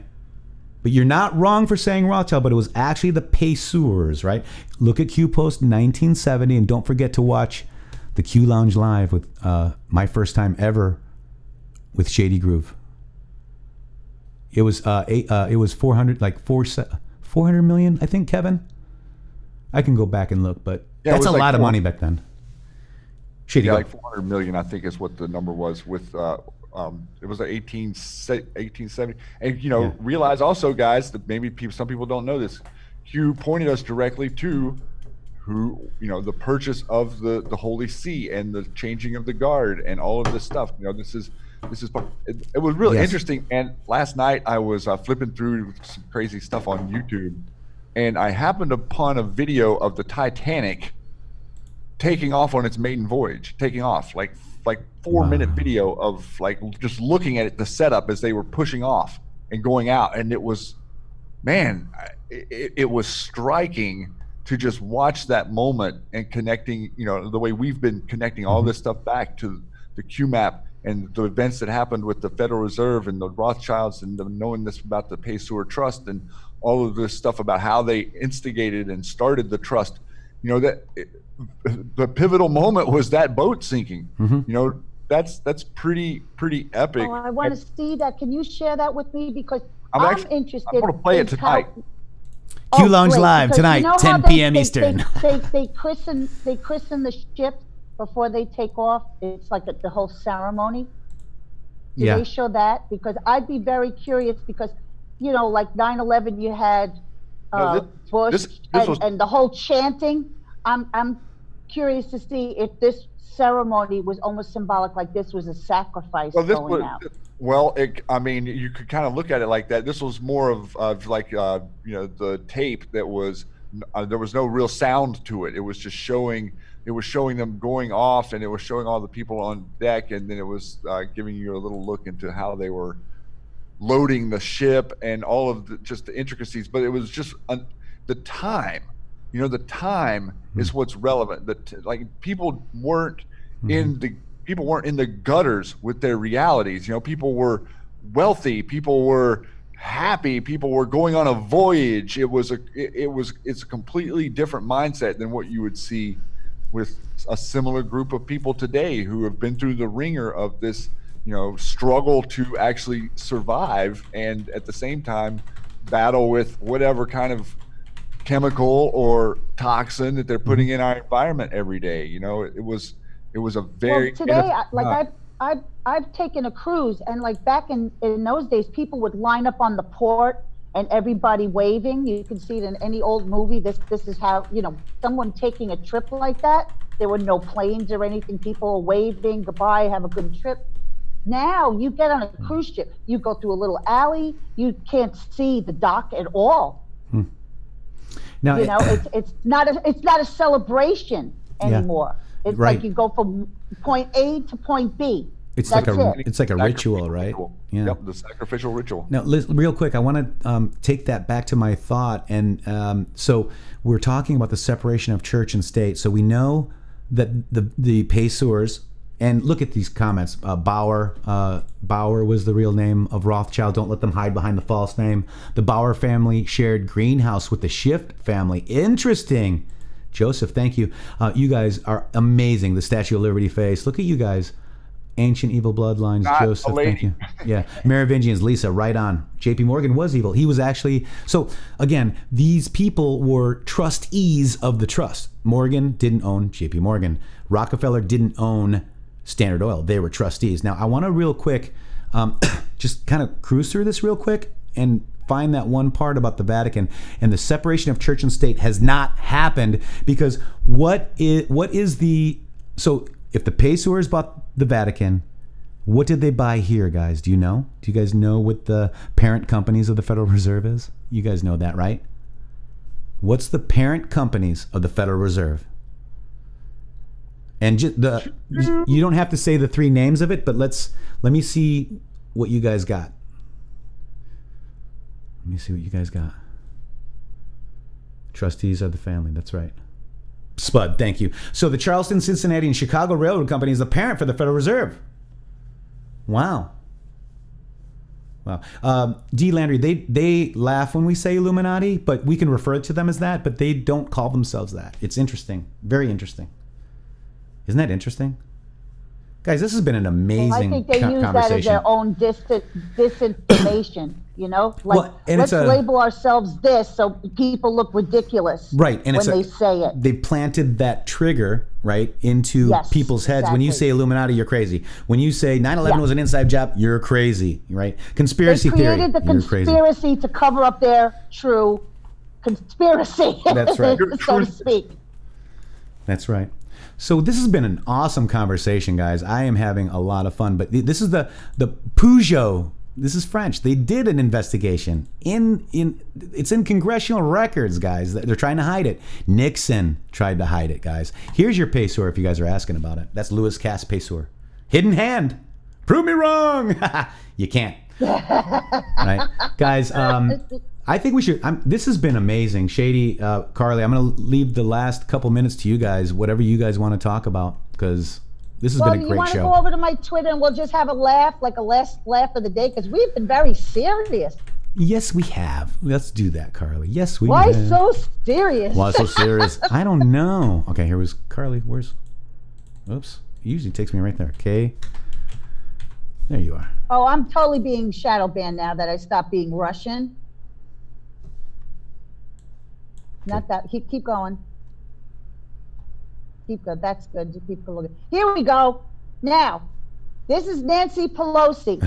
But you're not wrong for saying Rothschild, but it was actually the Payseurs, right? Look at Q Post 1970, and don't forget to watch the Q Lounge Live with my first time ever with Shady Groove. It was 400 million, I think, Kevin. I can go back and look, but that's a lot of money back then. Shady,
Yeah,
go.
like 400 million, I think is what the number was with, it was like 1870. And, realize also, guys, that maybe some people don't know this. Hugh pointed us directly to the purchase of the Holy See and the changing of the guard and all of this stuff. This is it was really interesting. And last night I was flipping through some crazy stuff on YouTube, and I happened upon a video of the Titanic taking off on its maiden voyage, taking off like 4-minute video of like just looking at it, the setup as they were pushing off and going out. And it was, man, it was striking to just watch that moment and connecting, the way we've been connecting all this stuff back to the QMAP and the events that happened with the Federal Reserve and the Rothschilds and knowing this about the Pay-Sewer Trust and all of this stuff about how they instigated and started the trust. The pivotal moment was that boat sinking. That's pretty epic.
Oh, I want to see that. Can you share that with me? Because I'm interested.
I'm going to play it tonight.
Q Lounge Live tonight, 10 p.m. Eastern.
They christen the ship before they take off. It's like the whole ceremony. Do they show that? Because I'd be very curious because, like 9/11, you had Bush and the whole chanting. I'm curious to see if this ceremony was almost symbolic, like this was a sacrifice going out.
Well, you could kind of look at it like that. This was more of like, the tape that was, there was no real sound to it. It was just showing them going off, and it was showing all the people on deck, and then it was giving you a little look into how they were loading the ship and all of just the intricacies. But it was just the time. The time is what's relevant. People weren't in the gutters with their realities. People were wealthy. People were happy. People were going on a voyage. It's a completely different mindset than what you would see with a similar group of people today who have been through the ringer of this, struggle to actually survive, and at the same time battle with whatever kind of chemical or toxin that they're putting in our environment every day. It was a very
today, I've taken a cruise, and like back in those days, people would line up on the port and everybody waving. You can see it in any old movie. This is how, someone taking a trip like that. There were no planes or anything. People were waving goodbye, have a good trip. Now you get on a cruise ship, you go through a little alley, you can't see the dock at all.
Now,
it's not a celebration anymore. It's like you go from point A to point B.
It's like a ritual, right?
Yeah. Yep, the sacrificial ritual.
Now, real quick, I want to take that back to my thought, and so we're talking about the separation of church and state. So we know that the Pay-Sewers, and look at these comments. Bauer was the real name of Rothschild. Don't let them hide behind the false name. The Bauer family shared greenhouse with the Schiff family. Interesting. Joseph, thank you. You guys are amazing. The Statue of Liberty face. Look at you guys. Ancient evil bloodlines.
Not
Joseph, thank you. Yeah. Merovingians, Lisa, right on. J.P. Morgan was evil. He was actually... So, again, these people were trustees of the trust. Morgan didn't own J.P. Morgan. Rockefeller didn't own Standard Oil. They were trustees. Now, I want to real quick just kind of cruise through this real quick and find that one part about the Vatican. And the separation of church and state has not happened because what is the... So if the Pay-Sewers bought the Vatican, what did they buy here, guys? Do you know? Do you guys know what the parent companies of the Federal Reserve is? You guys know that, right? What's the parent companies of the Federal Reserve? And you don't have to say the three names of it, but let me see what you guys got. Let me see what you guys got. Trustees of the family. That's right. Spud, thank you. So the Charleston, Cincinnati, and Chicago Railroad Company is the parent for the Federal Reserve. Wow. D. Landry, they laugh when we say Illuminati, but we can refer to them as that, but they don't call themselves that. It's interesting. Very interesting. Isn't that interesting? Guys, this has been an amazing
I think they use that as their own disinformation. You know, like
Well,
let's label ourselves this so people look ridiculous,
right? And
when they say it.
They planted that trigger right into people's heads. When you say Illuminati, you're crazy. When you say 9/11 was an inside job, you're crazy, right? Conspiracy theory,
they created the conspiracy to cover up their true conspiracy.
That's right,
so to speak.
That's right. So this has been an awesome conversation, guys. I am having a lot of fun. But this is the Peugeot. This is French. They did an investigation. It's in congressional records, guys. They're trying to hide it. Nixon tried to hide it, guys. Here's your peso if you guys are asking about it. That's Louis Cass peso. Hidden hand. Prove me wrong. You can't. Right, guys. I think we should. This has been amazing, Shady, Karli. I'm going to leave the last couple minutes to you guys. Whatever you guys want to talk about, because this has been a great show.
You want to go over to my Twitter and we'll just have a laugh, like a last laugh of the day, because we've been very serious.
Yes, we have. Let's do that, Karli. Yes, we
Why
have.
so serious?
Why so serious? I don't know. Okay, here was Karli. Where's? Oops. It usually takes me right there. Okay. There you are.
Oh, I'm totally being shadow banned now that I stopped being Russian. Not that. Keep going. Keep good. That's good. Just keep looking. Here we go. Now, this is Nancy Pelosi.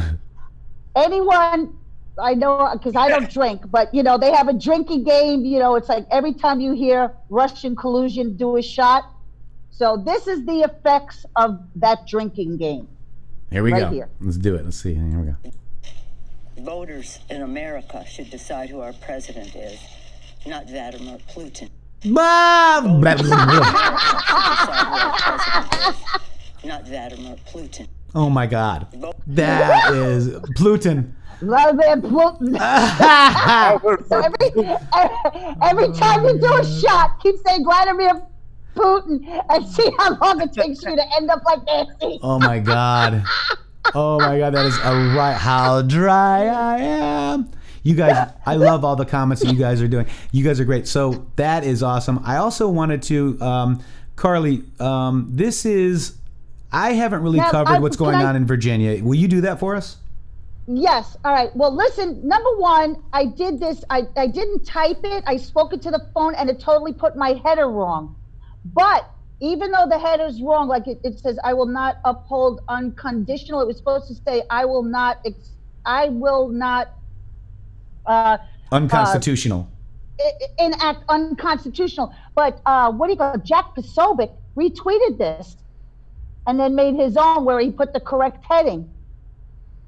Anyone, I know, because I don't drink, but, you know, they have a drinking game. You know, it's like every time you hear Russian collusion, do a shot. So this is the effects of that drinking game.
Here we
right
go.
Here.
Let's do it. Let's see. Here we go.
Voters in America should decide who our president is, not Vladimir Putin.
Not
Vladimir Putin.
Oh my God. That is Putin.
Vladimir Putin. So every time you do a shot, keep saying Vladimir Putin and see how long it takes you to end up like Nancy.
Oh my God. Oh my God. That is a right. How dry I am. You guys, I love all the comments that you guys are doing. You guys are great. So that is awesome. I also wanted to, Karli, this is, I haven't really covered what's going on in Virginia. Will you do that for us?
Yes. All right. Well, listen, number one, I did this. I didn't type it. I spoke it to the phone and it totally put my header wrong. But even though the header's wrong, like it says, I will not uphold unconditional. It was supposed to say, I will not
unconstitutional.
Enact unconstitutional. But what do you call it? Jack Posobiec retweeted this and then made his own where he put the correct heading,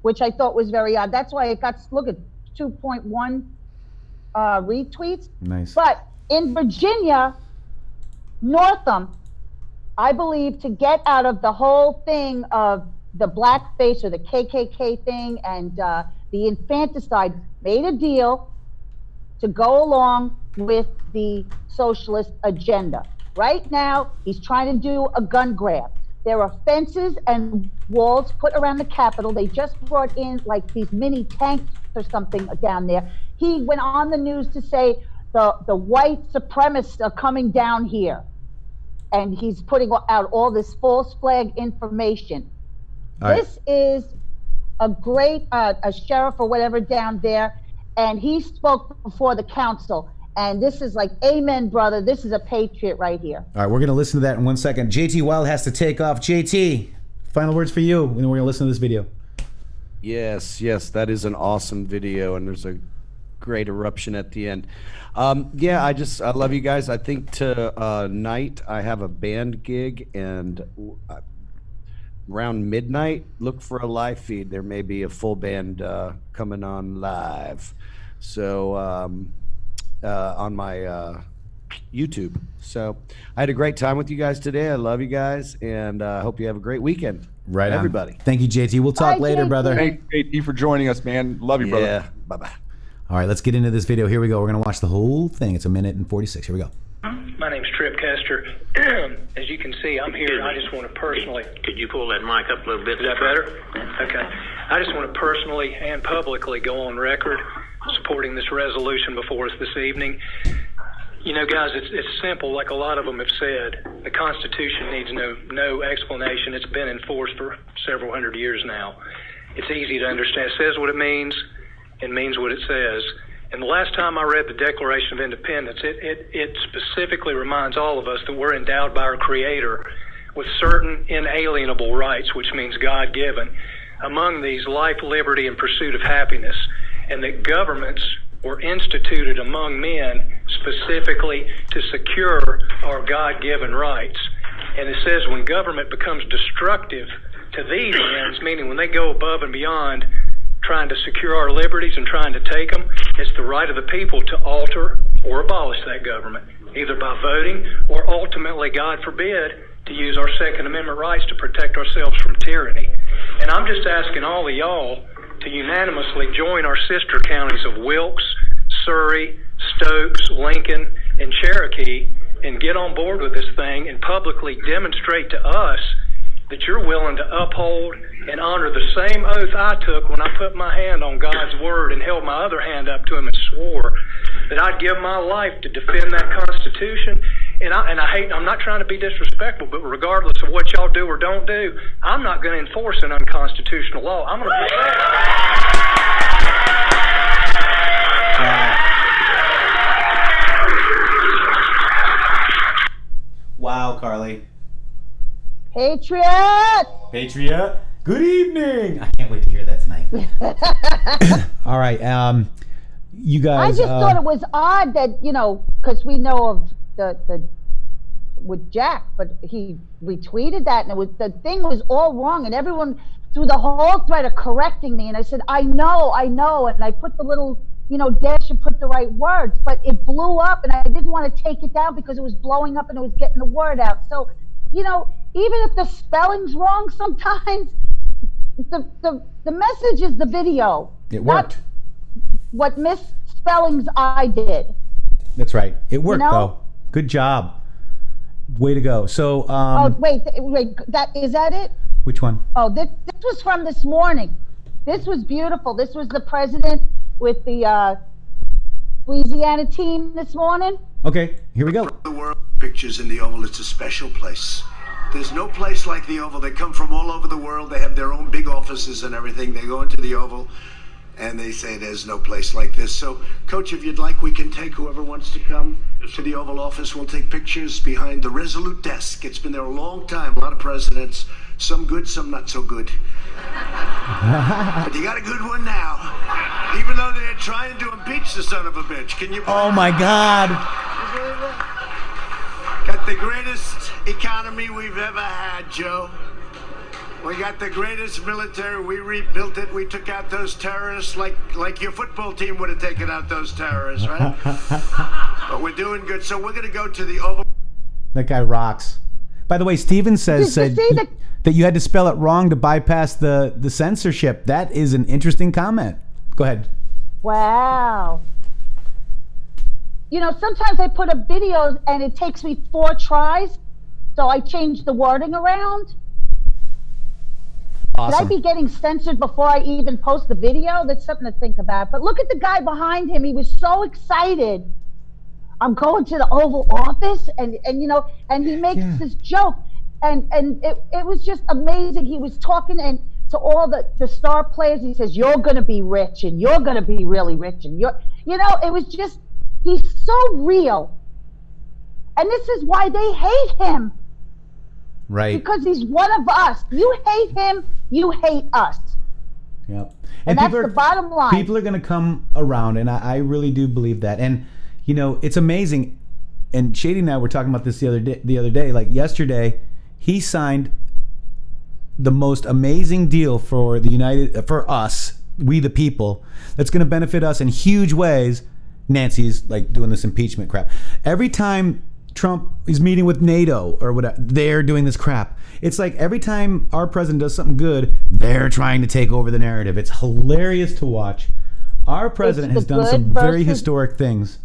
which I thought was very odd. That's why it got, look at 2.1 retweets.
Nice.
But in Virginia, Northam, I believe, to get out of the whole thing of the blackface or the KKK thing and the infanticide, made a deal to go along with the socialist agenda. Right now, he's trying to do a gun grab. There are fences and walls put around the Capitol. They just brought in like these mini tanks or something down there. He went on the news to say the white supremacists are coming down here. And he's putting out all this false flag information. This is a great a sheriff or whatever down there, and he spoke before the council. And this is like, amen, brother. This is a patriot right here. All
right, we're going to listen to that in 1 second. JT Wilde has to take off. JT, final words for you, and then we're going to listen to this video.
Yes, that is an awesome video, and there's a great eruption at the end. Yeah, I love you guys. I think tonight I have a band gig, and around midnight, look for a live feed. There may be a full band coming on live. So on my YouTube. So I had a great time with you guys today. I love you guys, and I hope you have a great weekend.
Right on.
Everybody.
Thank you, JT. We'll talk later, brother.
Thanks, JT, for joining us, man. Love you, brother.
Yeah. Bye-bye.
All right, let's get into this video. Here we go. We're going to watch the whole thing. It's 1:46. Here we go.
My name's Trip Kester. As you can see, I'm here. I just want to personally...
Could you pull that mic up a little bit?
Is that better? Okay. I just want to personally and publicly go on record supporting this resolution before us this evening. You know, guys, it's simple, like a lot of them have said. The Constitution needs no explanation. It's been in force for several hundred years now. It's easy to understand. It says what it means and means what it says. And the last time I read the Declaration of Independence, it specifically reminds all of us that we're endowed by our Creator with certain inalienable rights, which means God-given. Among these, life, liberty, and pursuit of happiness. And that governments were instituted among men specifically to secure our God-given rights. And it says when government becomes destructive to these ends, meaning when they go above and beyond trying to secure our liberties and trying to take them, it's the right of the people to alter or abolish that government, either by voting or ultimately, God forbid, to use our Second Amendment rights to protect ourselves from tyranny. And I'm just asking all of y'all to unanimously join our sister counties of Wilkes, Surrey, Stokes, Lincoln, and Cherokee and get on board with this thing and publicly demonstrate to us that you're willing to uphold and honor the same oath I took when I put my hand on God's word and held my other hand up to him and swore that I'd give my life to defend that Constitution. And I'm not trying to be disrespectful, but regardless of what y'all do or don't do, I'm not going to enforce an unconstitutional law. I'm going to
Wow, Karli.
Patriot!
Patriot. Good evening. I can't wait to hear that tonight. All right. You guys.
I just thought it was odd that, because we know of the with Jack, but he retweeted that, and the thing was all wrong, and everyone through the whole thread of correcting me, and I said, I know, and I put the little, dash and put the right words, but it blew up, and I didn't want to take it down because it was blowing up and it was getting the word out. So, even if the spelling's wrong sometimes, the message is the video.
It worked.
What misspellings I did.
That's right. It worked, though. Good job. Way to go. So,
wait, is that it?
Which one?
Oh, this was from this morning. This was beautiful. This was the president with the Louisiana team this morning.
Okay, here we go.
The world pictures in the Oval. It's a special place. There's no place like the Oval. They come from all over the world. They have their own big offices and everything. They go into the Oval and they say there's no place like this. So, Coach, if you'd like, we can take whoever wants to come to the Oval Office. We'll take pictures behind the Resolute desk. It's been there a long time. A lot of presidents, some good, some not so good. But you got a good one now. Even though they're trying to impeach the son of a bitch. Can you?
Oh my God.
Got the greatest economy we've ever had, Joe. We got the greatest military. We rebuilt it. We took out those terrorists like your football team would have taken out those terrorists, right? But we're doing good. So we're going to go to the Oval.
That guy rocks. By the way, Steven said that you had to spell it wrong to bypass the censorship. That is an interesting comment. Go ahead.
Wow. Sometimes I put up videos and it takes me 4 tries. So I change the wording around.
Awesome.
Should I be getting censored before I even post the video? That's something to think about. But look at the guy behind him. He was so excited. I'm going to the Oval Office, and he makes this joke, and it was just amazing. He was talking to all the star players. He says, "You're going to be rich, and you're going to be really rich, and it was just, he's so real, and this is why they hate him."
Right.
Because he's one of us. You hate him, you hate us.
Yep.
And that's the bottom line.
People are going to come around, and I really do believe that. And, it's amazing. And Shady and I were talking about this the other day. Like yesterday, he signed the most amazing deal for us, we the people, that's going to benefit us in huge ways. Nancy's like doing this impeachment crap. Every time Trump is meeting with NATO or whatever, they're doing this crap. It's like every time our president does something good, they're trying to take over the narrative. It's hilarious to watch. Our president has done some very historic things.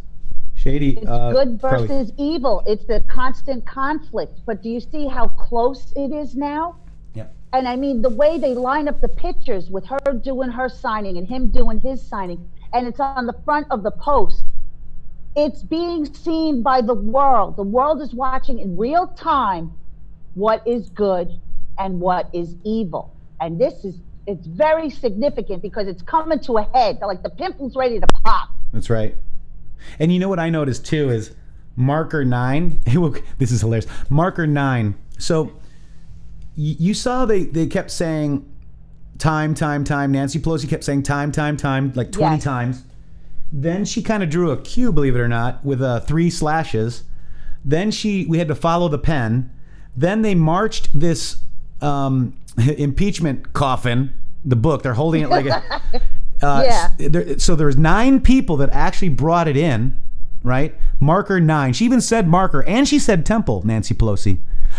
Shady.
It's good versus evil. It's the constant conflict. But do you see how close it is now?
Yeah.
And I mean, the way they line up the pictures with her doing her signing and him doing his signing, and it's on the front of the Post. it's being seen by the world. The world is watching in real time what is good and what is evil. And it's very significant because it's coming to a head. Like the pimple's ready to pop.
That's right. And you know what I noticed too is marker 9. This is hilarious. Marker 9. So you saw they kept saying time. Nancy Pelosi kept saying time, like 20 times. Then she kind of drew a Q, believe it or not, with 3 slashes. Then we had to follow the pen. Then they marched this impeachment coffin, the book. They're holding it like a... So there's 9 people that actually brought it in, right? Marker 9. She even said marker, and she said temple, Nancy Pelosi.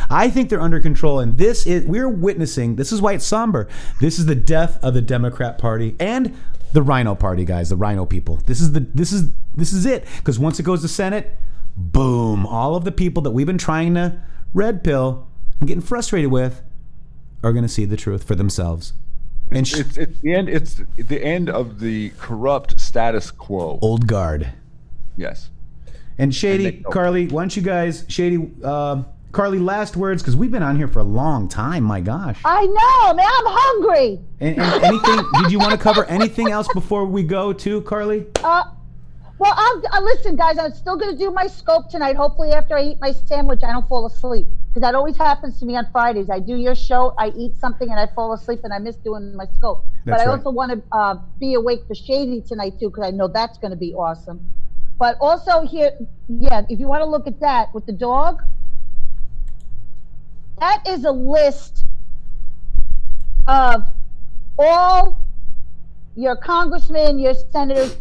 I think they're under control, and we're witnessing, this is why it's somber. This is the death of the Democrat Party and the Rhino Party, guys, the Rhino people. This is it. Because once it goes to Senate, boom, all of the people that we've been trying to red pill and getting frustrated with are going to see the truth for themselves. And
it's the end. It's the end of the corrupt status quo.
Old guard.
Yes.
And Shady, Karli, why don't you guys, Shady, Karli, last words, because we've been on here for a long time. My gosh.
I know, man. I'm hungry.
And anything? Did you want to cover anything else before we go, too, Karli?
Well, I'll listen, guys. I'm still going to do my scope tonight. Hopefully, after I eat my sandwich, I don't fall asleep, because that always happens to me on Fridays. I do your show, I eat something, and I fall asleep, and I miss doing my scope. But I also want to be awake for Shady tonight too, because I know that's going to be awesome. But also here, if you want to look at that with the dog, that is a list of all your congressmen, your senators,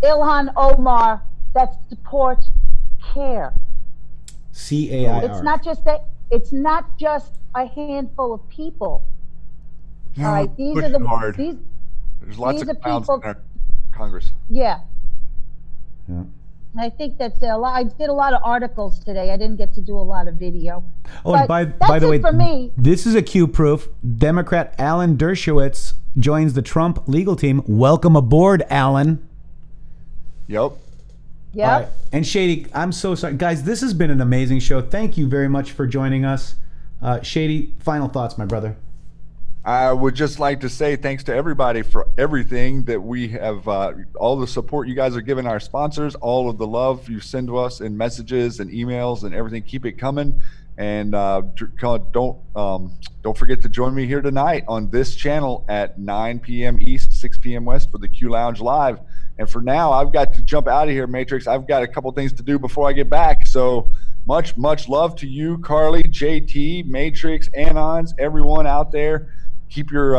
Ilhan Omar, that support CAIR.
CAIR.
It's not just that. It's not just a handful of people.
No,
all right, these are the
hard.
these.
There's lots
these
of
are
clowns
people,
in our Congress.
Yeah. And I think that's a lot. I did a lot of articles today. I didn't get to do a lot of video.
Oh, and by the way,
for me.
This is a Q proof. Democrat Alan Dershowitz joins the Trump legal team. Welcome aboard, Alan.
Yep.
Yeah.
Right. And Shady, I'm so sorry. Guys, this has been an amazing show. Thank you very much for joining us. Shady, final thoughts, my brother.
I would just like to say thanks to everybody for everything that we have, all the support you guys are giving our sponsors, all of the love you send to us in messages and emails and everything. Keep it coming. And don't forget to join me here tonight on this channel at 9 p.m. East, 6 p.m. West for the Q Lounge Live. And for now, I've got to jump out of here, Matrixx. I've got a couple things to do before I get back. So much love to you, Karli, JT, Matrixxx, Anons, everyone out there. Keep your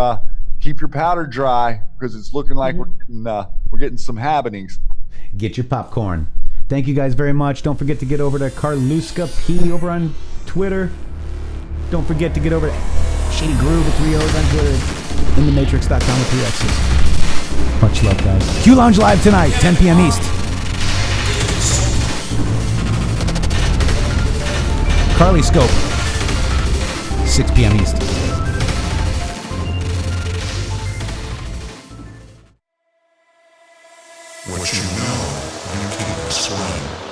powder dry, because it's looking like we're getting some happenings.
Get your popcorn. Thank you guys very much. Don't forget to get over to Karluska P over on Twitter. Don't forget to get over to Shady Grooove with 3 O's on Twitter. intheMatrixx.com with 3 X's. Much love, guys. Q Lounge Live tonight, 10 p.m. East. Karli Scope, 6 p.m. East.
What you know, you can explain.